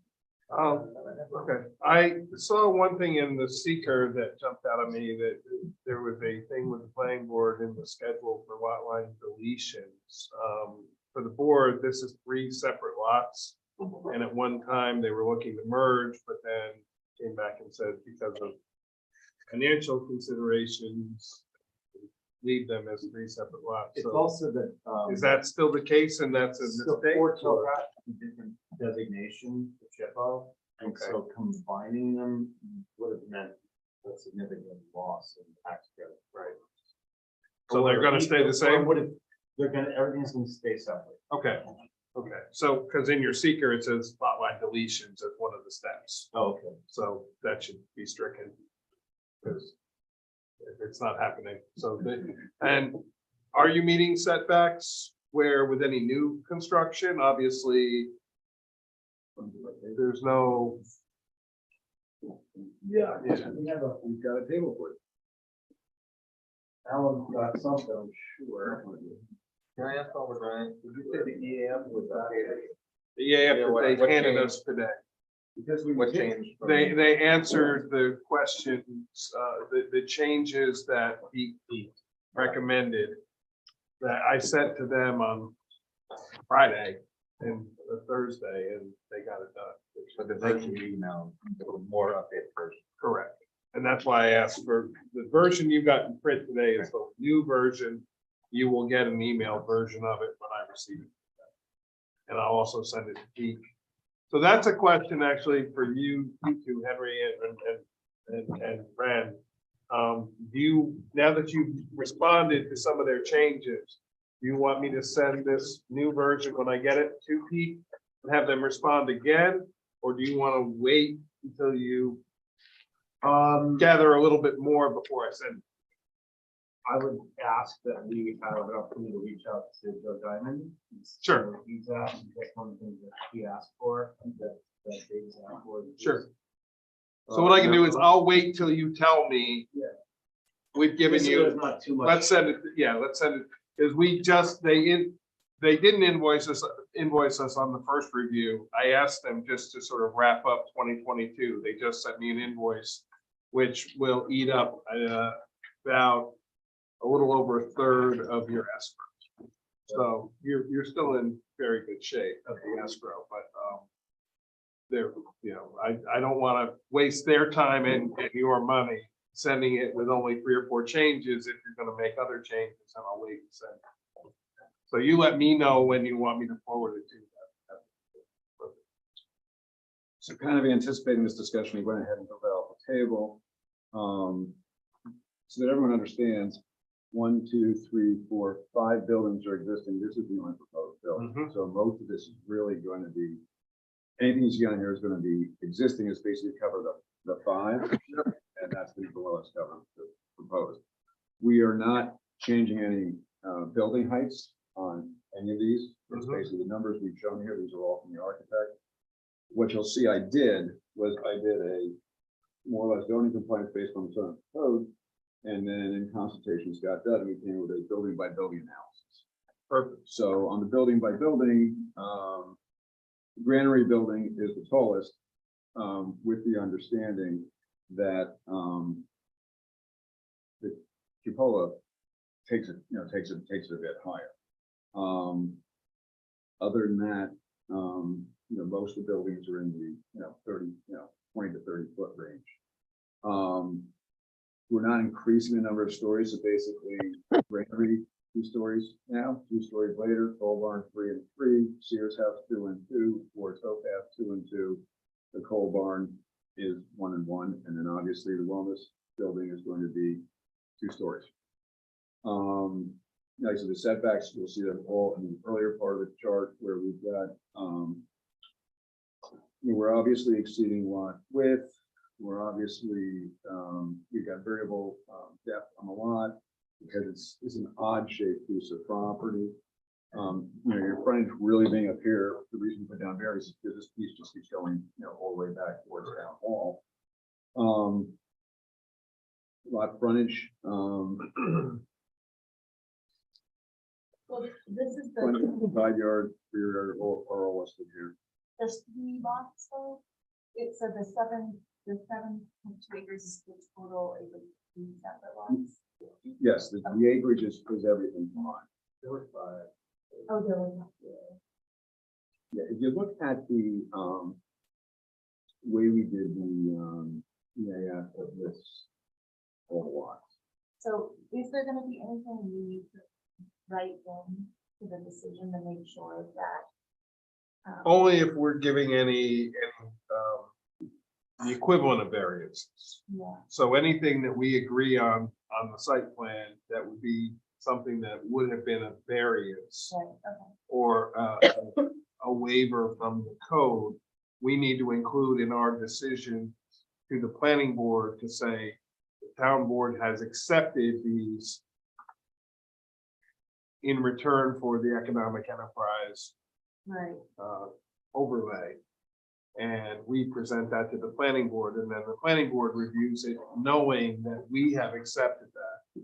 Okay, I saw one thing in the seeker that jumped out at me, that there was a thing with the planning board in the schedule for lot line deletions. For the board, this is 3 separate lots. And at one time, they were looking to merge, but then came back and said because of financial considerations, leave them as 3 separate lots. It's So also that. is that still the case, and that's a mistake? Fort Tillcott has a different designation for SHPO, and Okay. so combining them would have meant a significant loss in tax credit. Right. So they're gonna stay the same? Everything's gonna stay separate. Okay, okay, so, because in your seeker, it says lot line deletions as one of the steps, Okay. so that should be stricken. Because if it's not happening, so, and are you meeting setbacks where with any new construction, obviously, there's no. Yeah, Yeah. We've got a table for it. Alan got something, I'm sure. Can I ask over, Brian, did you say the EAM was updated? Yeah, Yeah, what- they what handed changed? us today. Because we. What changed? from- They answered the questions, the changes that he recommended that I sent to them on Friday and Thursday, and they got it done. But the version you emailed, the more updated version. Correct. And that's why I asked for the version you got in print today is the new version. You will get an email version of it when I receive it. And I'll also send it to Pete. So that's a question actually for you two, Henry and Fran. Do you, now that you've responded to some of their changes, do you want me to send this new version when I get it to Pete and have them respond again? Or do you want to wait until you gather a little bit more before I send? I would ask that we have an opportunity to reach out to Joe Diamond. Sure. He's asked, that's one of the things that he asked for, that Dave's asked for. Sure. So what I can do is I'll wait till you tell me. Yeah. We've given This you. is not too much. Let's send it, yeah, let's send it, because we just, they didn't invoice us on the first review. I asked them just to sort of wrap up 2022. They just sent me an invoice, which will eat up about a little over a third of your escrow. So you're still in very good shape of the escrow, but there, I don't want to waste their time and your money sending it with only 3 or 4 changes. If you're going to make other changes, and I'll wait and send it. So you let me know when you want me to forward it to them. So kind of anticipating this discussion, we went ahead and developed a table. So that everyone understands, 1, 2, 3, 4, 5 buildings are existing. This is the only proposed building. Mhm. So most of this is really going to be, anything you see on here is going to be existing, is basically cover the 5. And that's going to be the lowest cover proposed. We are not changing any building heights on any of these. It's Mhm. basically the numbers we've shown here. These are all from the architect. What you'll see I did was I did a more or less zoning compliance based on the zoning code. And then in consultation with Scott Dutton, we came with a building by building analysis. Perfect. So on the building by building, Granary building is the tallest, with the understanding that, the cupola takes it, takes it a bit higher. Other than that, most of the buildings are in the, 30, 20 to 30 foot range. We're not increasing the number of stories, so basically, Granary, 2 stories now, 2 stories later, Coal Barn 3 and 3, Sears House 2 and 2, Ford Towpath 2 and 2. The Coal Barn is 1 and 1, and then obviously the Wellness Building is going to be 2 stories. Like so the setbacks, you'll see them all in the earlier part of the chart where we've got, we're obviously exceeding lot width. We're obviously, we've got variable depth on the lot because it's an odd shaped piece of property. Your frontage really being up here, the reason we put down variance is because this piece just keeps going, all the way back towards town hall. Lot frontage, Well, this is side yard, rear yard, are all listed here. there's 3 lots though. It said the 7.2 acres is the total, it would be separate lots. Yes, the acreage is everything fine. Oh, there was. Yeah, if you look at the way we did the EAF of this whole lot. So is there gonna be anything we need to write in to the decision to make sure that? Only if we're giving any the equivalent of variances. Yeah, So anything that we agree on the site plan, that would be something that would have been a variance right, okay, or a waiver from the code, we need to include in our decision to the planning board to say, the town board has accepted these in return for the economic enterprise right, overlay. And we present that to the planning board, and then the planning board reviews it, knowing that we have accepted that.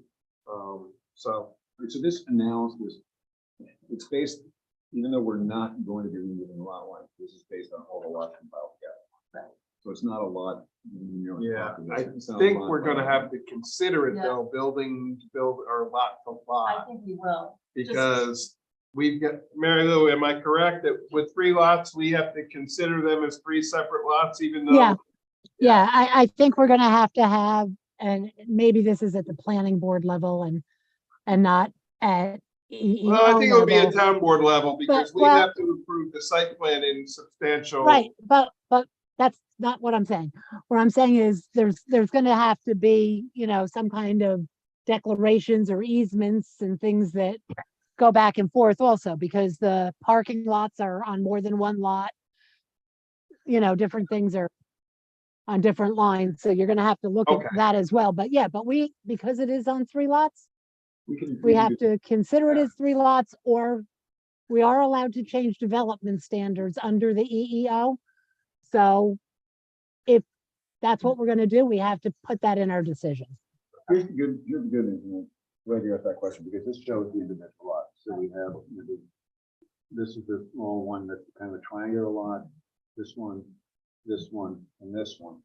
So So this analysis, it's based, even though we're not going to be removing a lot line, this is based on all the lots compiled together. So it's not a lot. yeah, I think we're gonna have to consider it though, build or lot to I lot, think we will. because we've got, Mary Lou, am I correct that with 3 lots, we have to consider them as 3 separate lots, even though? Yeah. Yeah, I think we're gonna have to have, and maybe this is at the planning board level and not at EEO Well, I think it would be at level. town board level, because we well- have to approve the site plan in substantial. Right, but that's not what I'm saying. What I'm saying is there's gonna have to be, some kind of declarations or easements and things that go back and forth also, because the parking lots are on more than one lot. Different things are on different lines, so you're gonna have to look Okay. at that as well. But yeah, because it is on 3 lots, we can have to consider it as 3 lots, or we are allowed to change development standards under the EEO. So if that's what we're gonna do, we have to put that in our decision. Here's the good news, and I'm glad you asked that question, because this shows the individual lots. So we have, this is the small one that's kind of a triangular lot, this one, and this one.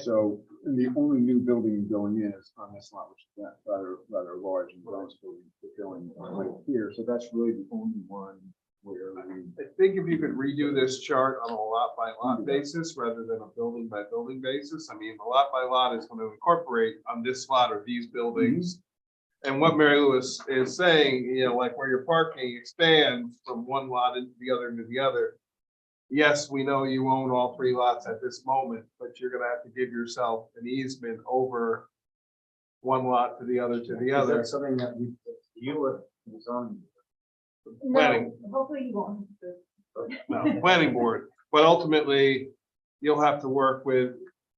So, and the only new building going in is on this lot, which is rather large and relatively going right here. So that's really the only one where we. I think if you could redo this chart on a lot by lot basis rather than a building by building basis, I mean, the lot by lot is going to incorporate on this lot or these buildings. And what Mary Lewis is saying, like where your parking expands from one lot into the other. Yes, we know you own all 3 lots at this moment, but you're gonna have to give yourself an easement over one lot to the other to the other. That's something that you were on. Planning. No, hopefully you won't. No, planning board, but ultimately, you'll have to work with,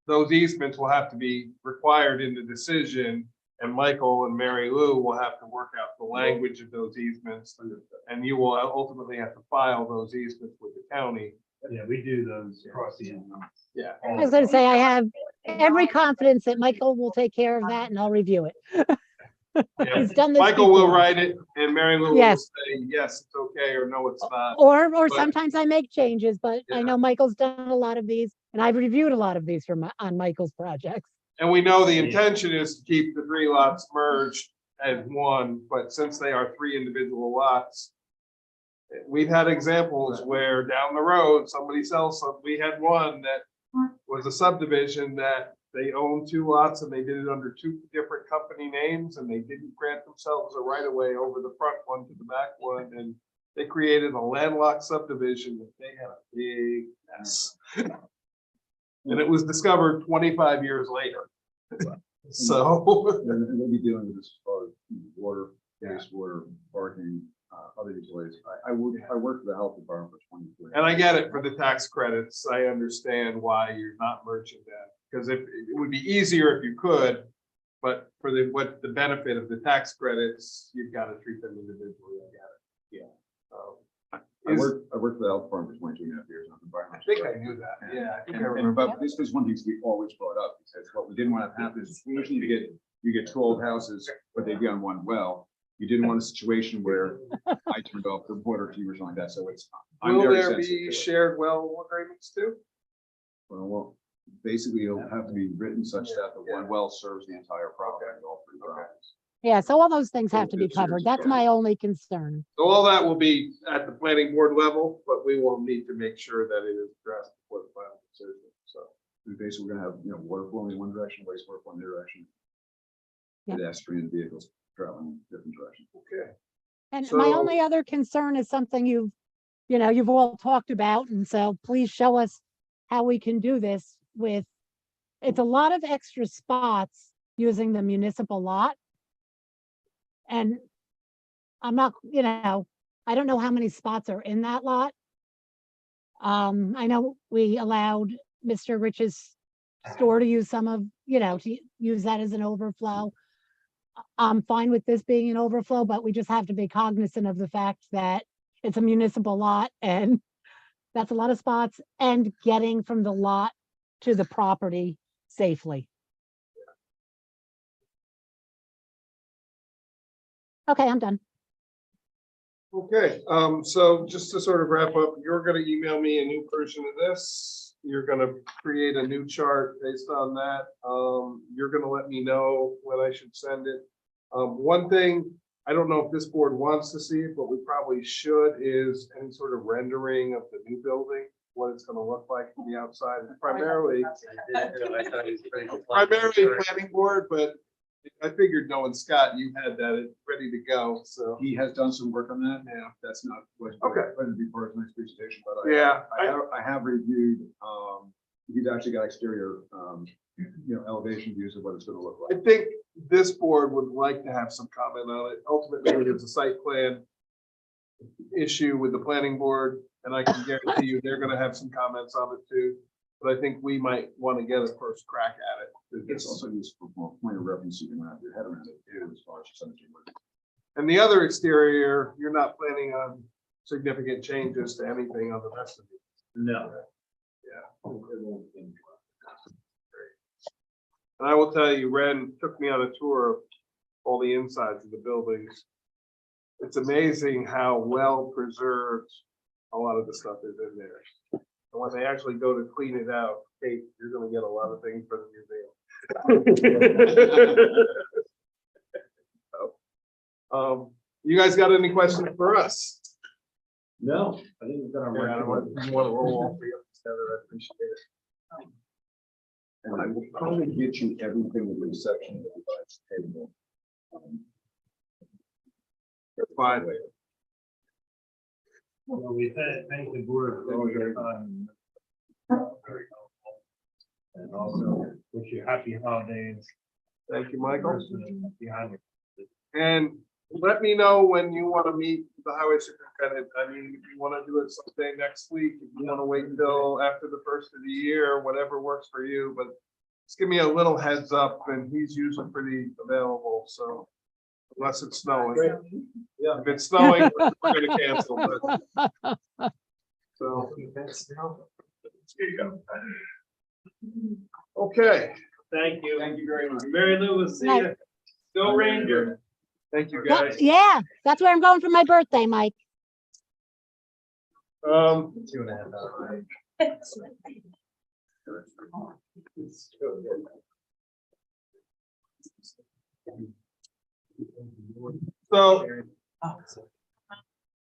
those easements will have to be required in the decision. And Michael and Mary Lou will have to work out the language of those easements, and you will ultimately have to file those easements with the county. Yeah, we do those across the end. Yeah. I was gonna say, I have every confidence that Michael will take care of that and I'll review it. Yeah. He's done this Michael will before. write it, and Mary Lou will Yes. say, yes, it's okay, or no, it's not. Or But- sometimes I make changes, but I Yeah. know Michael's done a lot of these and I've reviewed a lot of these on Michael's projects. And we know the intention is to keep the 3 lots merged as one, but since they are 3 individual lots, we've had examples where down the road, somebody sells some, we had one that was a subdivision that they owned 2 lots and they did it under 2 different company names, and they didn't grant themselves a right of way over the front one to the back one, and they created a landlocked subdivision that they had a big mess. And it was discovered 25 years later. So, And we'll be dealing with this as far as water, wastewater, parking, other utilities. I worked for the health department for 23 years. and I get it for the tax credits. I understand why you're not merging that. Because if, it would be easier if you could, but for the benefit of the tax credits, you've got to treat them individually. I get it. Yeah. I worked for the health department for 22 and a half years. I think I knew that. Yeah, I think I remember. But this was one thing we always brought up, because what we didn't want to happen is usually you get 2 old houses, but they'd be on one well. You didn't want a situation where I turned off the water heater or something like that, so it's. I'm Will very there sensitive be to it. shared well agreements too? Well, basically, it'll have to be written such that the one well serves the entire property, all 3 properties. Yeah, so all those things have to be It's serious, covered. That's yeah. my only concern. So all that will be at the planning board level, but we will need to make sure that it is addressed before the final decision. So. We basically gonna have, water flowing in one direction, wastewater flowing in the other direction. Yeah. Pedestrian vehicles traveling different directions. Okay. And my So- only other concern is something you've all talked about, and so please show us how we can do this with, it's a lot of extra spots using the municipal lot. And I'm not, I don't know how many spots are in that lot. I know we allowed Mr. Rich's store to use some of, to use that as an overflow. I'm fine with this being an overflow, but we just have to be cognizant of the fact that it's a municipal lot and that's a lot of spots, and getting from the lot to the property safely. Okay, I'm done. Okay, so just to sort of wrap up, you're gonna email me a new version of this. You're gonna create a new chart based on that. You're gonna let me know when I should send it. One thing, I don't know if this board wants to see it, but we probably should, is any sort of rendering of the new building, what it's gonna look like from the outside, primarily planning board, but I figured knowing Scott, you had that ready to go, so. He has done some work on that. Yeah. That's not what. Okay. Going to be part of my presentation, but Yeah, I have reviewed, he's actually got exterior, elevation views of what it's gonna look I like. think this board would like to have some comment on it. Ultimately, it's a site plan issue with the planning board, and I can guarantee you they're gonna have some comments on it too. But I think we might want to get a first crack at it. It's also useful for point of reference, you can wrap your head around it too, as far as cemetery work. And the other exterior, you're not planning on significant changes to anything on the rest of it. No. Yeah. And I will tell you, Ren took me on a tour of all the insides of the buildings. It's amazing how well preserved a lot of the stuff is in there. And when they actually go to clean it out, Kate, you're gonna get a lot of things for the museum. You guys got any questions for us? No, I think we've got our Yeah, I work. want to roll all three up together. I appreciate it. And I will probably get you everything with the exception of the device table. That's fine. Well, we thank the board for your time. Very helpful. And also wish you happy holidays. Thank you, Michael. Behind it. And let me know when you want to meet the highway superintendent. I mean, if you want to do it someday next week, if you want to wait until after the first of the year, whatever works for you, but just give me a little heads up, and he's usually pretty available, so unless it's snowing. Yeah, if it's snowing, we're gonna cancel, but. So. There you go. Okay, Thank you. Thank you very much. Mary Lou, we'll see you. Go Ranger. thank you, Yeah, guys. yeah, that's where I'm going for my birthday, Mike. 2.5 hours. So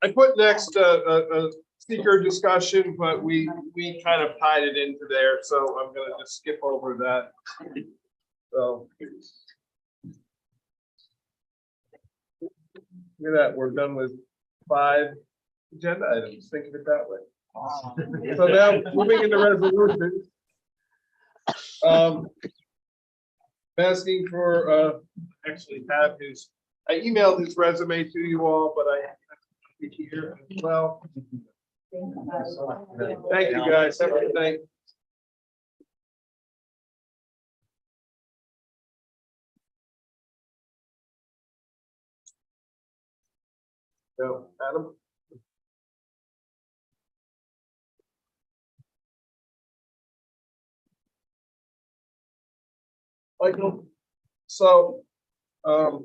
I put next a speaker discussion, but we kind of tied it into there, so I'm gonna just skip over that. So. Look at that, we're done with 5 agenda items, think of it that way. So now, moving into resolutions. Asking for, actually have his, I emailed his resume to you all, but I have it here as well. Thank you, guys, have a good night. So, Adam? Michael, so, so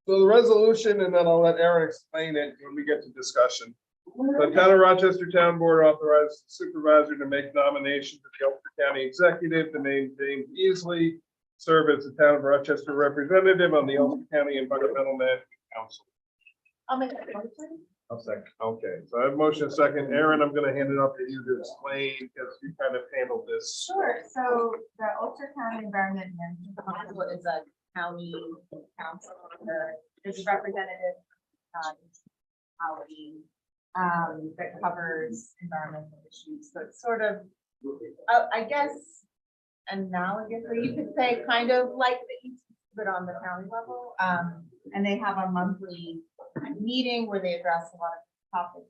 the resolution, and then I'll let Aaron explain it when we get to discussion. The Town of Rochester Town Board authorized the supervisor to make nominations to the Ulster County Executive to name James Easley serve as the Town of Rochester representative on the Ulster County Environmental Management Council. I'll make that motion. I'll second. Okay, so I have motion second. Aaron, I'm gonna hand it up to you to explain, because you kind of handled this. Sure, so the Ulster County Environment Management Council is a county council, there's a representative, county, that covers environmental issues, so it's sort of, I guess, analogously, you could say kind of like the East, but on the county level, and they have a monthly meeting where they address a lot of topics,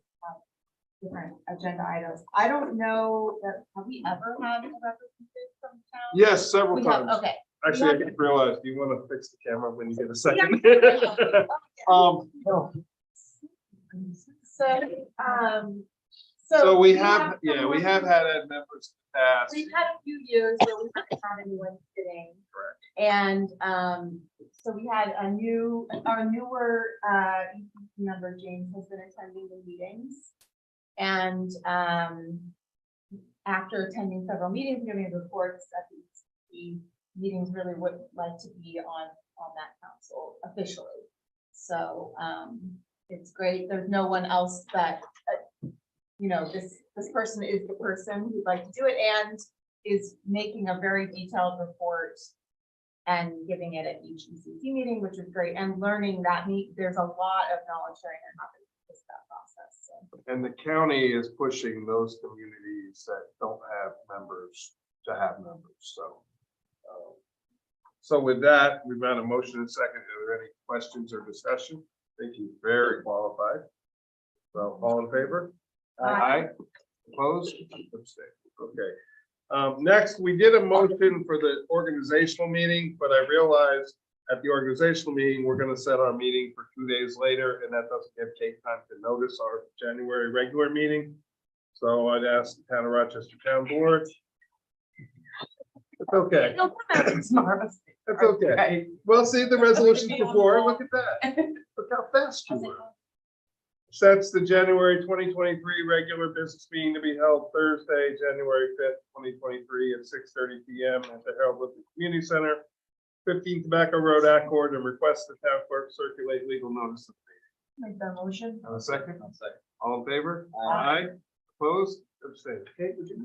different agenda items. I don't know that, have we ever had a representative from town? Yes, several We have, times. okay. Actually, I just realized, do you want to fix the camera when you get a second? So we have, yeah, we have had members in the past. We've had a few years where we haven't had anyone sitting. Correct. And so we had our newer EPC member, James, has been attending the meetings. And after attending several meetings, giving reports at the meetings, really would like to be on that council officially. So it's great. There's no one else that, you know, this person is the person who'd like to do it and is making a very detailed report and giving it at each ECC meeting, which is great. And learning that there's a lot of knowledge sharing that happens in that process. So. And the county is pushing those communities that don't have members to have members, so. So with that, we've had a motion and second. Are there any questions or discussion? Thank you, very qualified. So all in favor? Aye. Opposed? Abstained. Okay. Next, we did a motion for the organizational meeting, but I realized at the organizational meeting, we're gonna set our meeting for 2 days later, and that doesn't give Kate time to notice our January regular meeting. So I'd ask the Town of Rochester Town Board. It's okay. You'll come back tomorrow. It's okay. Well, see the resolutions before. Look at that. Look how fast you were. Sets the January 2023 regular business meeting to be held Thursday, January 5th, 2023 at 6:30 p.m. at the Harold Woodley Community Center, 15 Tobacco Road, Accord, and request the town clerk circulate legal notice of the Make that motion. meeting. Have a second? I'll second. All in favor? Aye. Opposed? Abstained. Kate, would you?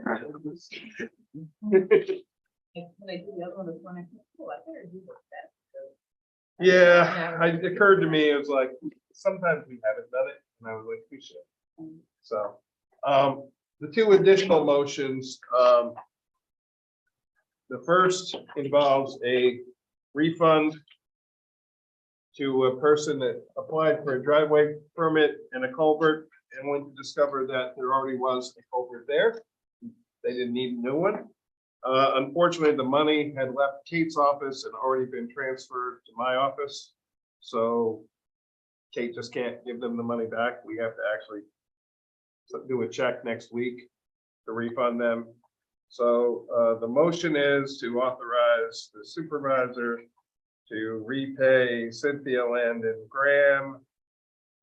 Yeah, it occurred to me, it was like, sometimes we haven't done it, and I was like, we should. So, the two additional motions, the first involves a refund to a person that applied for a driveway permit and a culvert, and went to discover that there already was a culvert there. They didn't need a new one. Unfortunately, the money had left Kate's office and already been transferred to my office. So Kate just can't give them the money back. We have to actually do a check next week to refund them. So the motion is to authorize the supervisor to repay Cynthia Landon Graham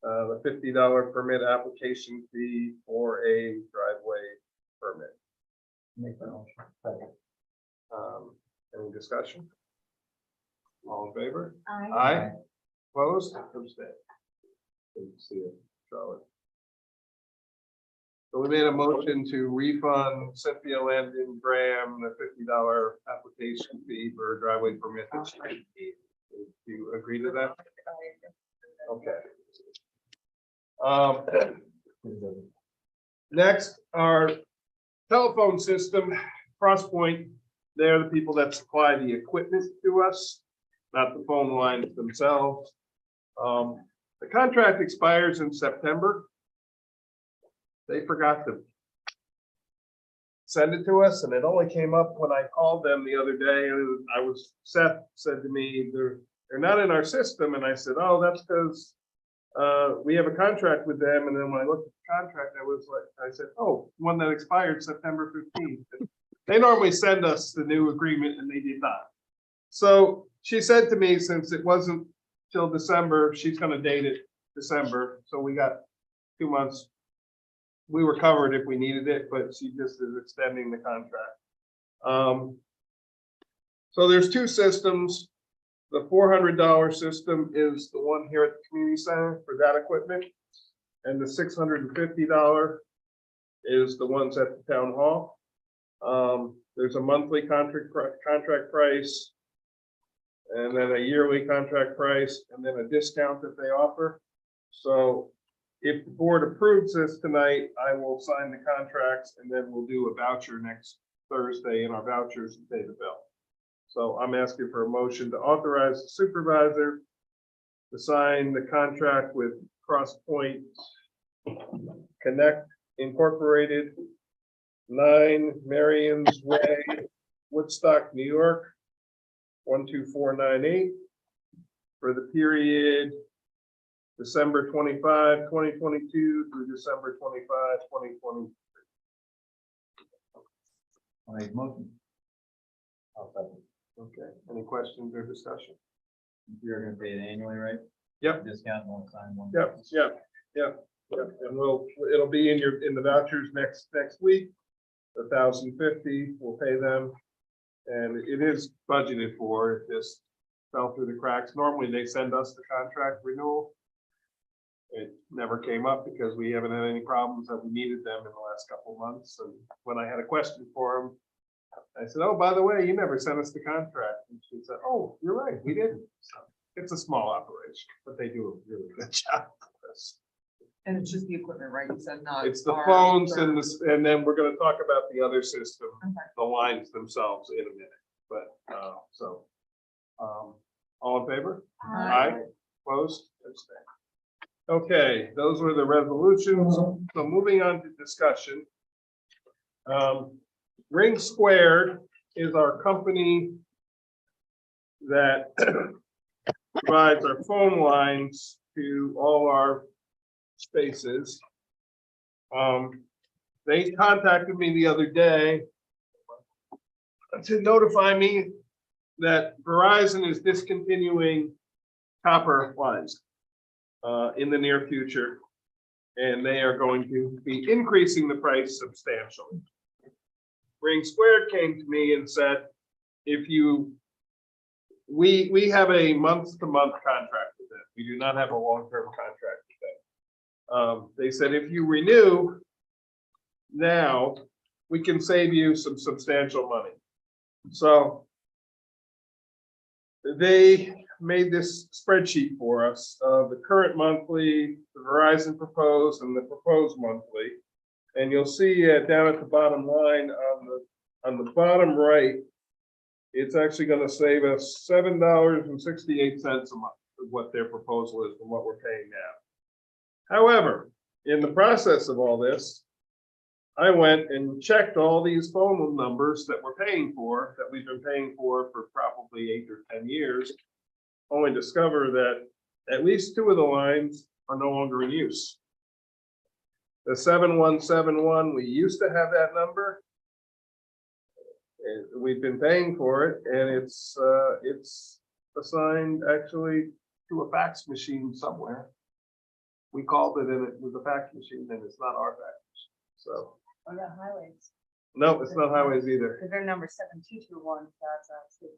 the $50 permit application fee for a driveway permit. Make that motion. Second. Any discussion? All in favor? I, Aye. Opposed? Abstained. Good to see you, Charlotte. So we made a motion to refund Cynthia Landon Graham the $50 application fee for a driveway permit. Do you agree to that? Okay. Next, our telephone system, CrossPoint, they're the people that supply the equipment to us, not the phone lines themselves. The contract expires in September. They forgot to send it to us, and it only came up when I called them the other day. Seth said to me, they're not in our system, and I said, oh, that's because we have a contract with them. And then when I looked at the contract, I said, oh, one that expired September 15th. They normally send us the new agreement, and they did not. So she said to me, since it wasn't till December, she's going to date it December. So we got 2 months. We were covered if we needed it, but she just is extending the contract. So there's two systems. The $400 system is the one here at the community center for that equipment. And the $650 is the ones at the town hall. There's a monthly contract price, and then a yearly contract price, and then a discount that they offer. So if the board approves this tonight, I will sign the contracts, and then we'll do a voucher next Thursday in our vouchers and pay the bill. So I'm asking for a motion to authorize the supervisor to sign the contract with CrossPoint Connect Incorporated, 9 Marion's Way, Woodstock, New York, 12498, for the period December 25, 2022 through December 25, 2020. I'll make a motion. I'll second. Okay, any questions or discussion? You're gonna pay it annually, right? Yep. Discount, won't sign one. Yep. And it'll be in the vouchers next week. 1,050, we'll pay them. And it is budgeted for, it just fell through the cracks. Normally they send us the contract renewal. It never came up because we haven't had any problems that we needed them in the last couple of months. And when I had a question for them, I said, oh, by the way, you never sent us the contract. And she said, oh, you're right, we didn't. So it's a small operation, but they do a really good job for us. And it's just the equipment, right? You said not. It's the our phones and service. and then we're gonna talk about the other system, Okay. the lines themselves in a minute, but, all in favor? Aye. Opposed? Abstained. Okay, those were the resolutions. So moving on to discussion. Ring Squared is our company that provides our phone lines to all our spaces. They contacted me the other day to notify me that Verizon is discontinuing copper lines in the near future, and they are going to be increasing the price substantially. Ring Squared came to me and said, we have a month-to-month contract with them. We do not have a long-term contract with them. They said, if you renew now, we can save you some substantial money. So they made this spreadsheet for us, the current monthly, the Verizon proposed, and the proposed monthly. And you'll see down at the bottom line on the bottom right, it's actually going to save us $7.68 a month of what their proposal is from what we're paying now. However, in the process of all this, I went and checked all these phone numbers that we're paying for, that we've been paying for probably 8 or 10 years. Only discover that at least 2 of the lines are no longer in use. The 7171, we used to have that number. And we've been paying for it, and it's assigned actually to a fax machine somewhere. We called it and it was a fax machine, and it's not our fax machine. So, What about highways? no, it's not highways either. Because their number 7221, that's actually.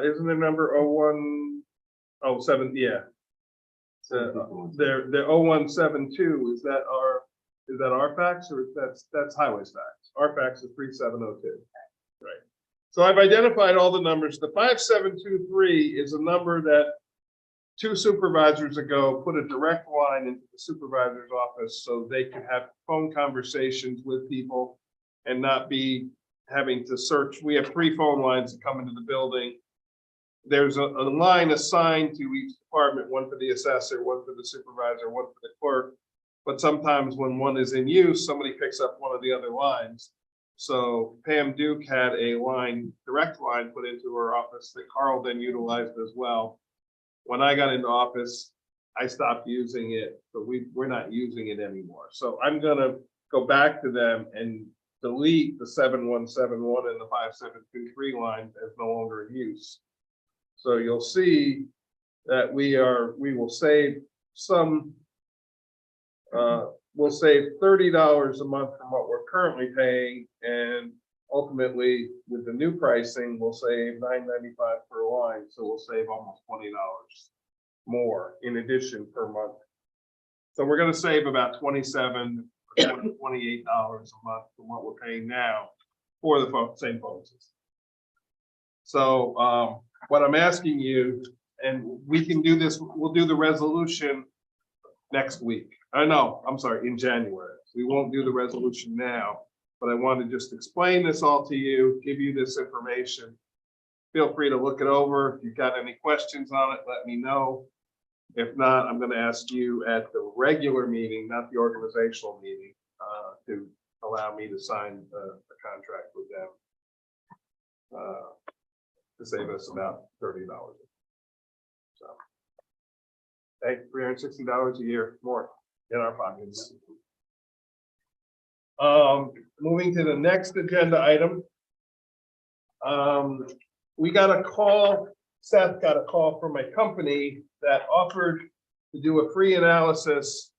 Isn't their number 0107? Yeah. So their 0172, is that our fax, or that's highways fax? Our fax is 3702. Right. So I've identified all the numbers. The 5723 is a number that 2 supervisors ago put a direct line into the supervisor's office so they could have phone conversations with people and not be having to search. We have 3 phone lines that come into the building. There's a line assigned to each department, one for the assessor, one for the supervisor, one for the clerk. But sometimes when one is in use, somebody picks up one of the other lines. So Pam Duke had a direct line put into her office that Carl then utilized as well. When I got into office, I stopped using it, but we're not using it anymore. So I'm gonna go back to them and delete the 7171 and the 5723 lines as no longer in use. So you'll see that we will save some, we'll save $30 a month from what we're currently paying, and ultimately with the new pricing, we'll save $9.95 per line, so we'll save almost $20 more in addition per month. So we're going to save about $27 or $28 a month from what we're paying now for the same phone system. So what I'm asking you, and we can do this, we'll do the resolution next week. No, I'm sorry, in January. We won't do the resolution now, but I want to just explain this all to you, give you this information. Feel free to look it over. If you've got any questions on it, let me know. If not, I'm going to ask you at the regular meeting, not the organizational meeting, to allow me to sign the contract with them to save us about $30. So, hey, $360 a year more in our pockets. Moving to the next agenda item. We got a call, Seth got a call from a company that offered to do a free analysis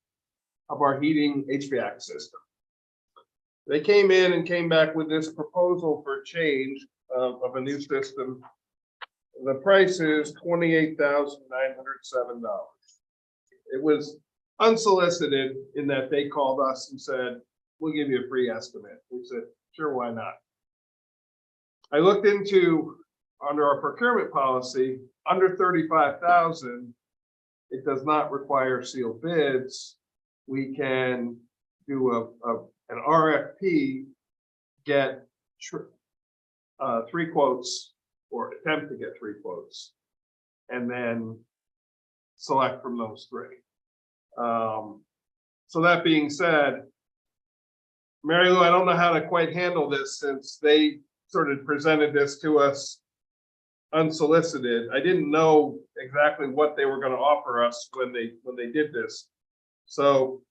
of our heating HVAC system. They came in and came back with this proposal for change of a new system. The price is $28,907. It was unsolicited in that they called us and said, we'll give you a free estimate. We said, sure, why not? I looked into, under our procurement policy, under $35,000, it does not require sealed bids. We can do an RFP, get 3 quotes, or attempt to get 3 quotes, and then select from those 3. So that being said, Mary Lou, I don't know how to quite handle this since they sort of presented this to us unsolicited. I didn't know exactly what they were going to offer us when they did this. So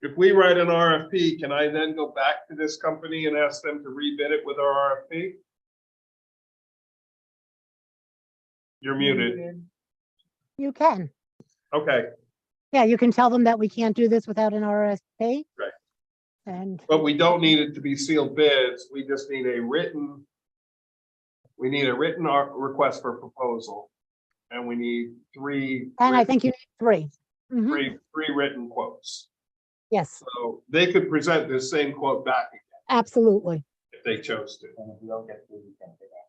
if we write an RFP, can I then go back to this company and ask them to rebid it with our RFP? You're muted. You can. Okay, Yeah, you can tell them that we can't do this without an RSP. Right. And but we don't need it to be sealed bids. We just need a written, request for proposal. And we need 3. and I think you need 3. Mhm. Three written quotes. Yes, So they could present this same quote back again absolutely. if they chose to. And if we don't get through, we can't take that.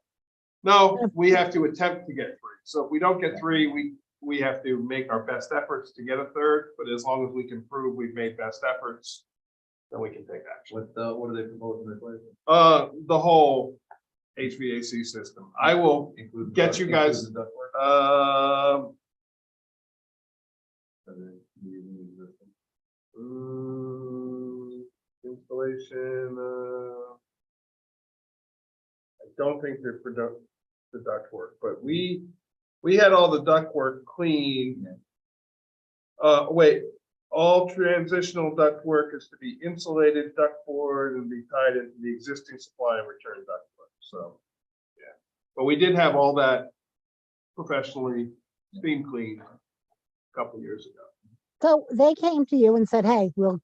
No, we have to attempt to get 3. So if we don't get 3, we have to make our best efforts to get a 3rd, but as long as we can prove we've made best efforts, then we can take action. What are they proposing to replace? The whole HVAC system. I will Include get you guys, include the ductwork? Or the- the- the- installation installation, I don't think they're for the ductwork, but we had all the ductwork clean. Wait, all transitional ductwork is to be insulated ductboard and be tied into the existing supply and return ductwork, so, yeah. But we did have all that professionally steam cleaned a couple years ago. So they came to you and said, hey, we'll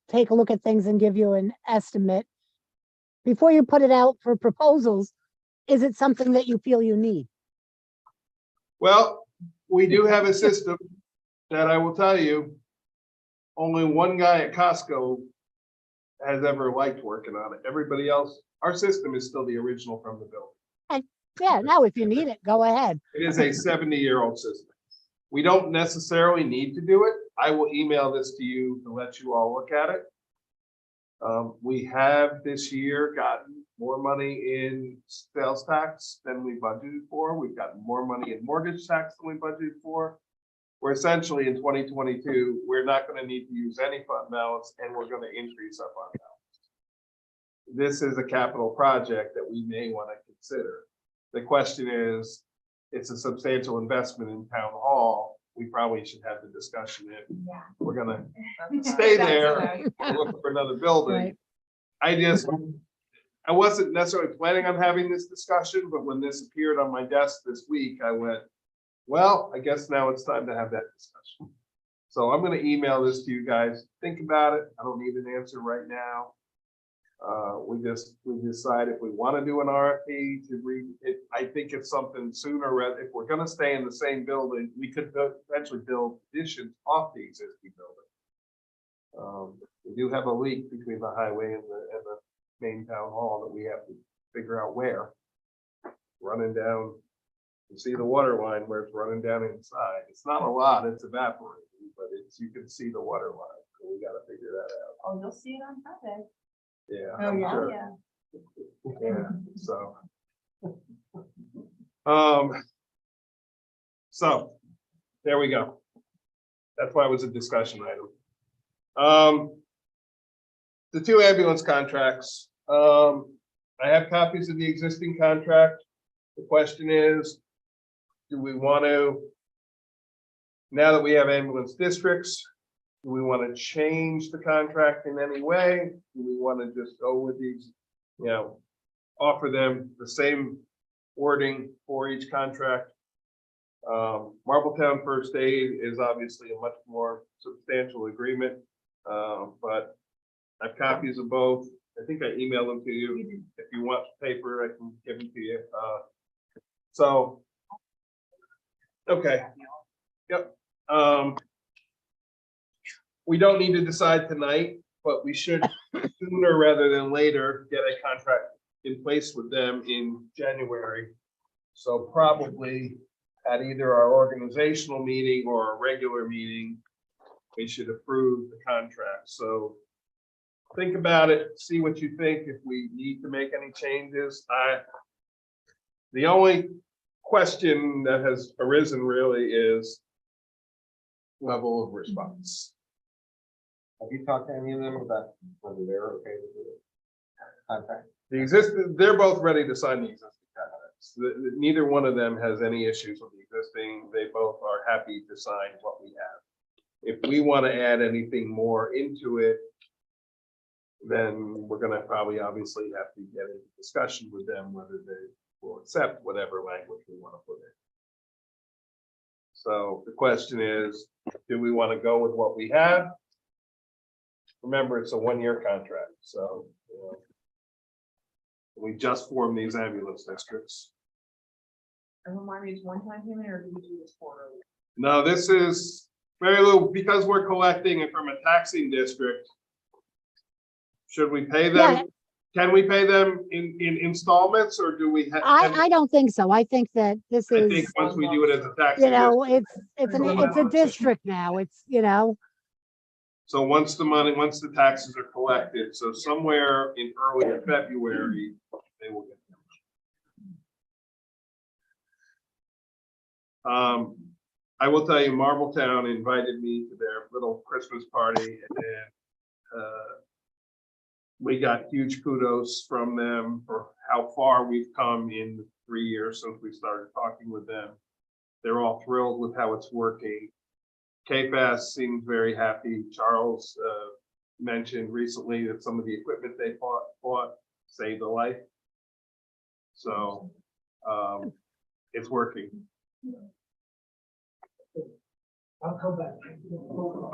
take a look at things and give you an estimate. Before you put it out for proposals, is it something that you feel you need? Well, we do have a system that I will tell you, only one guy at Costco has ever liked working on it. Everybody else, our system is still the original from the building. Yeah, no, if you need it, go ahead. It is a 70-year-old system. We don't necessarily need to do it. I will email this to you to let you all look at it. We have this year gotten more money in sales tax than we budgeted for. We've gotten more money in mortgage tax than we budgeted for. We're essentially in 2022, we're not going to need to use any fund balance and we're going to increase our fund balance. This is a capital project that we may want to consider. The question is, it's a substantial investment in town hall. We probably should have the discussion if Yeah. we're gonna stay there and look for another building. Right. I wasn't necessarily planning on having this discussion, but when this appeared on my desk this week, I went, well, I guess now it's time to have that discussion. So I'm gonna email this to you guys. Think about it. I don't need an answer right now. We decide if we want to do an RFP to read it. I think it's something sooner rather, if we're gonna stay in the same building, we could eventually build additions off the existing building. We do have a leak between the highway and the main town hall that we have to figure out where. Running down, you see the water line where it's running down inside. It's not a lot, it's evaporating, but you can see the water line. So we gotta figure that out. Oh, you'll see it on Friday. Yeah, Oh, I'm yeah? sure. Yeah. Yeah, so there we go. That's why it was a discussion item. The two ambulance contracts, I have copies of the existing contract. The question is, do we want to, now that we have ambulance districts, do we want to change the contract in any way? Do we want to just go with these, offer them the same wording for each contract? Marbletown First Aid is obviously a much more substantial agreement, but I have copies of both. I think I emailed them to you. If you want paper, I can give them to you. So, okay. Yep. We don't need to decide tonight, but we should sooner rather than later get a contract in place with them in January. So probably at either our organizational meeting or a regular meeting, we should approve the contract. So think about it, see what you think, if we need to make any changes. The only question that has arisen really is level of response. Have you talked to any of them about whether they're okay with the contract? They're both ready to sign the existing contracts. Neither one of them has any issues with the existing. They both are happy to sign what we have. If we want to add anything more into it, then we're going to probably obviously have to get a discussion with them whether they will accept whatever language we want to put in. So the question is, do we want to go with what we have? Remember, it's a one-year contract, so we just formed these ambulance districts. And remind me, it's one-time payment or do we do this quarterly? No, this is very little, because we're collecting it from a taxing district. Should we pay them? Yeah. Can we pay them in installments, or do we have? I don't think so. I think that this I is, think once we do it as a taxing district. it's a district now. It's, So once the taxes are collected, so somewhere in early February, they will get them. I will tell you, Marbletown invited me to their little Christmas party, and we got huge kudos from them for how far we've come in the 3 years since we started talking with them. They're all thrilled with how it's working. KFAS seems very happy. Charles mentioned recently that some of the equipment they bought saved a life. So it's working. I'll come back.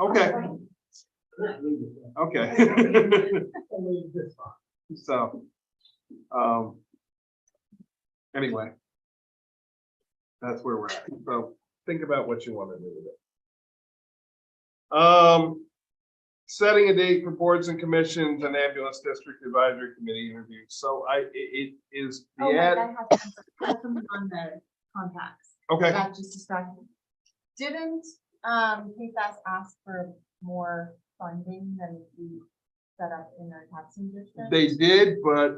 Okay. Okay. So, anyway. That's where we're at. So think about what you want to do with it. Setting a date for boards and commissions and ambulance district advisory committee interviews. So it is the Oh, wait, ad. I have something on the contacts. Okay, That just distracted me. Didn't, PFAS ask for more funding than we set up in our taxing district? they did, but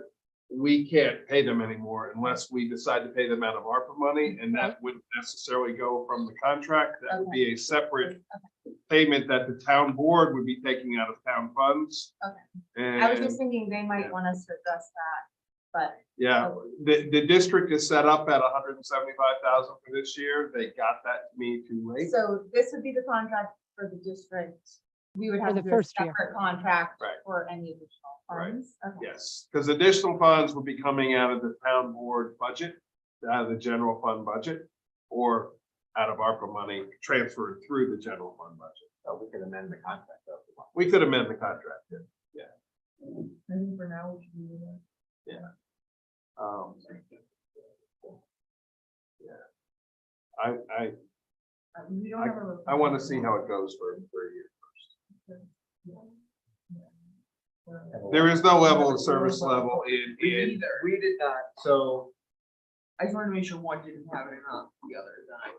we can't pay them anymore unless we decide to pay them out of ARPA money, and that wouldn't necessarily go from the contract. That would be a separate payment that the town board would be taking out of town funds. Okay. I was just And, thinking they might want us to adjust that, yeah, the district is set up at 175,000 for this year. They got that to me too but, late. so this would be the contract for the district. We would For have the to do a first year. separate contract Right. for any additional Right. funds. Okay. Yes, because additional funds would be coming out of the town board budget, out of the general fund budget, or out of ARPA money transferred through the general fund budget. So we could amend the contract. though, if we want. We could amend the contract, yeah. I think for now, we should do that. Yeah. I We don't have a. I want to see how it goes for a year first. There is no level of service level in. Either. We did not, so I just wanted to make sure one didn't have it and not the other, then I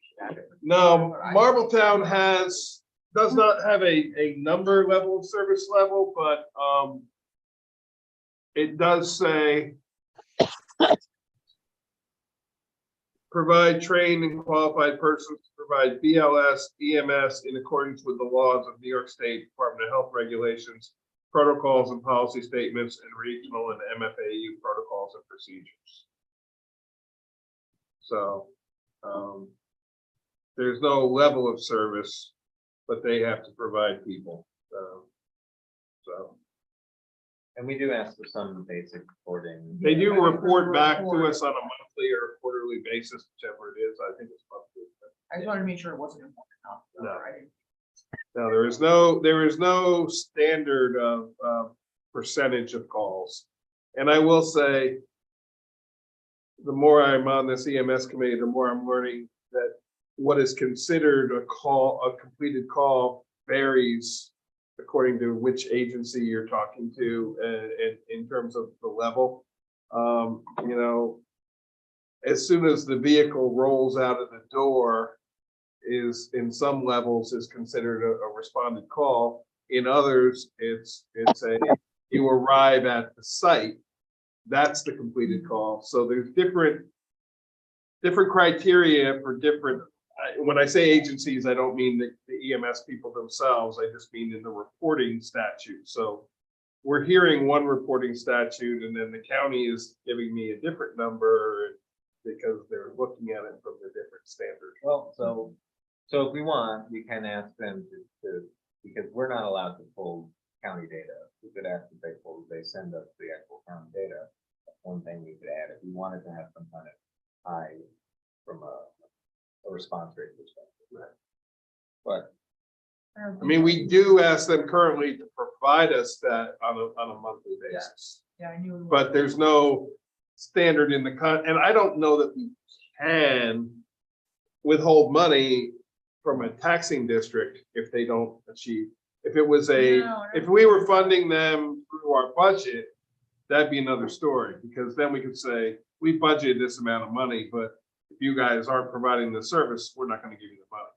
should add it. No, Marbletown does not have a number level of service level, but, it does say provide trained and qualified persons to provide BLS, EMS in accordance with the laws of New York State Department of Health regulations, protocols and policy statements, and regional and MFAU protocols and procedures. So, there's no level of service, but they have to provide people. So and we do ask for some basic reporting. they do Yeah, report back to report. us on a monthly or quarterly basis, whichever it is. I think it's monthly. I just wanted to make sure it wasn't important enough. No. I didn't- No, there is no standard of percentage of calls. And I will say, the more I'm on this EMS committee, the more I'm learning that what is considered a call, a completed call, varies according to which agency you're talking to, and in terms of the level. You know, as soon as the vehicle rolls out of the door, is in some levels is considered a responded call. In others, it's you arrive at the site. That's the completed call. So there's different criteria for different. When I say agencies, I don't mean the EMS people themselves. I just mean in the reporting statute. So we're hearing one reporting statute, and then the county is giving me a different number because they're looking at it from the different standard. Well, so if we want, we can ask them to, because we're not allowed to pull county data. We could ask if they send us the actual county data. That's one thing we could add if we wanted to have some kind of high from a response rate perspective. But I mean, we do ask them currently to provide us that on a monthly basis. Yeah, I knew. But there's no standard in the and I don't know that we can withhold money from a taxing district if they don't achieve. If it was if we were funding them through our budget, that'd be another story, because then we could say, we budgeted this amount of money, but if you guys aren't providing the service, we're not gonna give you the money.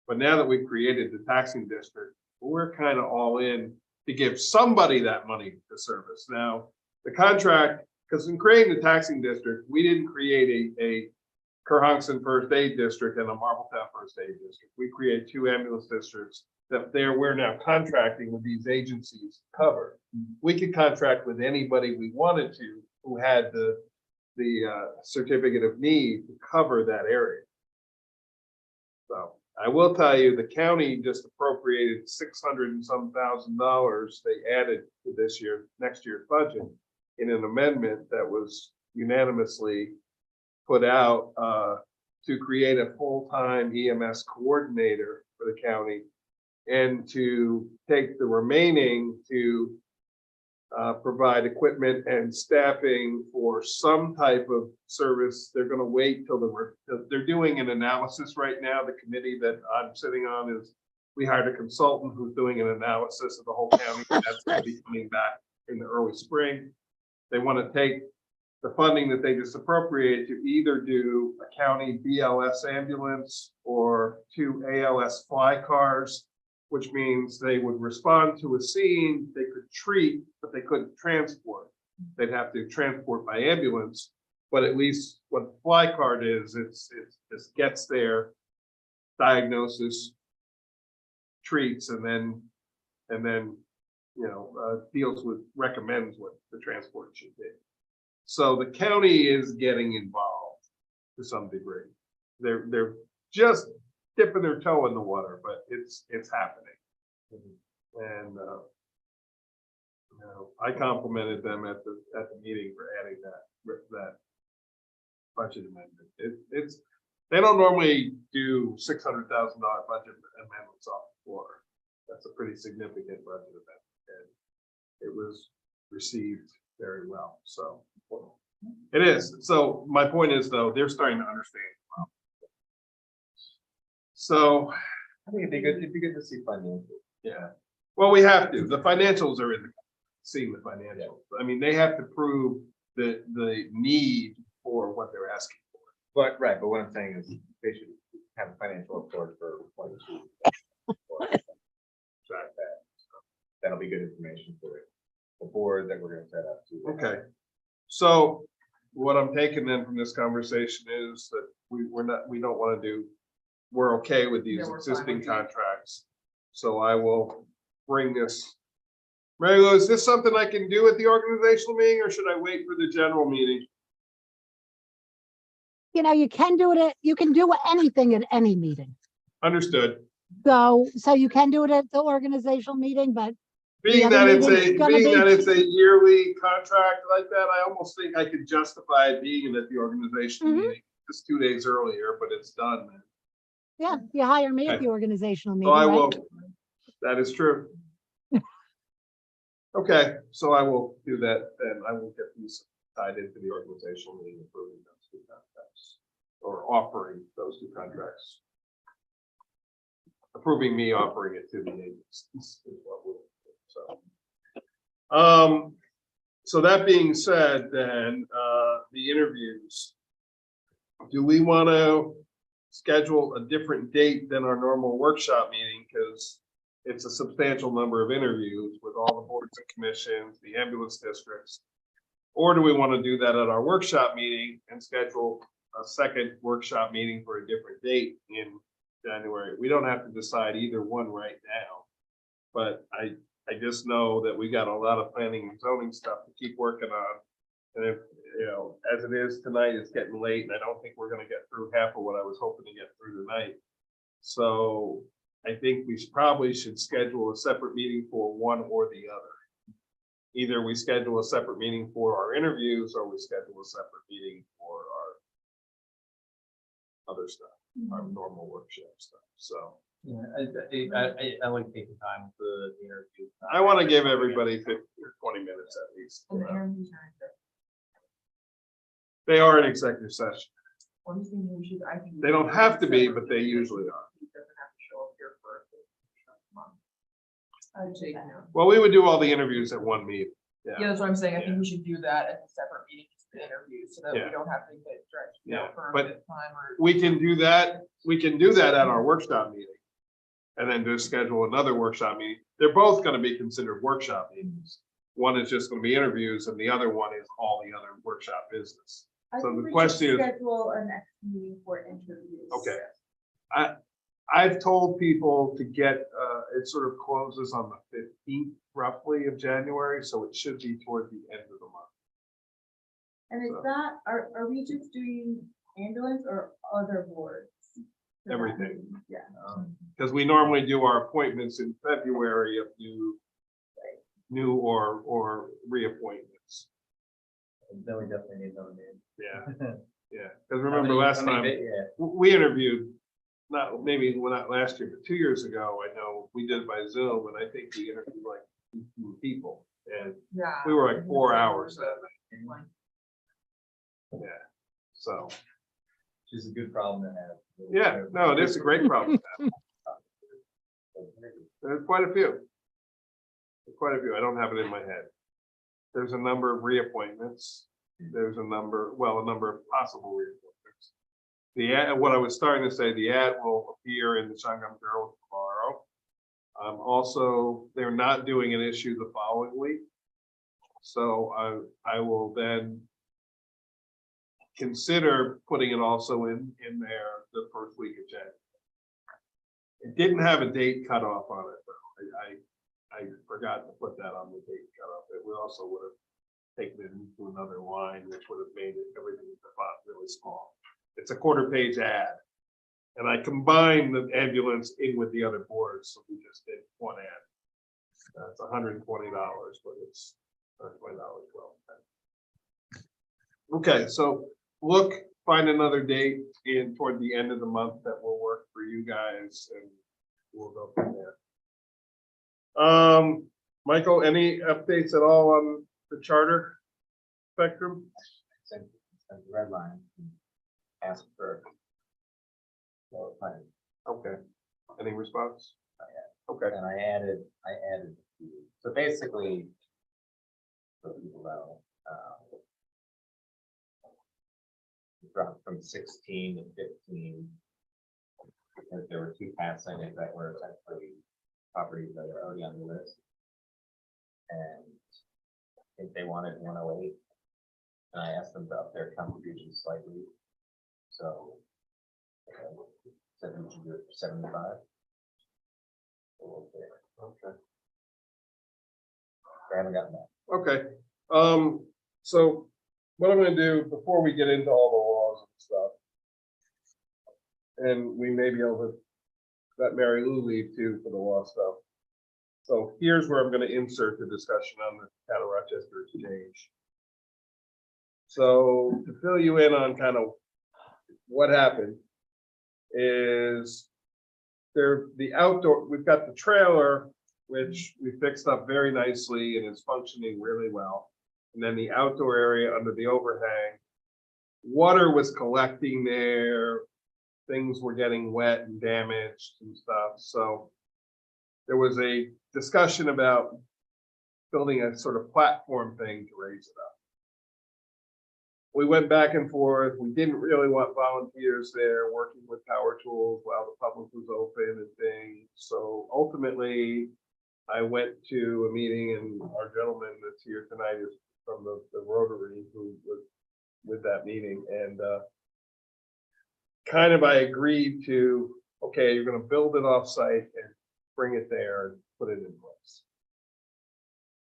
But now that we've created the taxing district, we're kind of all in to give somebody that money to service. Now, the contract, because in creating the taxing district, we didn't create a Cohasset First Aid District and a Marbletown First Aid District. We create two ambulance districts that we're now contracting with these agencies to cover. We could contract with anybody we wanted to who had the certificate of need to cover that area. So I will tell you, the county just appropriated 600 and some $1,000 they added to next year's budget in an amendment that was unanimously put out to create a full-time EMS coordinator for the county and to take the remaining to provide equipment and staffing for some type of service. They're going to wait till they're doing an analysis right now. The committee that I'm sitting on we hired a consultant who's doing an analysis of the whole county. That's going to be coming back in the early spring. They want to take the funding that they just appropriated to either do a county BLS ambulance or 2 ALS fly cars, which means they would respond to a scene, they could treat, but they couldn't transport. They'd have to transport by ambulance, but at least what the fly card is, it gets there, diagnosis, treats, and then recommends what the transport should be. So the county is getting involved to some degree. They're just dipping their toe in the water, but it's happening. And I complimented them at the meeting for adding that budget amendment. They don't normally do $600,000 budget amendments off the floor. That's a pretty significant budget amendment, and it was received very well. So it is. So my point is, though, they're starting to understand. So I think it'd be good to see financials. yeah, well, we have to. The financials are in the seeing the financials. I mean, they have to prove the need for what they're asking for. But right, but what I'm saying is they should have a financial report for 22. That'll be good information for the board that we're going to set up too. Okay. So what I'm taking then from this conversation is that we're okay with these Yeah, we're fine existing with you. contracts. So I will bring this. Mary Lou, is this something I can do at the organizational meeting, or should I wait for the general meeting? You can do anything at any meeting. Understood. So you can do it at the organizational meeting, but Being other that it's meeting's gonna be- a yearly contract like that, I almost think I could justify it being at the organizational Mhm. meeting just 2 days earlier, but it's done, man. yeah, you hire me at Okay. the organizational So meeting, I right? will, that is true. Okay, so I will do that, and I will get these tied into the organizational meeting, approving those 2 contracts, or offering those 2 contracts. Approving me offering it to the agencies is what we'll do, so. So that being said, then, the interviews. Do we want to schedule a different date than our normal workshop meeting? Because it's a substantial number of interviews with all the boards and commissions, the ambulance districts. Or do we want to do that at our workshop meeting and schedule a second workshop meeting for a different date in January? We don't have to decide either one right now. But I just know that we got a lot of planning and zoning stuff to keep working on. And if, as it is tonight, it's getting late, and I don't think we're gonna get through half of what I was hoping to get through tonight. So I think we probably should schedule a separate meeting for one or the other. Either we schedule a separate meeting for our interviews, or we schedule a separate meeting for our other stuff, our normal workshop stuff. So Yeah, I like taking time for the interview. I want to give everybody 15 or 20 minutes at least. And the interviews are in the- They are an executive session. I'm just thinking we should, I think. They don't have to be, but they usually are. He doesn't have to show up here for a month. I'd take him. Well, we would do all the interviews at one meeting. Yeah, that's what I'm saying. I think we should do that as a separate meeting, just the interviews, so that Yeah. we don't have to get stretched Yeah, out for a but bit of time or. We can do that. We can do that at our workshop meeting. And then just schedule another workshop meeting. They're both going to be considered workshop meetings. One is just going to be interviews, and the other one is all the other workshop business. I So think the we should question is- Schedule a next meeting for interviews. Okay. I've told people to get, it sort of closes on the 15th roughly of January, so it should be toward the end of the month. And is So- that, are we just doing ambulance or other boards? for that Everything. meeting? Yeah. Because we normally do our appointments in February of new or reappointments. Then we definitely need another meeting. Yeah, yeah. Because remember last time, Yeah, we interviewed, not last year, but 2 years ago, I know we did it by Zoom, and I think we interviewed like 15 people. And Yeah. we were like 4 hours that night. Yeah, so, which is a good problem to have. yeah, no, it is a great problem. to have. There's quite a few. There's quite a few. I don't have it in my head. There's a number of reappointments. There's a number of possible reappointments. The ad, what I was starting to say, the ad will appear in the Shanghai Herald tomorrow. Also, they're not doing an issue the following week. So I will then consider putting it also in there the first week of January. It didn't have a date cutoff on it, though. I forgot to put that on the date cutoff. It would also would have taken it into another line, which would have made everything in the font really small. It's a 1/4-page ad. And I combined the ambulance in with the other boards, so we just did one ad. It's $120, but it's $120 well. Okay, so find another date toward the end of the month that will work for you guys, and we'll go from there. Michael, any updates at all on the charter spectrum? Send the red line. Ask for. Well, fine. Okay, any response? Okay, And I added, so basically. So people know, it dropped from 16 to 15. Because there were 2 passing it that were essentially properties that are already on the list. And I think they wanted 108. And I asked them about their contribution slightly. So. Said we should do it for 75. okay. I haven't gotten that. Okay, so what I'm gonna do before we get into all the laws and stuff. And we may be able to let Mary Lou leave too for the law stuff. So here's where I'm gonna insert the discussion on the Town of Rochester exchange. So to fill you in on kind of what happened is the outdoor, we've got the trailer, which we fixed up very nicely and is functioning really well. And then the outdoor area under the overhang, water was collecting there, things were getting wet and damaged and stuff. So there was a discussion about building a sort of platform thing to raise it up. We went back and forth. We didn't really want volunteers there working with power tools while the public was open and things. So ultimately, I went to a meeting, and our gentleman that's here tonight is from the Rotary, who was with that meeting, and kind of I agreed to, okay, you're gonna build it off-site and bring it there and put it in place.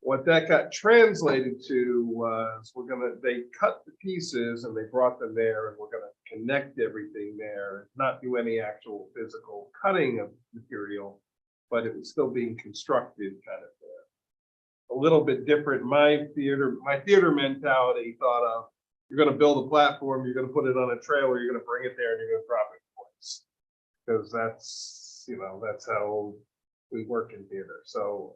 What that got translated to was they cut the pieces and they brought them there, and we're gonna connect everything there, not do any actual physical cutting of material, but it was still being constructed kind of there. A little bit different. My theater mentality thought of, you're gonna build a platform, you're gonna put it on a trailer, you're gonna bring it there, and you're gonna drop it in place. Because that's how we work in theater. So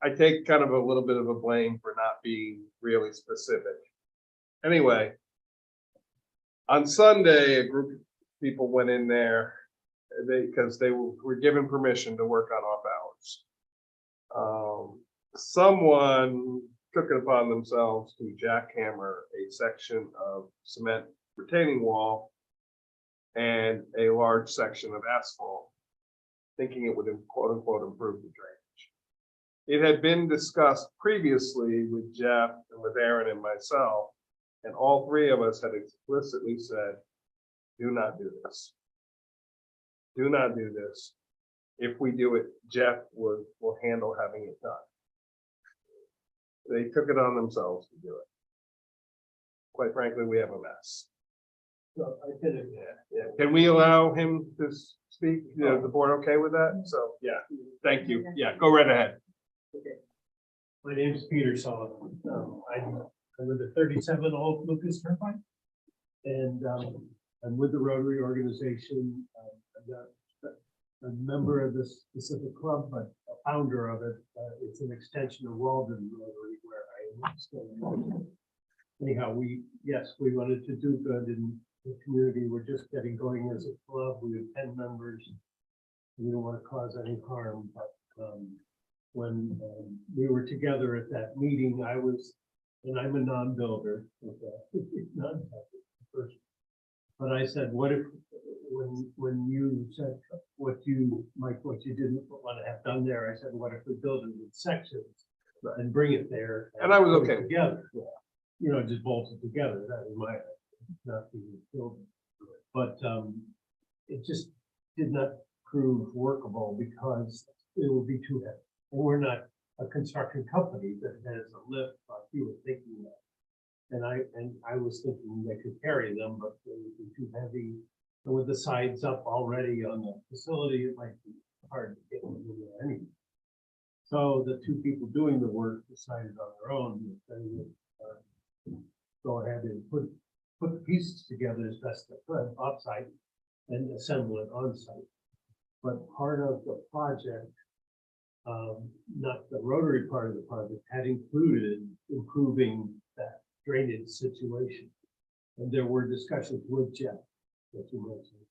I take kind of a little bit of a blame for not being really specific. Anyway, on Sunday, a group of people went in there because they were given permission to work on off hours. Someone took it upon themselves to jackhammer a section of cement retaining wall and a large section of asphalt, thinking it would quote unquote improve the drainage. It had been discussed previously with Jeff and with Aaron and myself And all three of us had explicitly said, do not do this. Do not do this. If we do it, Jeff will handle having it done. They took it on themselves to do it. Quite frankly, we have a mess. So I did it. Yeah. Can we allow him to speak? Is the board okay with that? So, yeah, thank you. Yeah, go right ahead. My name is Peter Sullivan. I live at 37 Old Lucas Turnpike. And I'm with the Rotary organization. I'm not a member of this specific club, but a founder of it. It's an extension of Walden Rotary where I still. Anyhow, we wanted to do good in the community. We're just getting going as a club. We have 10 members. We don't want to cause any harm, but when we were together at that meeting, and I'm a non-builder, but I said, what if, when you said what you didn't want to have done there, I said, what if we build it in sections and bring it there? And I was put it okay. Together, you know, just bolt it together. That was my, not the building. But it just did not prove workable because it would be too heavy. And we're not a construction company that has a lift, like you were thinking that. And I was thinking they could carry them, but they would be too heavy. And with the sides up already on the facility, it might be hard to get them in there anyway. So the two people doing the work decided on their own that they would go ahead and put the pieces together as best they could offsite and assemble it on site. But part of the project, not the Rotary part of the project, had included improving that drainage situation. And there were discussions with Jeff, that you mentioned,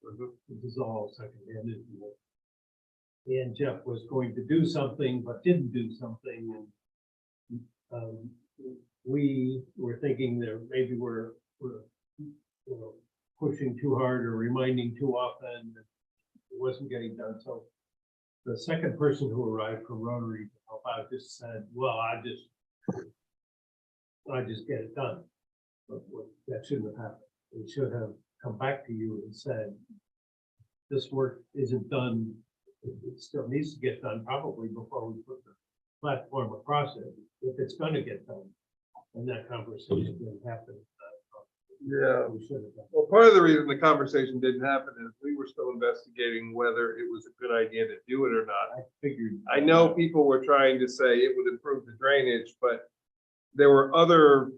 this is all secondhand. And Jeff was going to do something, but didn't do something. And we were thinking that maybe we're pushing too hard or reminding too often that it wasn't getting done. So the second person who arrived from Rotary to help out just said, well, I just get it done. But that shouldn't have happened. We should have come back to you and said, this work isn't done. It still needs to get done probably before we put the platform across it, if it's going to get done. And that conversation didn't happen. Yeah. We should have done. Well, part of the reason the conversation didn't happen is we were still investigating whether it was a good idea to do it or not. I figured. I know people were trying to say it would improve the drainage, but there were other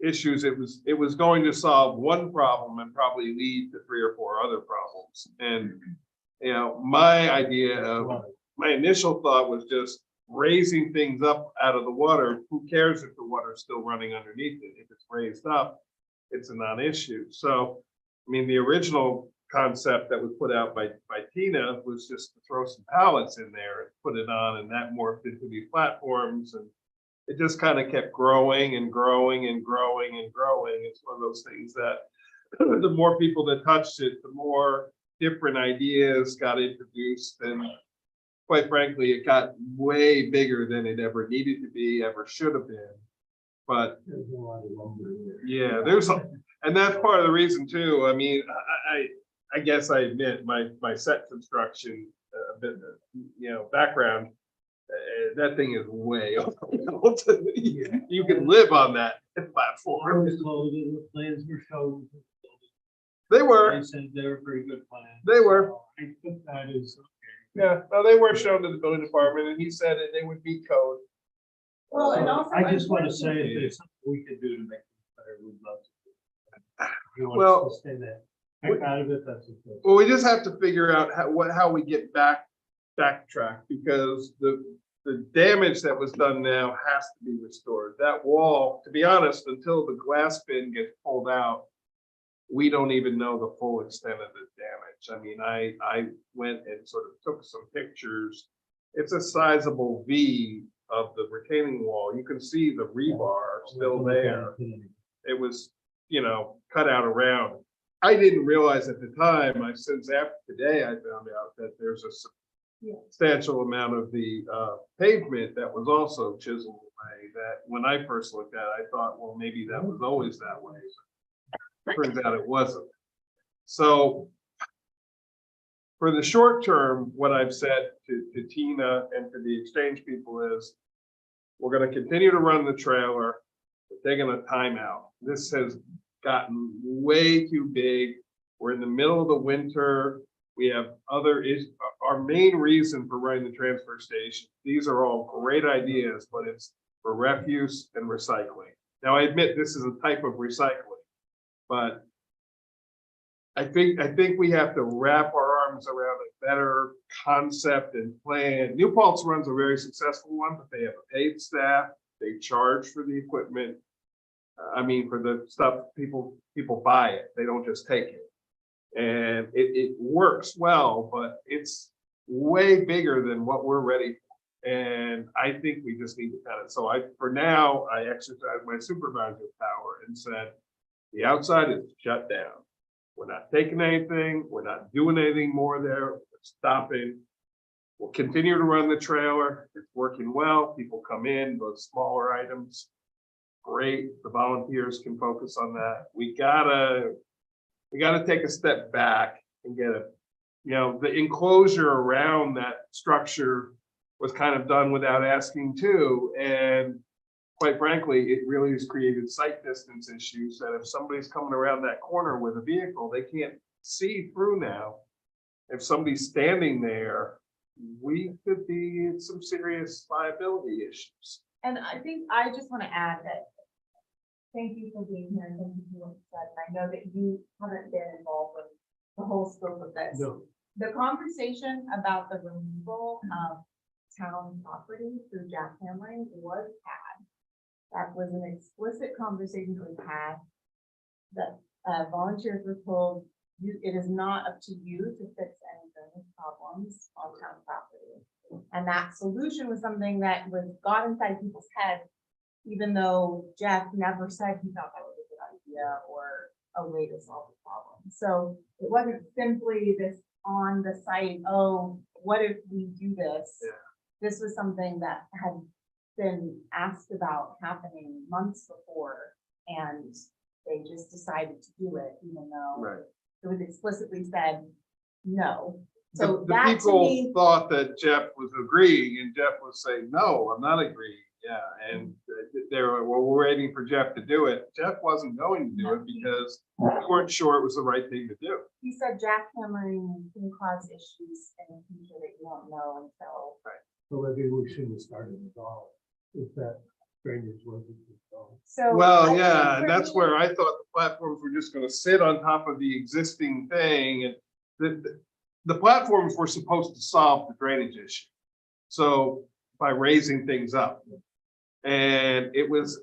issues. It was going to solve one problem and probably lead to 3 or 4 other problems. And, you know, my initial thought was just raising things up out of the water. Who cares if the water's still running underneath it? If it's raised up, it's a non-issue. So, I mean, the original concept that was put out by Tina was just to throw some pallets in there and put it on, and that morphed into these platforms, and it just kind of kept growing and growing and growing and growing. It's one of those things that the more people that touched it, the more different ideas got introduced, and quite frankly, it got way bigger than it ever needed to be, ever should have been. But There's a lot of lumber in there. yeah, and that's part of the reason too. I mean, I guess I admit my set construction background. That thing is way old. You can live on that I platform. was told that the plans were shown. They were, They said they were pretty good plans. They were. So I took that as, yeah. No, they were shown to the building department, and he said that they would meet code. Well, and so also, I just want to say if there's something we could do to make it better, we'd love to. If you want Well, us to stay there, heck out of it, that's okay. Well, we just have to figure out how we get backtrack, because the damage that was done now has to be restored. That wall, to be honest, until the glass bin gets pulled out, we don't even know the full extent of the damage. I mean, I went and sort of took some pictures. It's a sizable V of the retaining wall. You can see the rebar still there. It was, cut out around. I didn't realize at the time, since after today, I found out that there's a substantial amount of the pavement that was also chiseled way that when I first looked at it, I thought, well, maybe that was always that way. Turns out it wasn't. So for the short term, what I've said to Tina and to the exchange people is, we're gonna continue to run the trailer, we're taking a timeout. This has gotten way too big. We're in the middle of the winter. We have other issues. Our main reason for running the transfer station, these are all great ideas, but it's for refuse and recycling. Now, I admit this is a type of recycling, but I think we have to wrap our arms around a better concept and plan. New Paltz runs a very successful one, but they have a paid staff. They charge for the equipment. I mean, for the stuff, people buy it. They don't just take it. And it works well, but it's way bigger than what we're ready for. And I think we just need to cut it. So for now, I exercised my supervisor power and said, the outside is shut down. We're not taking anything. We're not doing anything more there. We're stopping. We'll continue to run the trailer. It's working well. People come in, those smaller items. Great. The volunteers can focus on that. We gotta take a step back and get the enclosure around that structure was kind of done without asking too. And quite frankly, it really has created sight distance issues that if somebody's coming around that corner with a vehicle, they can't see through now. If somebody's standing there, we could be in some serious liability issues. And I think I just want to add that, thank you for being here, and thank you for what you said, and I know that you haven't been involved with the whole scope of this. No. The conversation about the removal of town property through jackhammering was had. That was an explicit conversation that we had. That volunteers were told, it is not up to you to fix any drainage problems on town property. And that solution was something that got inside people's heads, even though Jeff never said he thought that was a good idea or a way to solve the problem. So it wasn't simply this on the site, oh, what if we do this? Yeah. This was something that had been asked about happening months before, and they just decided to do it, even though Right. it was explicitly said no. The So that to people me, thought that Jeff was agreeing and Jeff was saying, no, I'm not agreeing. Yeah, and they were, well, we're waiting for Jeff to do it. Jeff wasn't going to do it because we weren't sure it was the right thing to do. he said jackhammering can cause issues in the future that you won't know until. So maybe we shouldn't have started at all, if that drainage wasn't resolved. So. I Well, think yeah, for and that's me- where I thought the platforms were just gonna sit on top of the existing thing, and the platforms were supposed to solve the drainage issue. So by raising things up. And it was,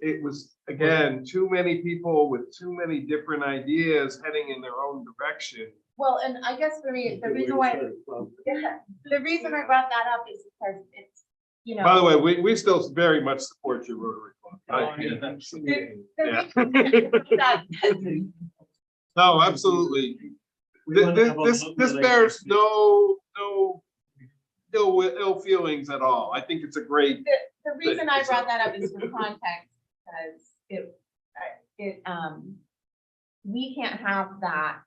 again, too many people with too many different ideas heading in their own direction. Well, and I guess for me, the reason why, the reason I brought that up is because it's, By the way, we still very much support your Rotary Club. the Yeah. reason that- No, absolutely. This bears no ill feelings at all. I think it's a great, The reason I brought that up is for context, because we can't have that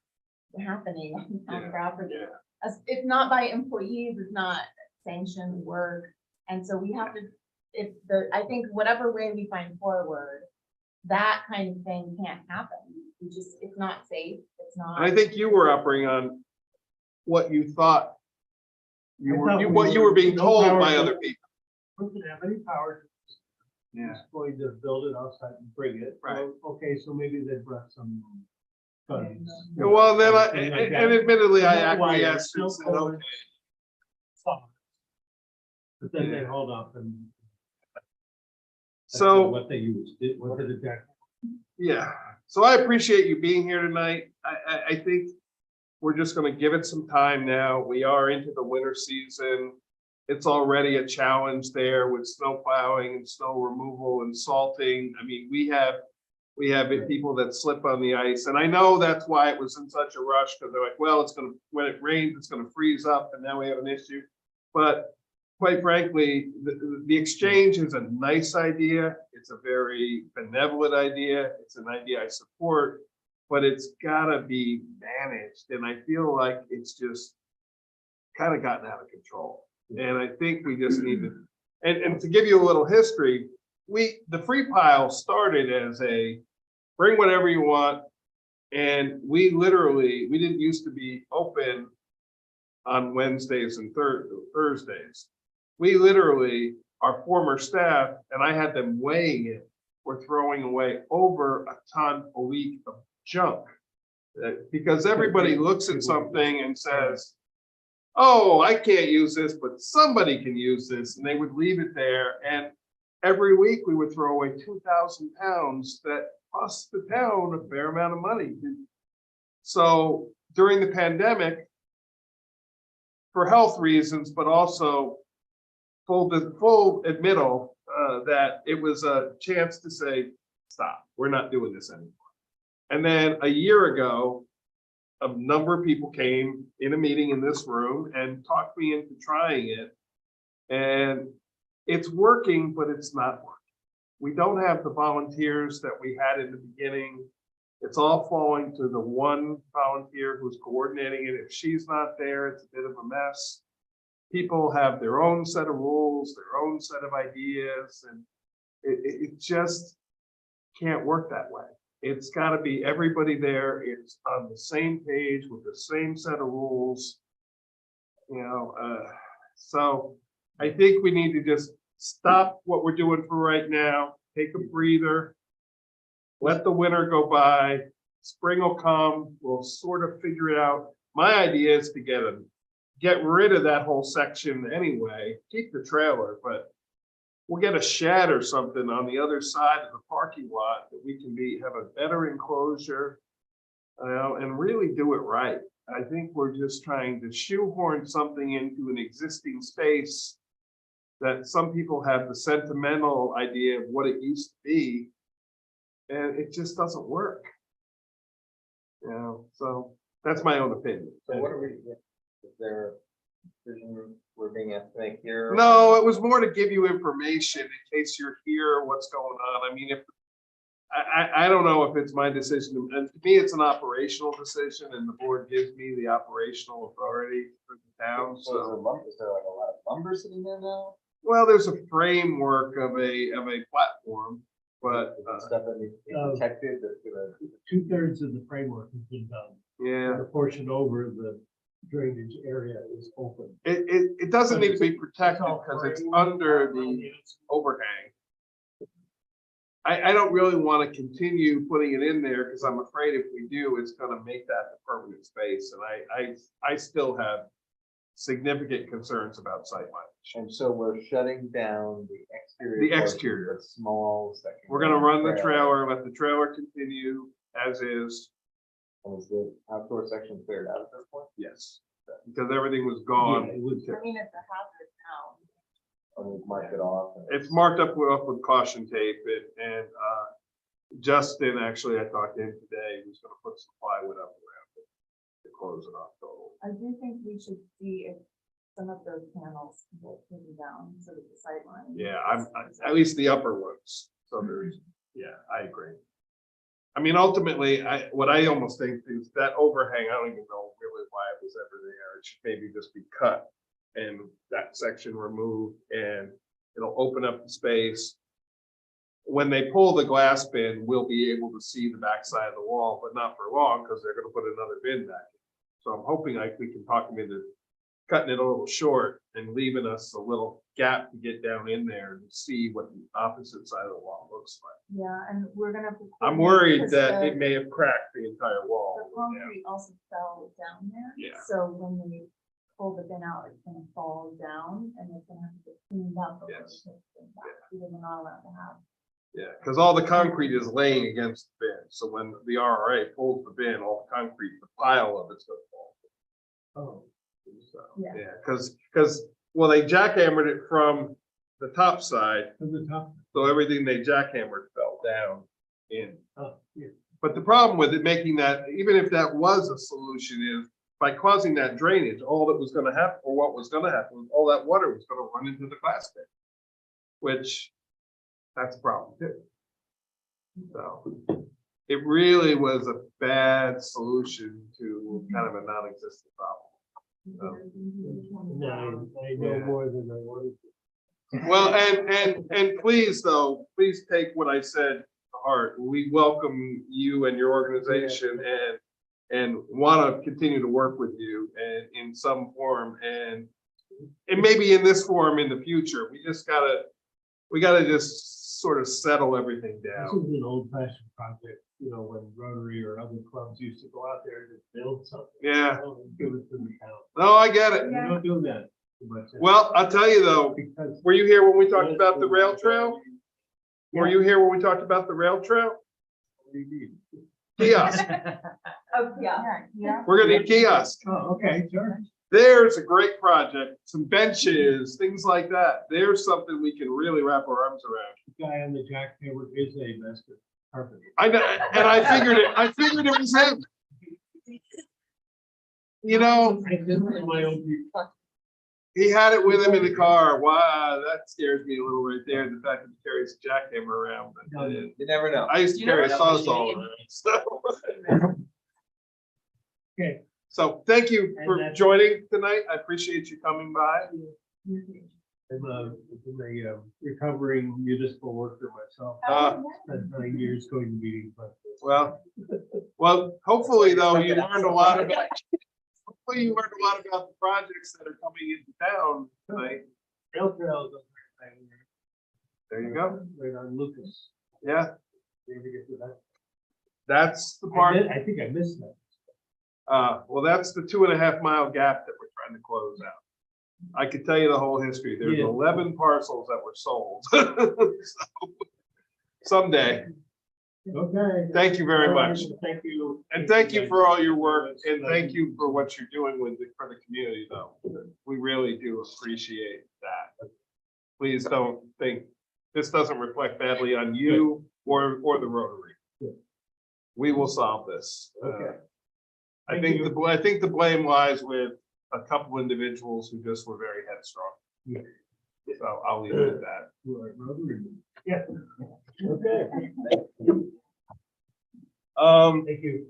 happening on town property. yeah. It's not by employees, it's not sanctioned work, and so we have to, I think whatever way we find forward, that kind of thing can't happen. It's not safe, it's not. I think you were operating on what you thought what you were were being no told power by to- other people. We didn't have any power. Yeah. It's going to build it outside and bring it. Right. Well, okay, so maybe they brought some guns. Well, then something like and that. admittedly, I No wires, acquiesced no and said, cords. okay. But then they Yeah. hold up and. So. What they used, what did it jack? Yeah, so I appreciate you being here tonight. I think we're just gonna give it some time now. We are into the winter season. It's already a challenge there with snow plowing and snow removal and salting. I mean, we have people that slip on the ice, and I know that's why it was in such a rush, because they're like, well, when it rains, it's gonna freeze up, and now we have an issue. But quite frankly, the exchange is a nice idea. It's a very benevolent idea. It's an idea I support, but it's gotta be managed. And I feel like it's just kind of gotten out of control. And I think we just need to, and to give you a little history, the Free Pile started as a bring whatever you want. And we didn't used to be open on Wednesdays and Thursdays. We literally, our former staff, and I had them weighing it, were throwing away over a ton a week of junk. Because everybody looks at something and says, oh, I can't use this, but somebody can use this. And they would leave it there. And every week we would throw away 2,000 pounds that cost the town a fair amount of money. So during the pandemic, for health reasons, but also full admittal that it was a chance to say, stop, we're not doing this anymore. And then a year ago, a number of people came in a meeting in this room and talked me into trying it. And it's working, but it's not working. We don't have the volunteers that we had in the beginning. It's all falling to the one volunteer who's coordinating it. If she's not there, it's a bit of a mess. People have their own set of rules, their own set of ideas, and it just can't work that way. It's got to be everybody there is on the same page with the same set of rules. So I think we need to just stop what we're doing for right now, take a breather, let the winter go by, spring will come, we'll sort of figure it out. My idea is to get rid of that whole section anyway, keep the trailer, but we'll get a shed or something on the other side of the parking lot that we can have a better enclosure, and really do it right. I think we're just trying to shoehorn something into an existing space that some people have the sentimental idea of what it used to be, and it just doesn't work. So that's my own opinion. So what are we, is there a decision we're being asked to make here? No, it was more to give you information in case you're here, what's going on. I mean, if I don't know if it's my decision, and to me, it's an operational decision, and the board gives me the operational authority for the town. So So, is there like a lot of lumber sitting there now? well, there's a framework of a platform, but Stuff that needs to be protected, that's gonna. 2/3 of the framework has been done. yeah, The portion over the drainage area is open. it doesn't need to be protected because it's under the overhang. I don't really want to continue putting it in there because I'm afraid if we do, it's going to make that the permanent space. And I still have significant concerns about sightline. And so we're shutting down the exterior. The portion, exterior. the small section. We're going to run the trailer, let the trailer continue as is. And is the outdoor section cleared out at this point? Yes, because everything was gone. Yeah, it would- I mean, it's a hazard now. Or we've marked it off? and- It's marked up with caution tape, and Justin, actually, I talked to him today, he's gonna put some plywood up around it to close it off totally. I do think we should see if some of those panels can get taken down so that the sightline. Yeah, at least the upper ones, so there's, yeah, I agree. I mean, ultimately, what I almost think is that overhang, I don't even know really why it was ever there, it should maybe just be cut and that section removed, and it'll open up the space. When they pull the glass bin, we'll be able to see the backside of the wall, but not for long, because they're gonna put another bin back in. So I'm hoping we can talk them into cutting it a little short and leaving us a little gap to get down in there and see what the opposite side of the wall looks like. Yeah, and we're gonna. I'm worried because that the- it may have cracked the entire wall. The concrete also fell down there. Yeah. So when we pull the bin out, it's gonna fall down and it's gonna have to get cleaned up. before Yes. it gets cleaned back. We're not allowed to have. Yeah, because all the concrete is laying against the bin. So when the RRA pulls the bin, all the concrete, the pile of it's gonna fall. Oh, So, Yeah. yeah, because, well, they jackhammered it from the top side, to the top. so everything they jackhammered fell down in. Oh, yeah. But the problem with it making that, even if that was a solution, is by causing that drainage, all that was gonna happen, or what was gonna happen, was all that water was gonna run into the glass pit. Which, that's a problem too. So, it really was a bad solution to kind of a non-existent problem. No, I know more than I wanted to. Well, and please though, please take what I said to heart. We welcome you and your organization and want to continue to work with you and in some form and maybe in this form in the future. We gotta just sort of settle everything This down. is an old fashioned project, you know, when Rotary or other clubs used to go out there to build something. Yeah, and Give it to the town. no, I get it. We don't do that too much. Well, I'll tell you though, Because. were you here when we talked about the rail trail? Were you here when we talked about the rail trail? Kiosk. Oh, yeah. Yeah. We're gonna need kiosk. Oh, okay, sure. There's a great project, some benches, things like that. There's something we can really wrap our arms around. The guy on the jackhammer is a master carpenter. I know, and I figured it was him. You know, I did it in my own people. he had it with him in the car. Wow, that scares me a little right there. The fact that he carries a jackhammer around. But, You never know. I used to carry a sawzall around, so. Okay. So thank you And for that's- joining tonight. I appreciate you coming by. I'm a recovering municipal worker myself. Spent 9 years going to meetings like this. Well, hopefully though, you learned a lot about, hopefully you learned a lot about the projects that are coming into town tonight. Rail trails. There you go. Right on Lucas. Yeah, Did you ever get to that? that's the part. I think I missed that. Well, that's the 2.5 mile gap that we're trying to close out. I could tell you the whole history. There's Yeah. 11 parcels that were sold. So, someday. Okay. Thank you very All right, much. Thank you. And thank you for all your work and thank you for what you're doing for the community though. We really do appreciate that. Please don't think, this doesn't reflect badly on you or the Rotary. Good. We will solve this. Okay. I Thank think you. I think the blame lies with a couple individuals who just were very headstrong. Yeah. So I'll leave it at that. You are Rotary. Yeah. Okay. Thank you.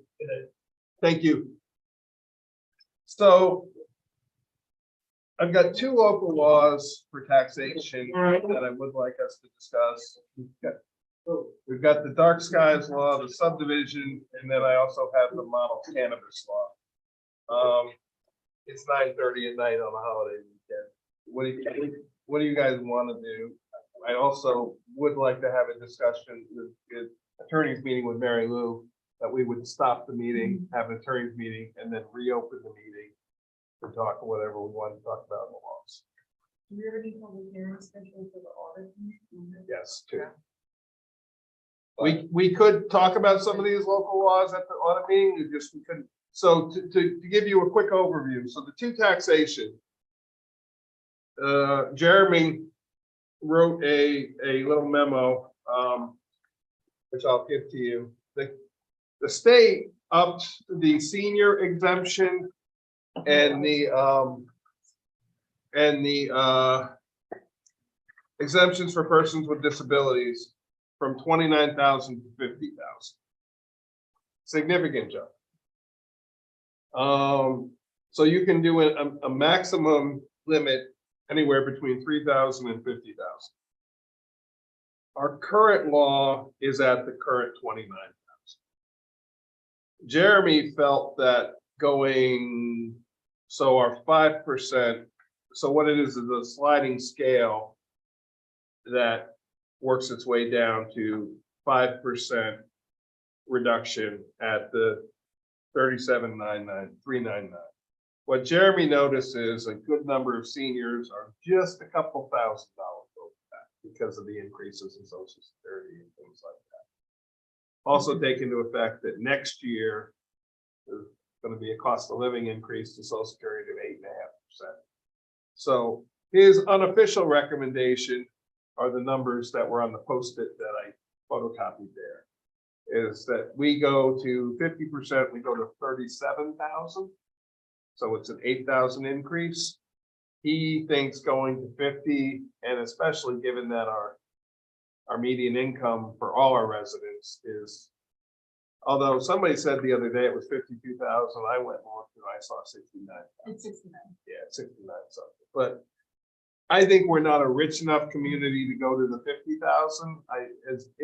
Thank you. So I've got 2 local laws for taxation that I would like us to discuss. We've got the dark skies law, the subdivision, and then I also have the model cannabis law. It's 9:30 at night on a holiday weekend. What do you guys want to do? I also would like to have a discussion with attorney's meeting with Mary Lou, that we would stop the meeting, have an attorney's meeting, and then reopen the meeting to talk whatever we want to talk about in the laws. Do we ever need public hearings scheduled for the audit? Yes, too. We could talk about some of these local laws at the audit meeting, we couldn't. So to give you a quick overview, so the 2 taxation. Jeremy wrote a little memo, which I'll give to you. The state upped the senior exemption and the exemptions for persons with disabilities from 29,000 to 50,000. Significant jump. So you can do a maximum limit anywhere between 3,000 and 50,000. Our current law is at the current 29,000. Jeremy felt that so our 5%, so what it is a sliding scale that works its way down to 5% reduction at the 37,399. What Jeremy noticed is a good number of seniors are just a couple $1,000 over that because of the increases in Social Security and things like that. Also take into effect that next year there's going to be a cost of living increase to Social Security of 8.5%. So his unofficial recommendation are the numbers that were on the post-it that I photocopied there. Is that we go to 50%, we go to 37,000. So it's an 8,000 increase. He thinks going to 50, and especially given that our median income for all our residents is, although somebody said the other day it was 52,000, I went and looked and I saw 69. It's 69. Yeah, 69 something, but I think we're not a rich enough community to go to the 50,000.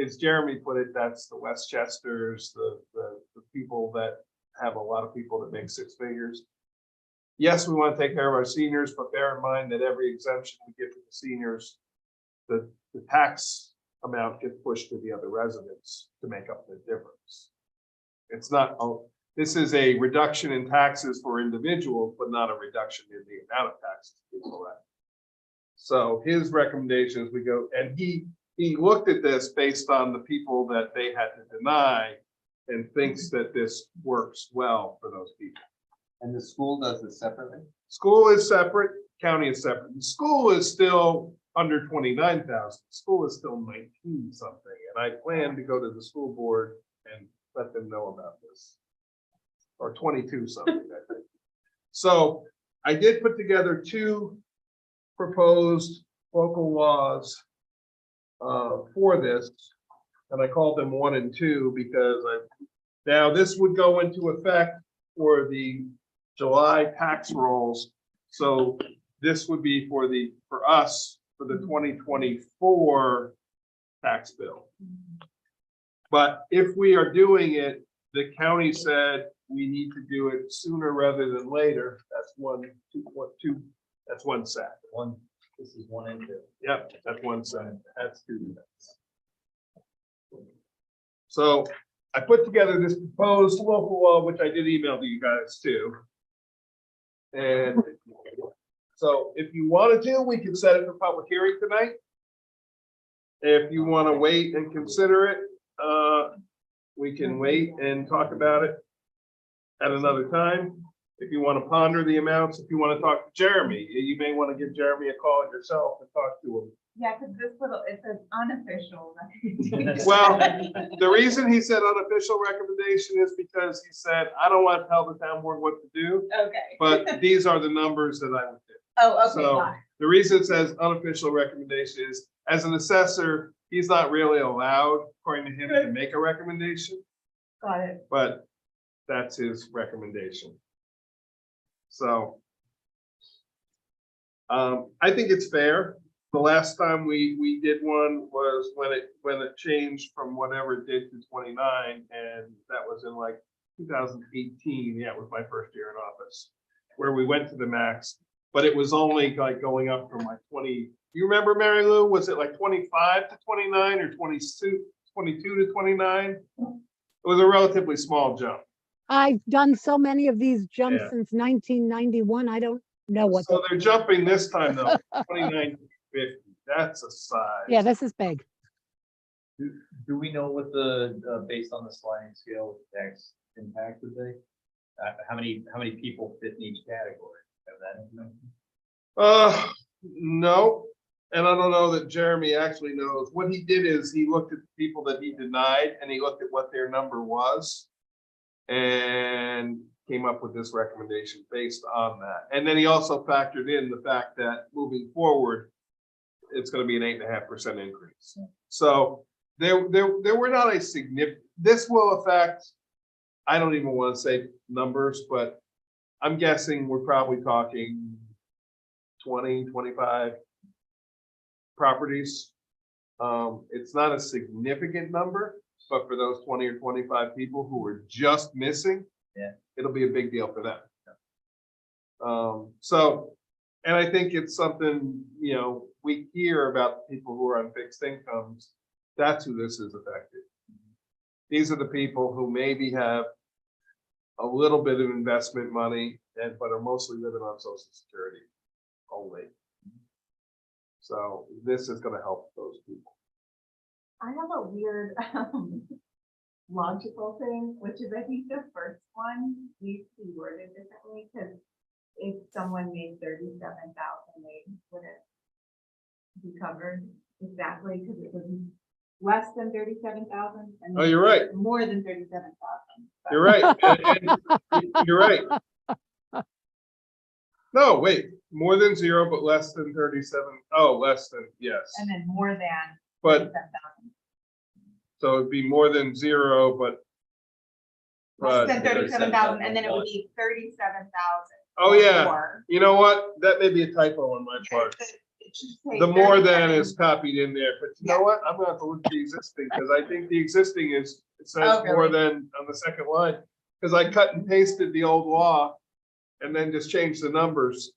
As Jeremy put it, that's the Westchesters, the people that have a lot of people that make six figures. Yes, we want to take care of our seniors, but bear in mind that every exemption we give to the seniors, the tax amount gets pushed to the other residents to make up the difference. It's not, this is a reduction in taxes for individuals, but not a reduction in the amount of taxes people have. So his recommendation is we go, and he looked at this based on the people that they had to deny and thinks that this works well for those people. And the school does it separately? School is separate, county is separate. The school is still under 29,000. School is still 19 something. And I plan to go to the school board and let them know about this. Or 22 something, I think. So I did put together two proposed local laws for this. And I called them 1 and 2 because now this would go into effect for the July tax rolls. So this would be for us for the 2024 tax bill. But if we are doing it, the county said we need to do it sooner rather than later. That's two, that's one set. This is 1 and 2. Yep, that's one set. That's 2 sets. So I put together this proposed local law, which I did email to you guys too. And so if you wanted to, we can set it for public hearing tonight. If you want to wait and consider it, we can wait and talk about it at another time. If you want to ponder the amounts, if you want to talk to Jeremy, you may want to give Jeremy a call yourself and talk to him. Yeah, because it's an unofficial. Well, the reason he said unofficial recommendation is because he said, I don't want to tell the town board what to do, Okay. but these are the numbers that I would do. Oh, okay, So got it. the reason it says unofficial recommendation is, as an assessor, he's not really allowed, according to him, to make a recommendation, Got it. but that's his recommendation. So I think it's fair. The last time we did one was when it changed from whatever it did to 29, and that was in like 2018. Yeah, it was my first year in office, where we went to the max, but it was only like going up from like 20. You remember, Mary Lou? Was it like 25 to 29 or 22 to 29? It was a relatively small jump. I've done so many of these jumps Yeah. since 1991. I don't know what. So they're jumping this time though, 29 to 50. That's a size. Yeah, this is big. Do we know what the, based on the sliding scale, tax impact would be? How many people fit in each category? Have that information? No, and I don't know that Jeremy actually knows. What he did is he looked at the people that he denied and he looked at what their number was and came up with this recommendation based on that. And then he also factored in the fact that moving forward, it's going to be an 8.5% increase. So there were not a significant, this will affect, I don't even want to say numbers, but I'm guessing we're probably talking 20, 25 properties. It's not a significant number, but for those 20 or 25 people who are just missing, yeah, it'll be a big deal for them. So, and I think it's something, you know, we hear about people who are on fixed incomes. That's who this is affected. These are the people who maybe have a little bit of investment money but are mostly living on Social Security only. So this is going to help those people. I have a weird logical thing, which is I think the first one needs to be worded differently, because if someone made 37,000, they wouldn't be covered exactly, because it was less than 37,000. Oh, you're right. More than 37,000. You're right. And you're right. No, wait, more than 0, but less than 37. Oh, less than, yes. And then more than But, 37,000. so it'd be more than 0, but. Less than but- 37,000, and then it would be 37,000. Oh, or yeah. more. You know what? That may be a typo on my part. It should say The more than 37. is copied in there, but you know what? I'm gonna have to look at the existing, because I think the existing is, it says Oh, more really? than on the second line. Because I cut and pasted the old law and then just changed the numbers.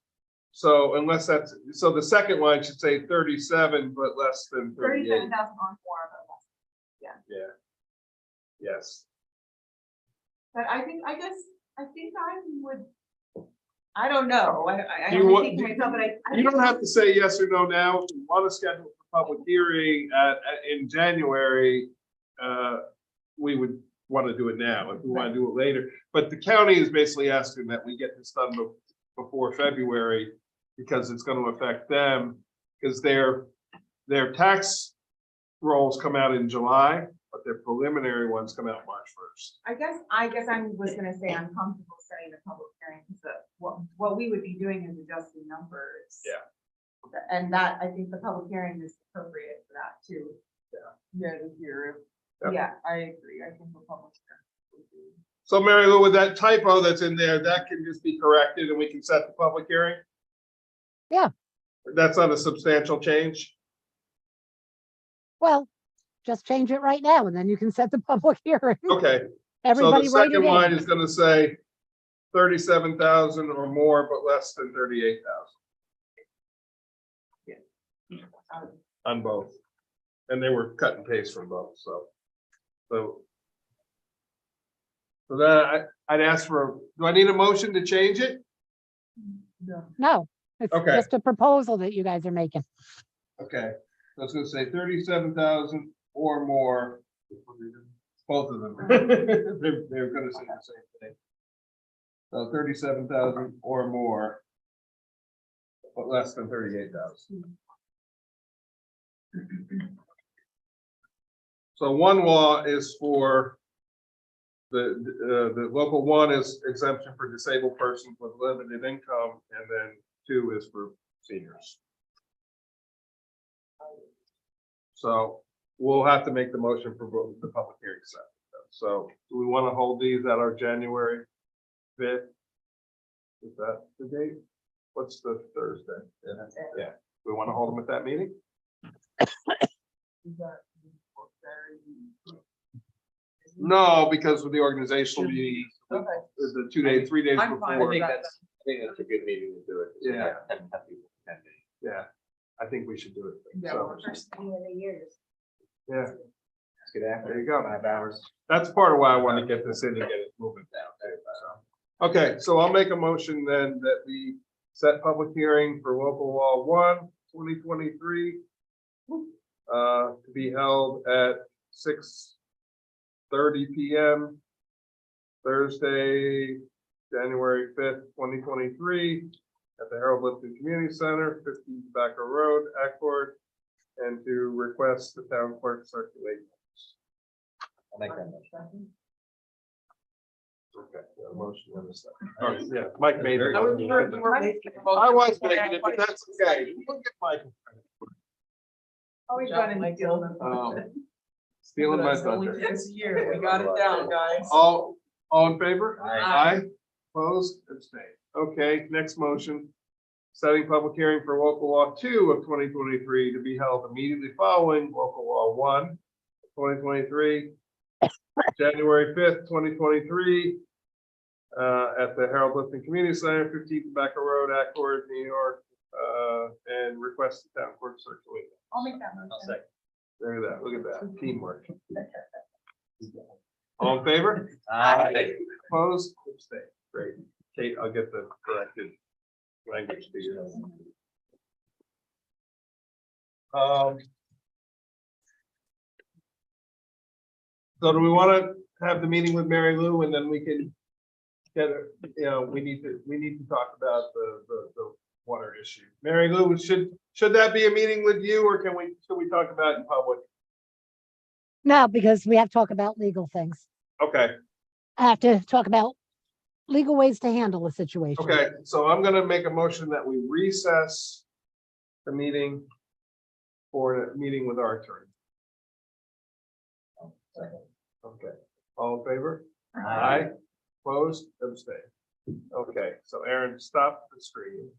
So unless that's, so the second line should say 37, but less than 38. 37,000 or more, but less. Yeah. Yes. But I think I would, I don't know, I Do you only want- think to myself, but I. You don't have to say yes or no now. If you want to schedule a public hearing in January, we would want to do it now. If we want to do it later. But the county is basically asking that we get this done before February because it's going to affect them because their tax rolls come out in July, but their preliminary ones come out March 1st. I guess I was gonna say I'm comfortable setting the public hearing, because what we would be doing is adjusting numbers. Yeah. And that, I think the public hearing is appropriate for that too. Yeah, to hear Yep. Yeah, I agree. I think the public. hearing would be- So Mary Lou, with that typo that's in there, that can just be corrected and we can set the public hearing? Yeah. That's not a substantial change? Well, just change it right now and then you can set the public hearing. Okay. So the Everybody write it second line in. is gonna say 37,000 or more, but less than 38,000. On both. And they were cut and paste from both, so. So that, I'd ask for, do I need a motion to change it? No, it's Okay. just a proposal that you guys are making. Okay, so it's gonna say 37,000 or more. Both of them. They're gonna say the same thing. So 37,000 or more. But less than 38,000. So one law is for the local one is exemption for disabled persons with limited income, and then 2 is for seniors. So we'll have to make the motion for both the public hearing set. So do we want to hold these at our January 5th? Is that the date? What's the Thursday? Yeah, we want to hold them at that meeting? Is that very- No, because with the organizational meeting, Okay. the 2 days, 3 days I'm fine before. with that. I think that's a good meeting to do it. Yeah. Have people attending. Yeah, I think we should do it. Yeah, So, well, First meeting of the years. yeah, Let's get after there it. you go. 5 hours. That's part of why I want to get this in and get it moving down. Too, so. Okay, so I'll make a motion then that we set public hearing for local law 1, 2023. To be held at 6:30 PM. Thursday, January 5th, 2023. At the Harold Lipton Community Center, 15 Tobacco Road, Accord. And to request the town clerk circulate. I'll make that motion. Okay, a motion and a second. All right, yeah, Mike made it. I was sure you were making a motion. I was making it, but that's okay. We'll get Mike. Always Yeah, running like, field. Stealing my That's only thunder. twice a year. We got it down, guys. All in favor? Aye. Opposed, abstained. Okay, next motion. Setting public hearing for local law 2 of 2023 to be held immediately following local law 1, 2023. January 5th, 2023. At the Harold Lipton Community Center, 15 Tobacco Road, Accord, New York. And request the town clerk circulate. I'll make that I'll motion. second. Look at that, look at that, teamwork. All in favor? Aye. Opposed? Abstained. Great. Kate, I'll get the corrected language to you. So do we want to have the meeting with Mary Lou and then we can get, we need to talk about the water issue. Mary Lou, should that be a meeting with you or should we talk about it in public? No, because we have to talk about legal things. Okay, I have to talk about legal ways to handle a situation. Okay, so I'm gonna make a motion that we recess the meeting for a meeting with our attorney. Okay, all in favor? Aye. Opposed, abstained. Okay, so Aaron, stop the screen.